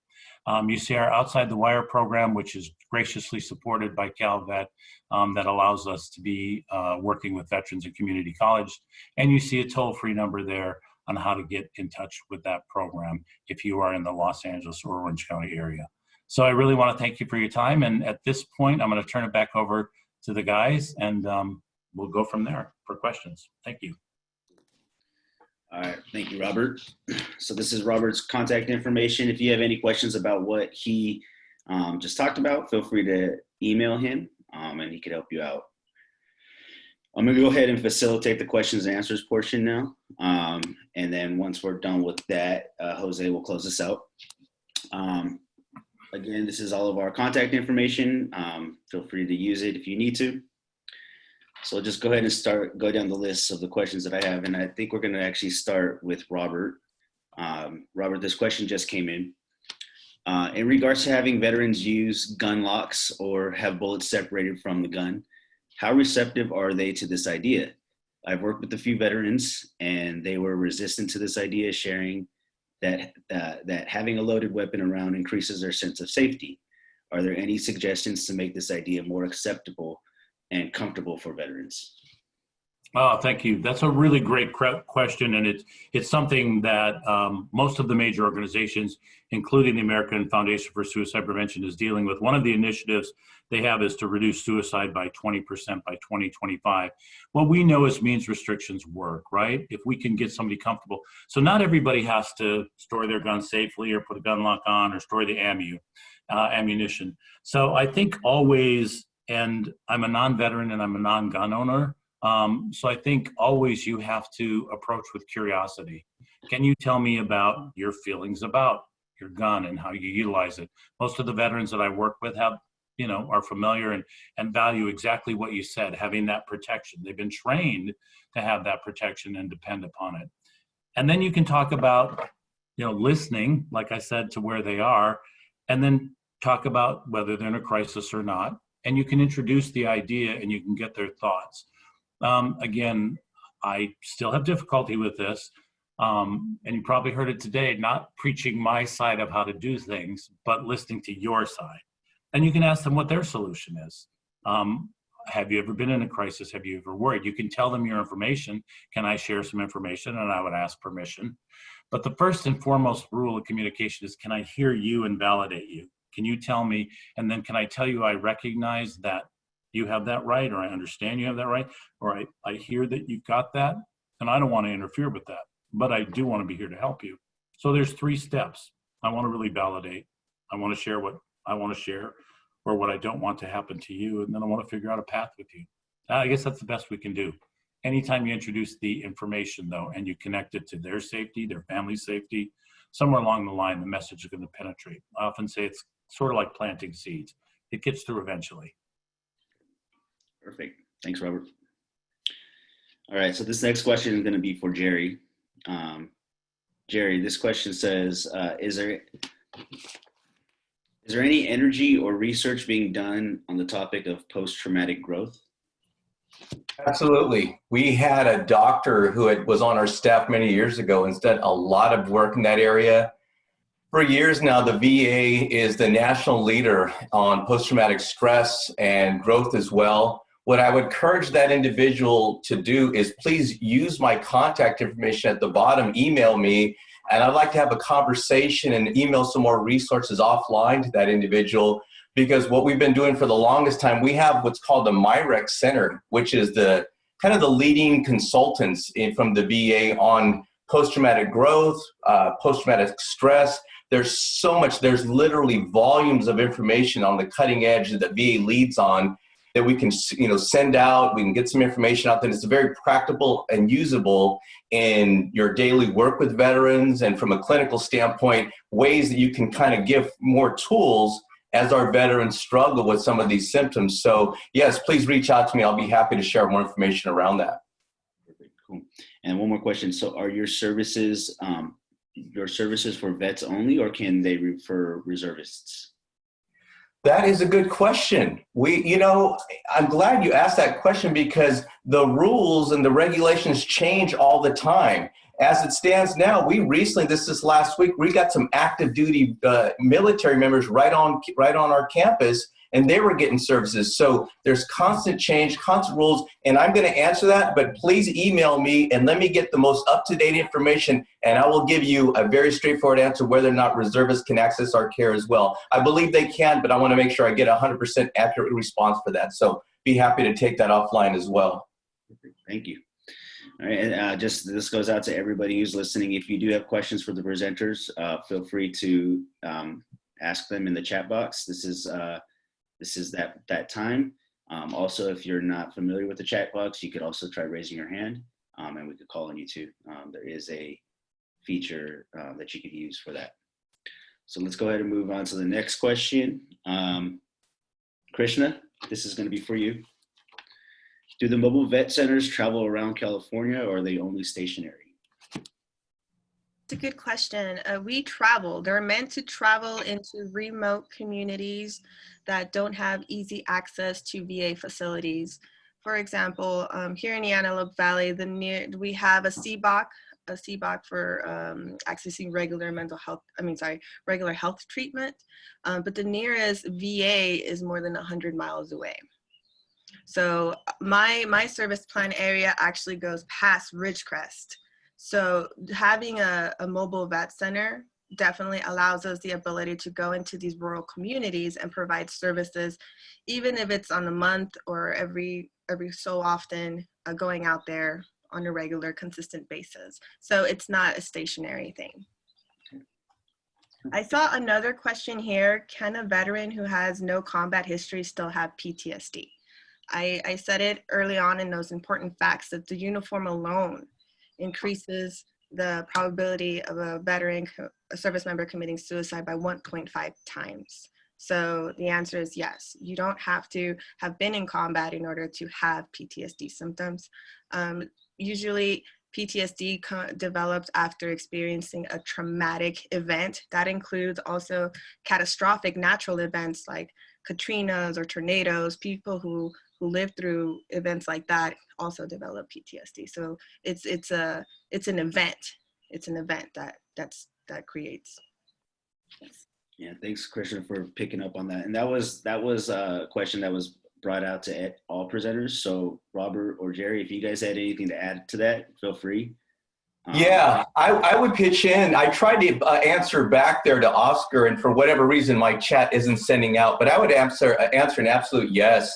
You see our Outside the Wire program, which is graciously supported by Calvet, that allows us to be working with veterans in community college. And you see a toll-free number there on how to get in touch with that program if you are in the Los Angeles or Orange County area. So I really want to thank you for your time. And at this point, I'm going to turn it back over to the guys, and we'll go from there for questions. Thank you. All right, thank you, Robert. So this is Robert's contact information. If you have any questions about what he just talked about, feel free to email him and he could help you out. I'm gonna go ahead and facilitate the questions and answers portion now. And then once we're done with that, Jose will close us out. Again, this is all of our contact information. Feel free to use it if you need to. So I'll just go ahead and go down the list of the questions that I have. And I think we're gonna actually start with Robert. Robert, this question just came in. In regards to having veterans use gun locks or have bullets separated from the gun, how receptive are they to this idea? I've worked with a few veterans and they were resistant to this idea, sharing that having a loaded weapon around increases their sense of safety. Are there any suggestions to make this idea more acceptable and comfortable for veterans? Oh, thank you. That's a really great question, and it's something that most of the major organizations, including the American Foundation for Suicide Prevention, is dealing with. One of the initiatives they have is to reduce suicide by 20% by 2025. What we know is means restrictions work, right? If we can get somebody comfortable. So not everybody has to store their gun safely or put a gun lock on or store the ammunition. So I think always, and I'm a non-veteran and I'm a non-gun owner, so I think always you have to approach with curiosity. Can you tell me about your feelings about your gun and how you utilize it? Most of the veterans that I work with have, are familiar and value exactly what you said, having that protection. They've been trained to have that protection and depend upon it. And then you can talk about, listening, like I said, to where they are, and then talk about whether they're in a crisis or not. And you can introduce the idea and you can get their thoughts. Again, I still have difficulty with this, and you probably heard it today, not preaching my side of how to do things, but listening to your side. And you can ask them what their solution is. Have you ever been in a crisis? Have you ever worried? You can tell them your information. Can I share some information? And I would ask permission. But the first and foremost rule of communication is, can I hear you and validate you? Can you tell me? And then can I tell you I recognize that you have that right, or I understand you have that right, or I hear that you've got that, and I don't want to interfere with that, but I do want to be here to help you. So there's 3 steps. I want to really validate. I want to share what I want to share or what I don't want to happen to you, and then I want to figure out a path with you. I guess that's the best we can do. Anytime you introduce the information, though, and you connect it to their safety, their family's safety, somewhere along the line, the message is going to penetrate. I often say it's sort of like planting seeds. It gets through eventually. Perfect. Thanks, Robert. All right, so this next question is going to be for Jerry. Jerry, this question says, is there any energy or research being done on the topic of post-traumatic growth? Absolutely. We had a doctor who was on our staff many years ago and done a lot of work in that area. For years now, the VA is the national leader on post-traumatic stress and growth as well. What I would encourage that individual to do is please use my contact information at the bottom, email me, and I'd like to have a conversation and email some more resources offline to that individual, because what we've been doing for the longest time, we have what's called the MyRec Center, which is the kind of the leading consultants from the VA on post-traumatic growth, post-traumatic stress. There's so much, there's literally volumes of information on the cutting edge that the VA leads on that we can, send out. We can get some information out there. It's very practical and usable in your daily work with veterans, and from a clinical standpoint, ways that you can kind of give more tools as our veterans struggle with some of these symptoms. So yes, please reach out to me. I'll be happy to share more information around that. Perfect, cool. And one more question. So are your services for vets only, or can they refer reservists? That is a good question. I'm glad you asked that question, because the rules and the regulations change all the time. As it stands now, we recently, this last week, we got some active duty military members right on our campus, and they were getting services. So there's constant change, constant rules, and I'm going to answer that, but please email me and let me get the most up-to-date information, and I will give you a very straightforward answer whether or not reservists can access our care as well. I believe they can, but I want to make sure I get a 100% accurate response for that. So be happy to take that offline as well. Thank you. All right, and this goes out to everybody who's listening. If you do have questions for the presenters, feel free to ask them in the chat box. This is that time. Also, if you're not familiar with the chat box, you could also try raising your hand, and we could call on you too. There is a feature that you could use for that. So let's go ahead and move on to the next question. Krishna, this is going to be for you. Do the mobile vet centers travel around California, or are they only stationary? It's a good question. We travel. They're meant to travel into remote communities that don't have easy access to VA facilities. For example, here in the Antelope Valley, we have a CBOC for accessing regular health treatment, but the nearest VA is more than 100 miles away. So my service plan area actually goes past Ridgecrest. So having a mobile vet center definitely allows us the ability to go into these rural communities and provide services, even if it's on a month or every so often, going out there on a regular, consistent basis. So it's not a stationary thing. I saw another question here. Can a veteran who has no combat history still have PTSD? I said it early on in those important facts that the uniform alone increases the probability of a service member committing suicide by 1.5 times. So the answer is yes. You don't have to have been in combat in order to have PTSD symptoms. Usually PTSD develops after experiencing a traumatic event. That includes also catastrophic natural events like Katrinas or tornadoes. People who live through events like that also develop PTSD. So it's an event. It's an event that creates. Yes. Yeah, thanks, Krishna, for picking up on that. And that was a question that was brought out to all presenters. So Robert or Jerry, if you guys had anything to add to that, feel free. Yeah, I would pitch in. I tried to answer back there to Oscar, and for whatever reason, my chat isn't sending out, but I would answer an absolute yes.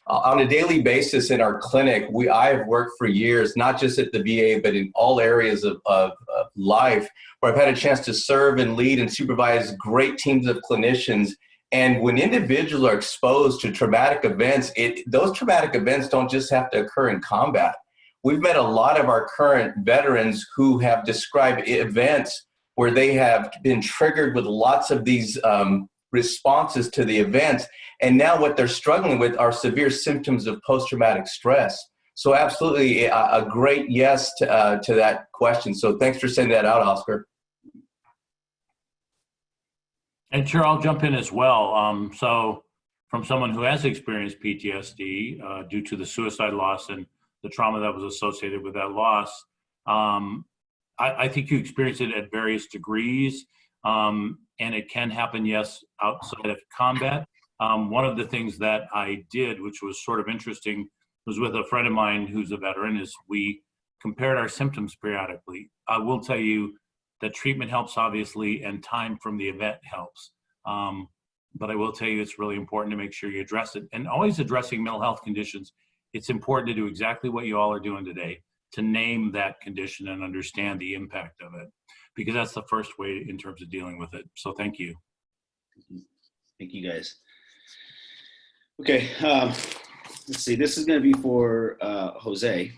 On a daily basis in our clinic, I've worked for years, not just at the VA, but in all areas of life, where I've had a chance to serve and lead and supervise great teams of clinicians. And when individuals are exposed to traumatic events, those traumatic events don't just have to occur in combat. We've met a lot of our current veterans who have described events where they have been triggered with lots of these responses to the events. And now what they're struggling with are severe symptoms of post-traumatic stress. So absolutely a great yes to that question. So thanks for sending that out, Oscar. And sure, I'll jump in as well. So from someone who has experienced PTSD due to the suicide loss and the trauma that was associated with that loss, I think you experience it at various degrees, and it can happen, yes, outside of combat. One of the things that I did, which was sort of interesting, was with a friend of mine who's a veteran, is we compared our symptoms periodically. I will tell you that treatment helps, obviously, and time from the event helps. But I will tell you it's really important to make sure you address it. And always addressing mental health conditions, it's important to do exactly what you all are doing today, to name that condition and understand the impact of it, because that's the first way in terms of dealing with it. So thank you. Thank you, guys. Okay, let's see. This is going to be for Jose.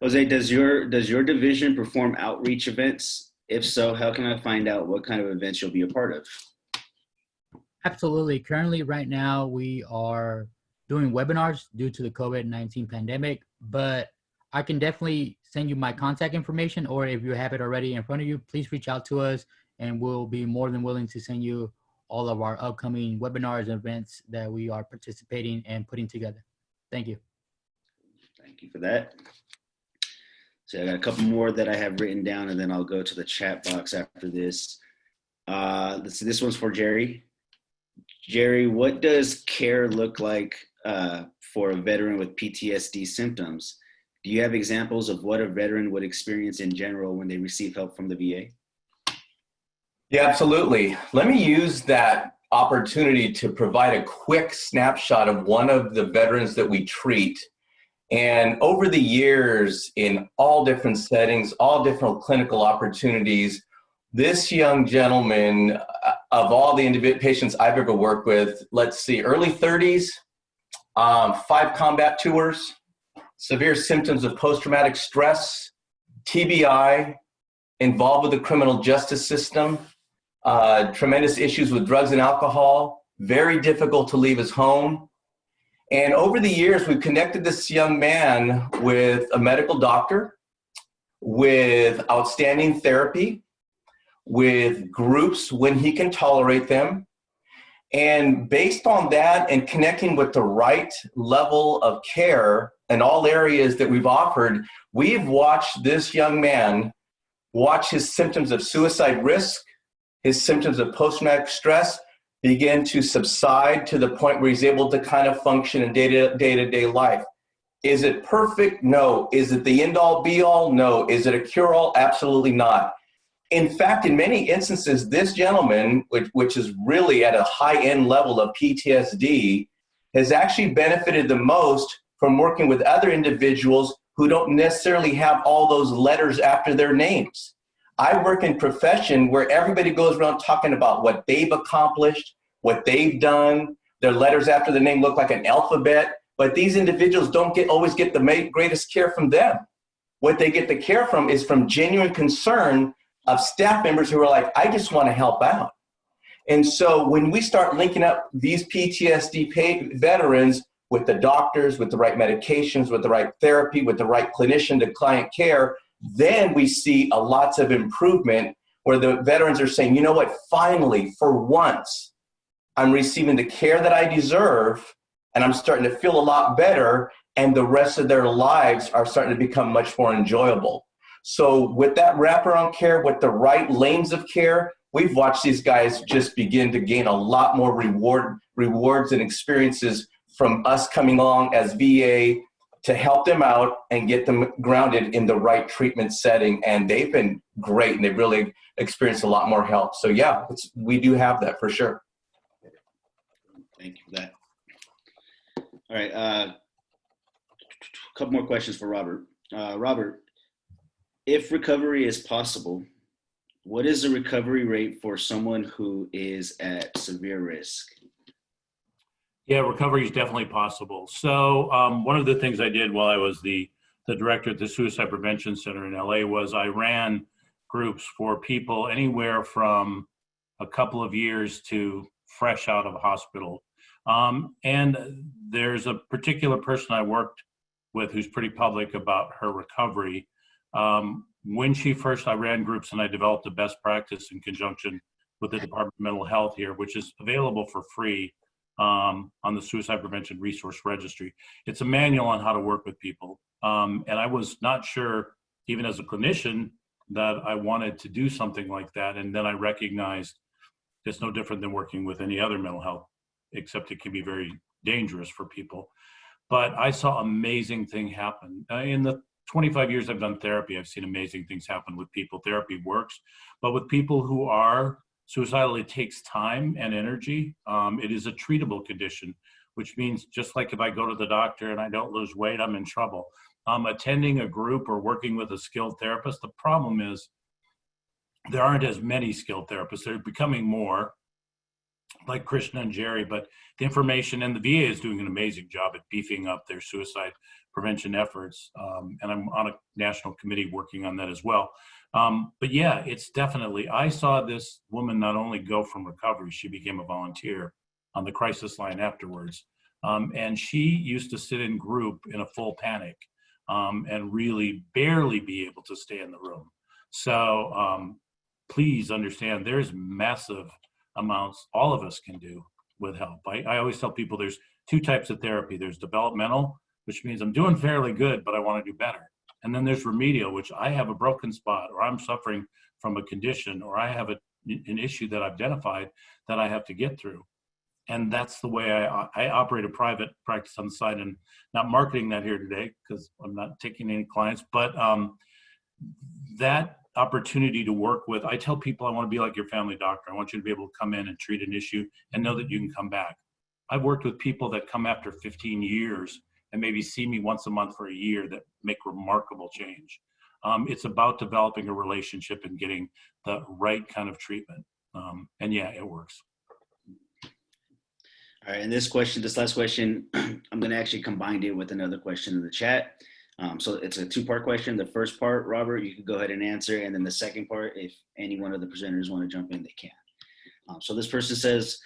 Jose, does your division perform outreach events? If so, how can I find out what kind of events you'll be a part of? Absolutely. Currently, right now, we are doing webinars due to the COVID-19 pandemic, but I can definitely send you my contact information, or if you have it already in front of you, please reach out to us and we'll be more than willing to send you all of our upcoming webinars and events that we are participating and putting together. Thank you. Thank you for that. So I got a couple more that I have written down, and then I'll go to the chat box after this. Let's see, this one's for Jerry. Jerry, what does care look like for a veteran with PTSD symptoms? Do you have examples of what a veteran would experience in general when they receive help from the VA? Yeah, absolutely. Let me use that opportunity to provide a quick snapshot of one of the veterans that we treat. And over the years, in all different settings, all different clinical opportunities, this young gentleman, of all the patients I've ever worked with, let's see, early 30s, 5 combat tours, severe symptoms of post-traumatic stress, TBI, involved with the criminal justice system, tremendous issues with drugs and alcohol, very difficult to leave his home. And over the years, we've connected this young man with a medical doctor, with outstanding therapy, with groups when he can tolerate them. And based on that and connecting with the right level of care in all areas that we've offered, we've watched this young man watch his symptoms of suicide risk, his symptoms of post-traumatic stress begin to subside to the point where he's able to kind of function in day-to-day life. Is it perfect? No. Is it the end-all be-all? No. Is it a cure-all? Absolutely not. In fact, in many instances, this gentleman, which is really at a high-end level of PTSD, has actually benefited the most from working with other individuals who don't necessarily have all those letters after their names. I work in profession where everybody goes around talking about what they've accomplished, what they've done. Their letters after the name look like an alphabet, but these individuals don't always get the greatest care from them. What they get the care from is from genuine concern of staff members who are like, I just want to help out. And so when we start linking up these PTSD veterans with the doctors, with the right medications, with the right therapy, with the right clinician to client care, then we see lots of improvement where the veterans are saying, you know what, finally, for once, I'm receiving the care that I deserve, and I'm starting to feel a lot better, and the rest of their lives are starting to become much more enjoyable. So with that wraparound care, with the right lanes of care, we've watched these guys just begin to gain a lot more rewards and experiences from us coming along as VA to help them out and get them grounded in the right treatment setting. And they've been great, and they've really experienced a lot more help. So yeah, we do have that for sure. Thank you for that. All right. A couple more questions for Robert. Robert, if recovery is possible, what is the recovery rate for someone who is at severe risk? Yeah, recovery is definitely possible. So one of the things I did while I was the director at the Suicide Prevention Center in LA was I ran groups for people anywhere from a couple of years to fresh out of hospital. And there's a particular person I worked with who's pretty public about her recovery. When I ran groups and I developed a best practice in conjunction with the Department of Mental Health here, which is available for free on the Suicide Prevention Resource Registry. It's a manual on how to work with people. And I was not sure, even as a clinician, that I wanted to do something like that. And then I recognized it's no different than working with any other mental health, except it can be very dangerous for people. But I saw amazing things happen. In the 25 years I've done therapy, I've seen amazing things happen with people. Therapy works, but with people who are suicidal, it takes time and energy. It is a treatable condition, which means just like if I go to the doctor and I don't lose weight, I'm in trouble. Attending a group or working with a skilled therapist, the problem is there aren't as many skilled therapists. They're becoming more, like Krishna and Jerry, but the information, and the VA is doing an amazing job at beefing up their suicide prevention efforts. And I'm on a national committee working on that as well. But yeah, it's definitely, I saw this woman not only go from recovery, she became a volunteer on the crisis line afterwards. And she used to sit in group in a full panic and really barely be able to stay in the room. So please understand there's massive amounts all of us can do with help. I always tell people there's two types of therapy. There's developmental, which means I'm doing fairly good, but I want to do better. And then there's remedial, which I have a broken spot, or I'm suffering from a condition, or I have an issue that I've identified that I have to get through. And that's the way I operate a private practice on the side, and not marketing that here today because I'm not taking any clients, but that opportunity to work with, I tell people I want to be like your family doctor. I want you to be able to come in and treat an issue and know that you can come back. I've worked with people that come after 15 years and maybe see me once a month for a year that make remarkable change. It's about developing a relationship and getting the right kind of treatment. And yeah, it works. All right, and this last question, I'm going to actually combine it with another question in the chat. So it's a two-part question. The first part, Robert, you can go ahead and answer. And then the second part, if any one of the presenters want to jump in, they can. So this person says,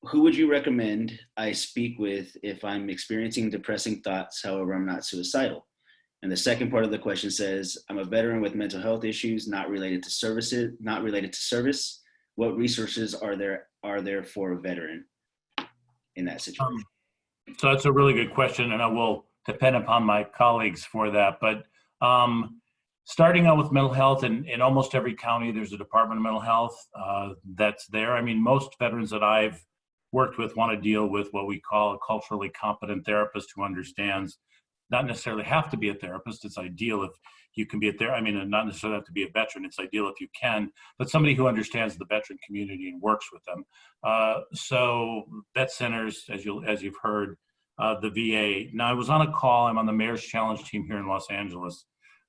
who would you recommend I speak with if I'm experiencing depressing thoughts, however, I'm not suicidal? And the second part of the question says, I'm a veteran with mental health issues not related to service. What resources are there for a veteran in that situation? So that's a really good question, and I will depend upon my colleagues for that. But starting out with mental health, in almost every county, there's a Department of Mental Health that's there. I mean, most veterans that I've worked with want to deal with what we call a culturally competent therapist who understands, not necessarily have to be a therapist. It's ideal if you can be a therapist. I mean, not necessarily have to be a veteran. It's ideal if you can, but somebody who understands the veteran community and works with them. So vet centers, as you've heard, the VA. Now, I was on a call. I'm on the Mayor's Challenge team here in Los Angeles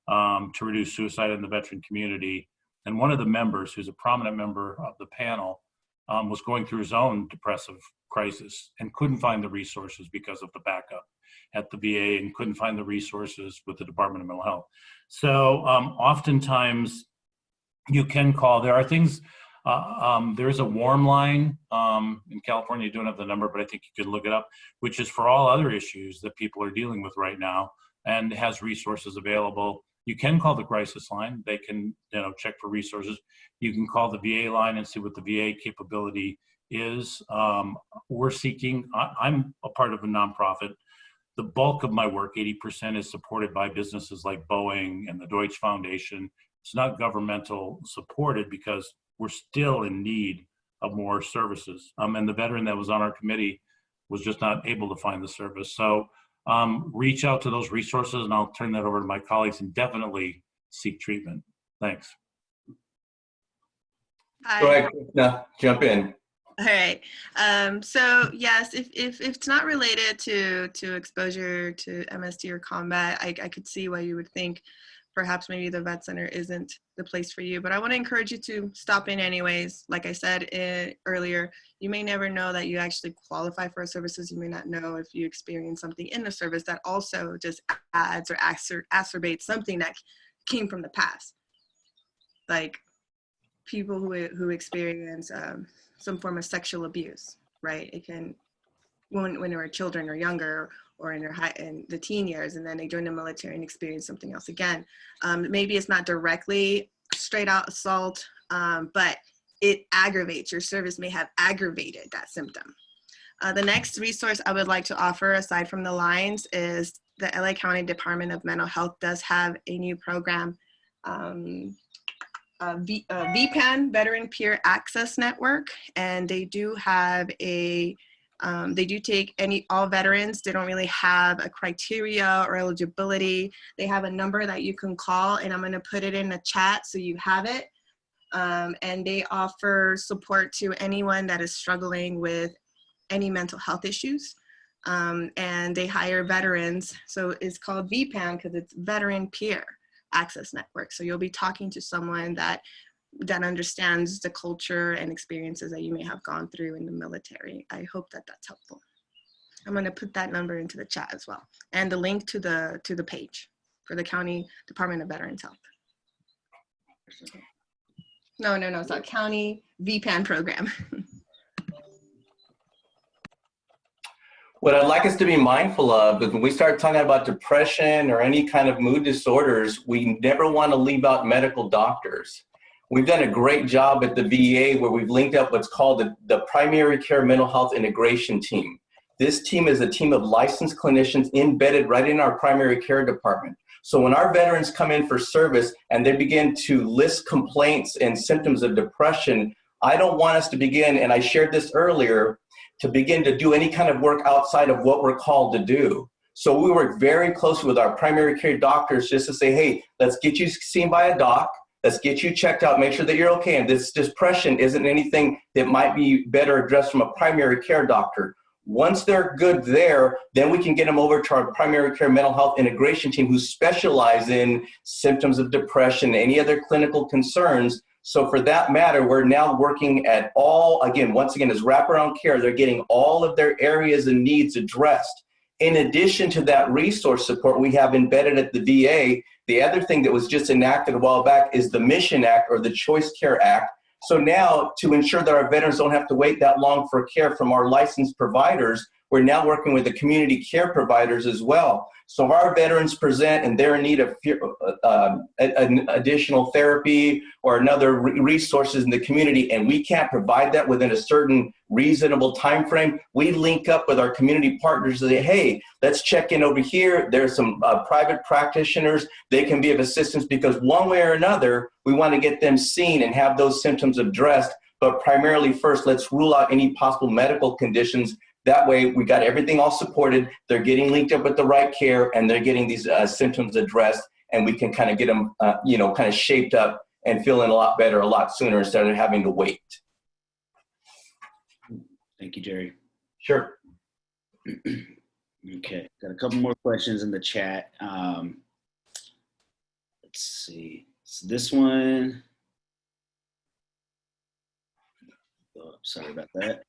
to reduce suicide in the veteran community. And one of the members, who's a prominent member of the panel, was going through his own depressive crisis and couldn't find the resources because of the backup at the VA, and couldn't find the resources with the Department of Mental Health. So oftentimes you can call. There are things, there's a warm line in California. You don't have the number, but I think you can look it up, which is for all other issues that people are dealing with right now, and has resources available. You can call the crisis line. They can, check for resources. You can call the VA line and see what the VA capability is. We're seeking, I'm a part of a nonprofit. The bulk of my work, 80%, is supported by businesses like Boeing and the Deutsche Foundation. It's not governmental supported because we're still in need of more services. And the veteran that was on our committee was just not able to find the service. So reach out to those resources, and I'll turn that over to my colleagues, and definitely seek treatment. Thanks. Hi. Go ahead, Krishna, jump in. All right. So yes, if it's not related to exposure to MST or combat, I could see why you would think perhaps maybe the vet center isn't the place for you. But I want to encourage you to stop in anyways. Like I said earlier, you may never know that you actually qualify for services. You may not know if you experience something in the service that also just adds or exacerbates something that came from the past. Like people who experience some form of sexual abuse, right? It can, when they were children or younger, or in the teen years, and then they join the military and experience something else again. Maybe it's not directly straight out assault, but it aggravates. Your service may have aggravated that symptom. The next resource I would like to offer, aside from the lines, is the LA County Department of Mental Health does have a new program, VPAN, Veteran Peer Access Network, and they do have they do take all veterans. They don't really have a criteria or eligibility. They have a number that you can call, and I'm going to put it in the chat so you have it. And they offer support to anyone that is struggling with any mental health issues. And they hire veterans. So it's called VPAN because it's Veteran Peer Access Network. So you'll be talking to someone that understands the culture and experiences that you may have gone through in the military. I hope that that's helpful. I'm going to put that number into the chat as well, and the link to the page for the County Department of Veterans Health. No, it's not County VPAN program. What I'd like us to be mindful of is when we start talking about depression or any kind of mood disorders, we never want to leave out medical doctors. We've done a great job at the VA where we've linked up what's called the Primary Care Mental Health Integration Team. This team is a team of licensed clinicians embedded right in our primary care department. So when our veterans come in for service and they begin to list complaints and symptoms of depression, I don't want us to begin, and I shared this earlier, to begin to do any kind of work outside of what we're called to do. So we work very closely with our primary care doctors just to say, hey, let's get you seen by a doc. Let's get you checked out, make sure that you're okay. And this depression isn't anything that might be better addressed from a primary care doctor. Once they're good there, then we can get them over to our primary care mental health integration team who specialize in symptoms of depression, any other clinical concerns. So for that matter, we're now working at once again, as wraparound care, they're getting all of their areas and needs addressed. In addition to that resource support we have embedded at the VA, the other thing that was just enacted a while back is the Mission Act or the Choice Care Act. So now, to ensure that our veterans don't have to wait that long for care from our licensed providers, we're now working with the community care providers as well. So if our veterans present and they're in need of additional therapy or another resources in the community, and we can't provide that within a certain reasonable time frame, we link up with our community partners and say, hey, let's check in over here. There's some private practitioners. They can be of assistance because one way or another, we want to get them seen and have those symptoms addressed. But primarily first, let's rule out any possible medical conditions. That way, we got everything all supported. They're getting linked up with the right care, and they're getting these symptoms addressed, and we can kind of get them, kind of shaped up and feeling a lot better a lot sooner instead of having to wait. Thank you, Jerry. Sure. Okay, got a couple more questions in the chat. Let's see. So this one. Oh, sorry about that.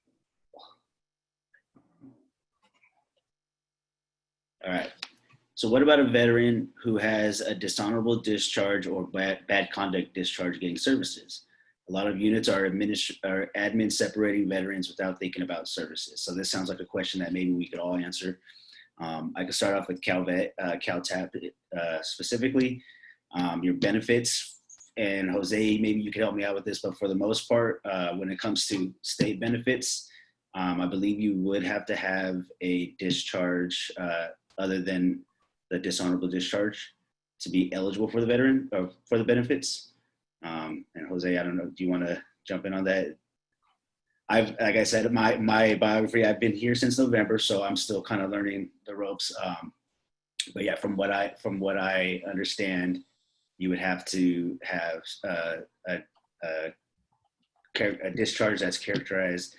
All right. So what about a veteran who has a dishonorable discharge or bad conduct discharge getting services? A lot of units are admin separating veterans without thinking about services. So this sounds like a question that maybe we could all answer. I could start off with CalTAP specifically. Your benefits, and Jose, maybe you could help me out with this, but for the most part, when it comes to state benefits, I believe you would have to have a discharge other than the dishonorable discharge to be eligible for the veteran or for the benefits. And Jose, I don't know, do you want to jump in on that? Like I said, my biography, I've been here since November, so I'm still kind of learning the ropes. But yeah, from what I understand, you would have to have a discharge that's characterized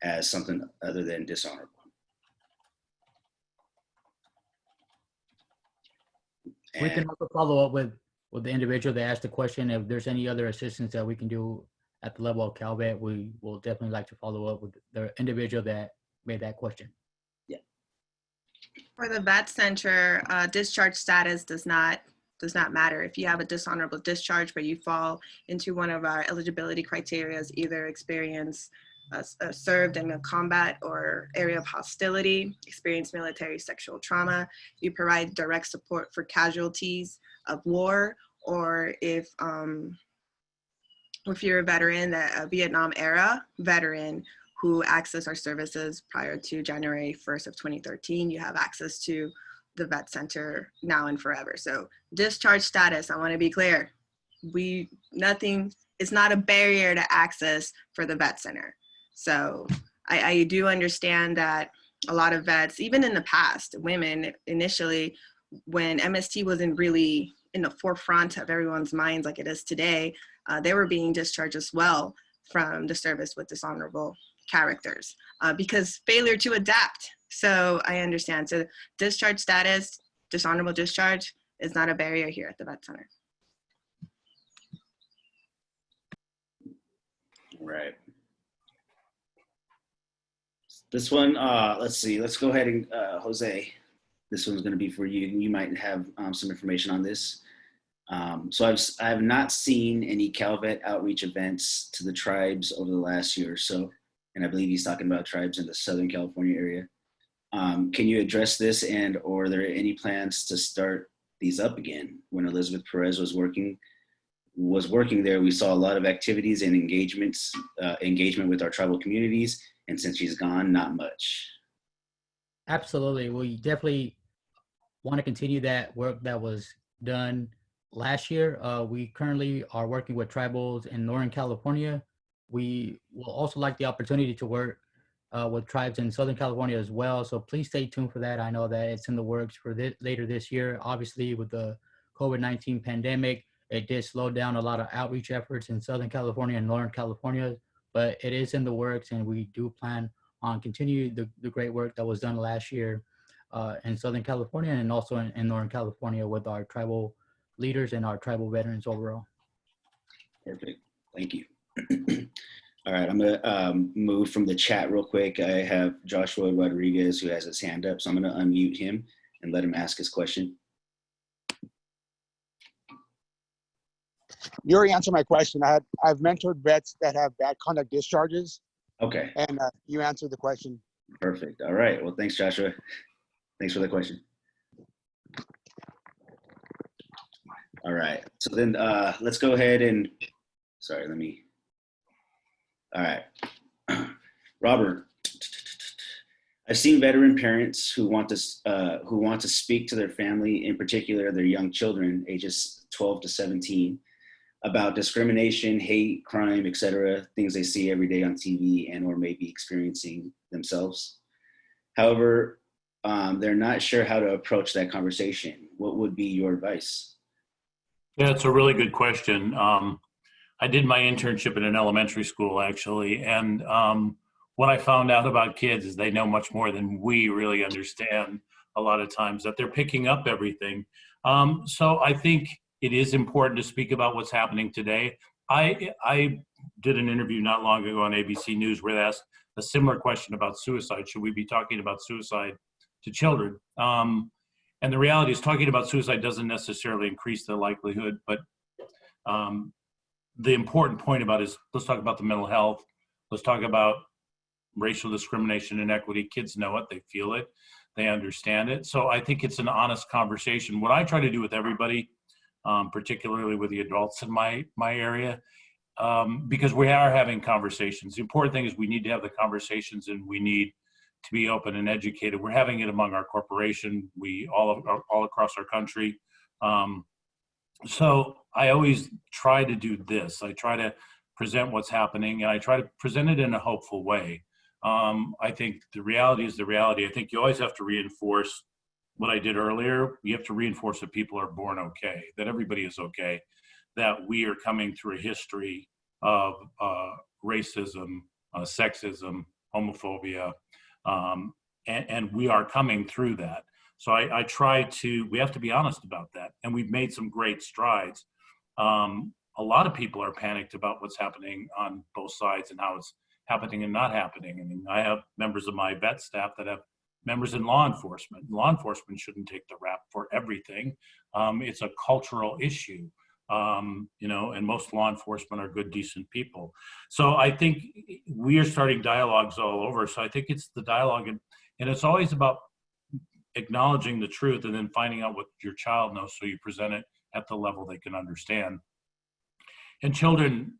as something other than dishonorable. We can also follow up with the individual that asked the question. If there's any other assistance that we can do at the level of Calvet, we will definitely like to follow up with the individual that made that question. Yeah. For the vet center, discharge status does not matter. If you have a dishonorable discharge, but you fall into one of our eligibility criteria, either experience served in a combat or area of hostility, experience military sexual trauma, you provide direct support for casualties of war, or if you're a veteran, a Vietnam era veteran who accessed our services prior to January 1st of 2013, you have access to the vet center now and forever. So discharge status, I want to be clear, it's not a barrier to access for the vet center. So I do understand that a lot of vets, even in the past, women initially, when MST wasn't really in the forefront of everyone's minds like it is today, they were being discharged as well from the service with dishonorable characters because failure to adapt. So I understand. So discharge status, dishonorable discharge is not a barrier here at the vet center. Right. This one, let's see. Let's go ahead and Jose. This one's going to be for you. You might have some information on this. So I have not seen any Calvet outreach events to the tribes over the last year or so, and I believe he's talking about tribes in the Southern California area. Can you address this, and or are there any plans to start these up again? When Elizabeth Perez was working there, we saw a lot of activities and engagement with our tribal communities, and since she's gone, not much. Absolutely. We definitely want to continue that work that was done last year. We currently are working with tribals in Northern California. We will also like the opportunity to work with tribes in Southern California as well. So please stay tuned for that. I know that it's in the works for later this year. Obviously, with the COVID-19 pandemic, it did slow down a lot of outreach efforts in Southern California and Northern California, but it is in the works, and we do plan on continuing the great work that was done last year in Southern California and also in Northern California with our tribal leaders and our tribal veterans overall. Perfect. Thank you. All right, I'm gonna move from the chat real quick. I have Joshua Rodriguez who has his hand up, so I'm gonna unmute him and let him ask his question. You already answered my question. I've mentored vets that have bad conduct discharges. Okay. And you answered the question. Perfect. All right. Well, thanks, Joshua. Thanks for the question. All right. So then let's go ahead and, all right. Robert, I've seen veteran parents who want to speak to their family, in particular their young children, ages 12 to 17, about discrimination, hate, crime, etc., things they see every day on TV and or maybe experiencing themselves. However, they're not sure how to approach that conversation. What would be your advice? Yeah, it's a really good question. I did my internship in an elementary school, actually, and what I found out about kids is they know much more than we really understand a lot of times, that they're picking up everything. So I think it is important to speak about what's happening today. I did an interview not long ago on ABC News where they asked a similar question about suicide. Should we be talking about suicide to children? And the reality is talking about suicide doesn't necessarily increase the likelihood, but the important point about is let's talk about the mental health. Let's talk about racial discrimination and equity. Kids know it, they feel it, they understand it. So I think it's an honest conversation. What I try to do with everybody, particularly with the adults in my area, because we are having conversations. The important thing is we need to have the conversations and we need to be open and educated. We're having it among our corporation, we all across our country. So I always try to do this. I try to present what's happening and I try to present it in a hopeful way. I think the reality is the reality. I think you always have to reinforce what I did earlier. You have to reinforce that people are born okay, that everybody is okay, that we are coming through a history of racism, sexism, homophobia, and we are coming through that. So I try to, we have to be honest about that, and we've made some great strides. A lot of people are panicked about what's happening on both sides and how it's happening and not happening. I mean, I have members of my vet staff that have members in law enforcement. Law enforcement shouldn't take the rap for everything. It's a cultural issue, you know, and most law enforcement are good, decent people. So I think we are starting dialogues all over. So I think it's the dialogue, and it's always about acknowledging the truth and then finding out what your child knows, so you present it at the level they can understand. And children,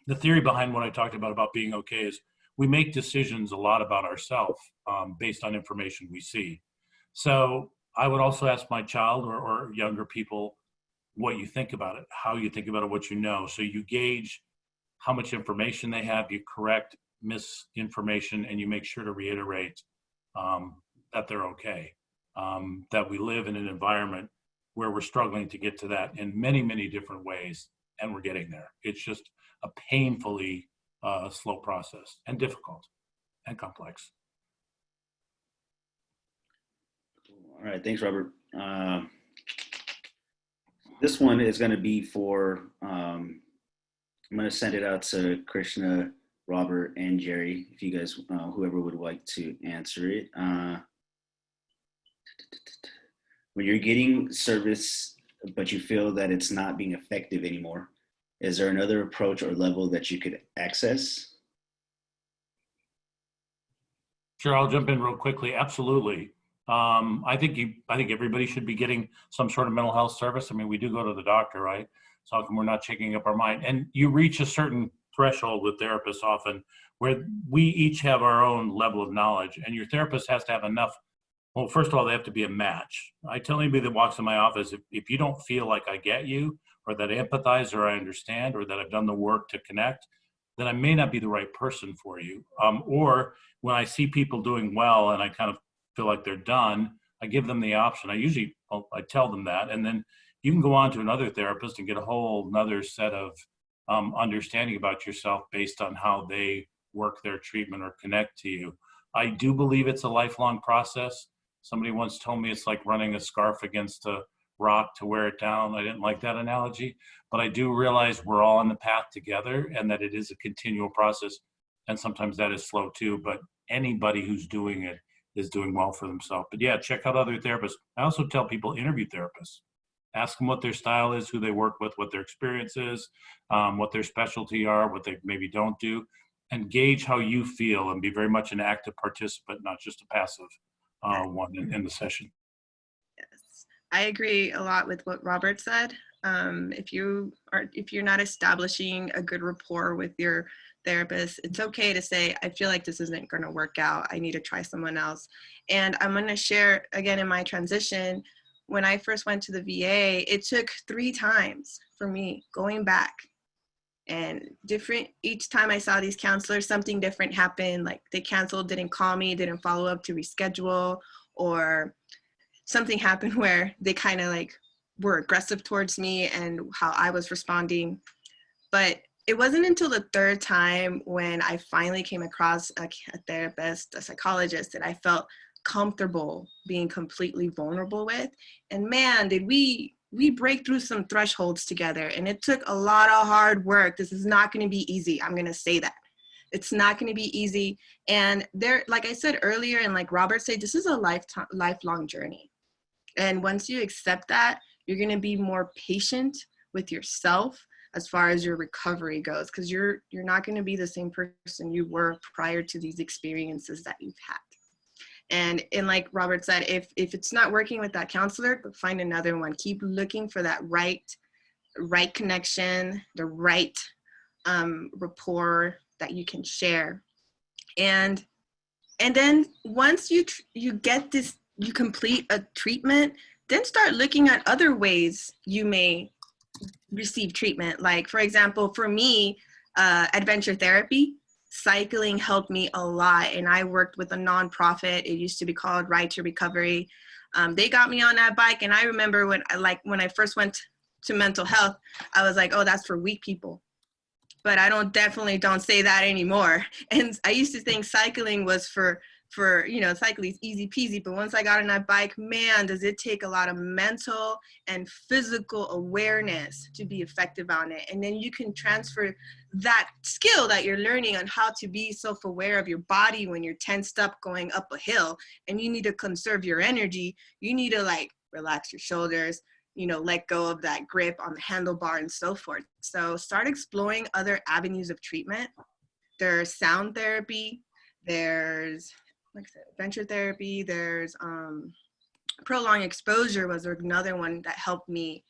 the theory behind what I talked about being okay is we make decisions a lot about ourselves based on information we see. So I would also ask my child or younger people what you think about it, how you think about it, what you know. So you gauge how much information they have, you correct misinformation, and you make sure to reiterate that they're okay, that we live in an environment where we're struggling to get to that in many, many different ways, and we're getting there. It's just a painfully slow process, and difficult and complex. All right, thanks, Robert. This one is going to be for, I'm going to send it out to Krishna, Robert, and Jerry, if you guys, whoever would like to answer it. When you're getting service, but you feel that it's not being effective anymore, is there another approach or level that you could access? Sure, I'll jump in real quickly. Absolutely. I think everybody should be getting some sort of mental health service. I mean, we do go to the doctor, right? So how come we're not checking up our mind? And you reach a certain threshold with therapists often where we each have our own level of knowledge, and your therapist has to have enough. Well, first of all, they have to be a match. I tell anybody that walks in my office, if you don't feel like I get you, or that I empathize, or I understand, or that I've done the work to connect, then I may not be the right person for you. Or when I see people doing well and I kind of feel like they're done, I give them the option. I tell them that, and then you can go on to another therapist and get a whole another set of understanding about yourself based on how they work their treatment or connect to you. I do believe it's a lifelong process. Somebody once told me it's like running a scarf against a rock to wear it down. I didn't like that analogy, but I do realize we're all on the path together and that it is a continual process. And sometimes that is slow too, but anybody who's doing it is doing well for themselves. But yeah, check out other therapists. I also tell people, interview therapists. Ask them what their style is, who they work with, what their experience is, what their specialty are, what they maybe don't do, and gauge how you feel and be very much an active participant, not just a passive one in the session. Yes, I agree a lot with what Robert said. If you're not establishing a good rapport with your therapist, it's okay to say, I feel like this isn't going to work out. I need to try someone else. And I'm going to share again in my transition. When I first went to the VA, it took 3 times for me going back, and each time I saw these counselors, something different happened. Like they canceled, didn't call me, didn't follow up to reschedule, or something happened where they kind of like were aggressive towards me and how I was responding. But it wasn't until the 3rd time when I finally came across a therapist, a psychologist, that I felt comfortable being completely vulnerable with. And man, did we break through some thresholds together. And it took a lot of hard work. This is not going to be easy. I'm going to say that. It's not going to be easy. And there, like I said earlier, and like Robert said, this is a lifelong journey. And once you accept that, you're going to be more patient with yourself as far as your recovery goes, because you're not going to be the same person you were prior to these experiences that you've had. And like Robert said, if it's not working with that counselor, find another one. Keep looking for that right connection, the right rapport that you can share. And then once you get this, you complete a treatment, then start looking at other ways you may receive treatment. Like, for example, for me, adventure therapy, cycling helped me a lot. And I worked with a nonprofit. It used to be called Ride to Recovery. They got me on that bike. And I remember when I first went to mental health, I was like, oh, that's for weak people. but I definitely don't say that anymore. And I used to think cycling was for cycling is easy peasy, but once I got on that bike, man, does it take a lot of mental and physical awareness to be effective on it. And then you can transfer that skill that you're learning on how to be self-aware of your body when you're tensed up going up a hill and you need to conserve your energy. You need to like relax your shoulders, let go of that grip on the handlebar and so forth. So start exploring other avenues of treatment. There's sound therapy, there's like I said, adventure therapy, there's prolonged exposure was another one that helped me,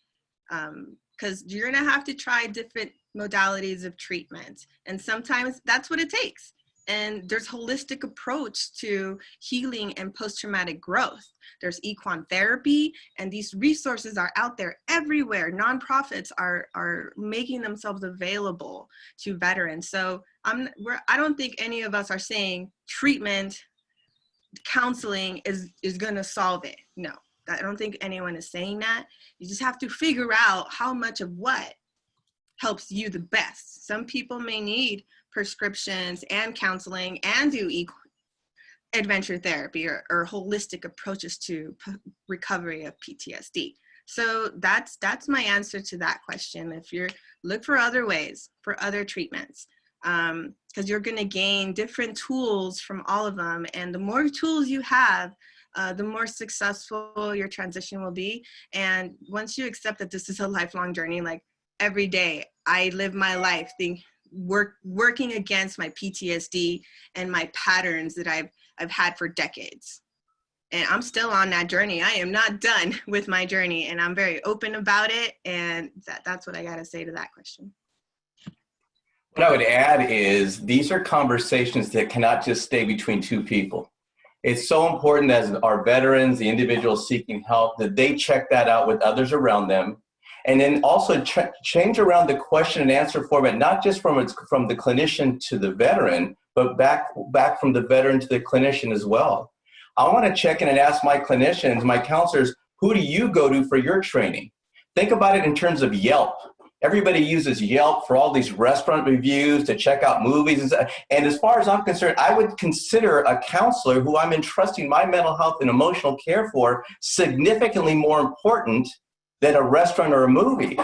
because you're gonna have to try different modalities of treatment, and sometimes that's what it takes. And there's holistic approach to healing and post-traumatic growth. There's equine therapy, and these resources are out there everywhere. Nonprofits are making themselves available to veterans. So I don't think any of us are saying treatment, counseling is gonna solve it. No, I don't think anyone is saying that. You just have to figure out how much of what helps you the best. Some people may need prescriptions and counseling and do adventure therapy or holistic approaches to recovery of PTSD. So that's my answer to that question. If you're look for other ways, for other treatments, because you're going to gain different tools from all of them. And the more tools you have, the more successful your transition will be. And once you accept that this is a lifelong journey, like every day I live my life working against my PTSD and my patterns that I've had for decades. And I'm still on that journey. I am not done with my journey, and I'm very open about it. And that's what I got to say to that question. What I would add is these are conversations that cannot just stay between two people. It's so important as our veterans, the individuals seeking help, that they check that out with others around them. And then also change around the question and answer format, not just from the clinician to the veteran, but back from the veteran to the clinician as well. I want to check in and ask my clinicians, my counselors, who do you go to for your training? Think about it in terms of Yelp. Everybody uses Yelp for all these restaurant reviews, to check out movies. And as far as I'm concerned, I would consider a counselor who I'm entrusting my mental health and emotional care for significantly more important than a restaurant or a movie.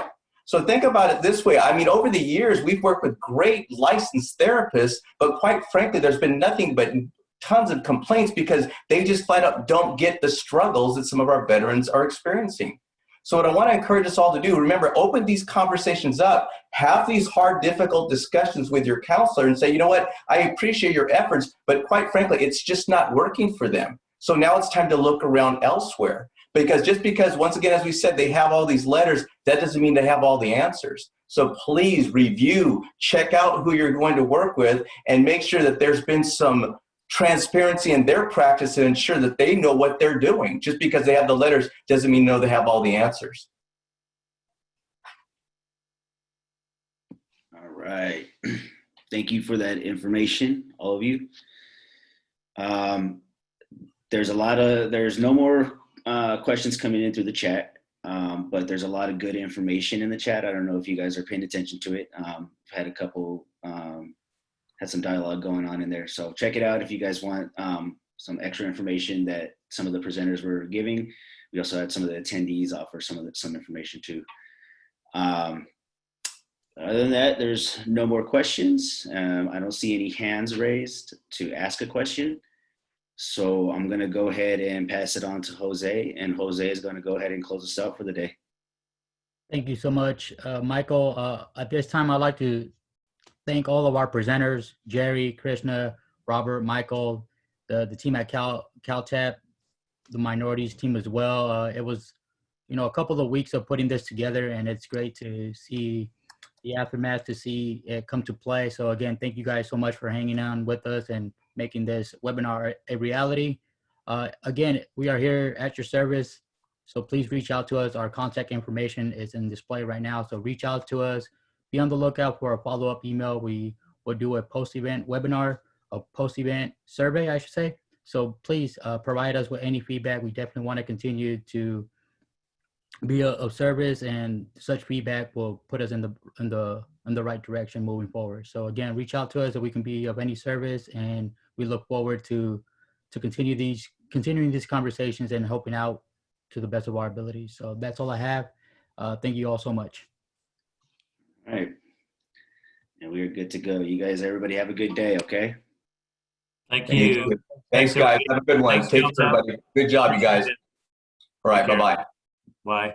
So think about it this way. I mean, over the years, we've worked with great licensed therapists, but quite frankly, there's been nothing but tons of complaints because they just flat out don't get the struggles that some of our veterans are experiencing. So what I want to encourage us all to do, remember, open these conversations up, have these hard, difficult discussions with your counselor and say, you know what, I appreciate your efforts, but quite frankly, it's just not working for them. So now it's time to look around elsewhere. Because just because, once again, as we said, they have all these letters, that doesn't mean they have all the answers. So please review, check out who you're going to work with, and make sure that there's been some transparency in their practice and ensure that they know what they're doing. Just because they have the letters doesn't mean they have all the answers. All right. Thank you for that information, all of you. There's no more questions coming in through the chat, but there's a lot of good information in the chat. I don't know if you guys are paying attention to it. I've had a couple, had some dialogue going on in there. So check it out if you guys want some extra information that some of the presenters were giving. We also had some of the attendees offer some information too. Other than that, there's no more questions. I don't see any hands raised to ask a question. So I'm going to go ahead and pass it on to Jose, and Jose is going to go ahead and close us out for the day. Thank you so much, Michael. At this time, I'd like to thank all of our presenters, Jerry, Krishna, Robert, Michael, the team at CalTAP, the minorities team as well. It was, a couple of weeks of putting this together, and it's great to see the aftermath, to see it come to play. So again, thank you guys so much for hanging on with us and making this webinar a reality. Again, we are here at your service, so please reach out to us. Our contact information is in display right now, so reach out to us. Be on the lookout for a follow-up email. We will do a post-event webinar, a post-event survey, I should say. So please provide us with any feedback. We definitely want to continue to be of service, and such feedback will put us in the right direction moving forward. So again, reach out to us if we can be of any service, and we look forward to continuing these conversations and helping out to the best of our abilities. So that's all I have. Thank you all so much. All right. And we're good to go. You guys, everybody have a good day, okay? Thank you. Thanks, guys. Have a good one. Thanks, Take care, CalTAP. everybody. Good job, you guys. All right, Take care. bye-bye. Bye.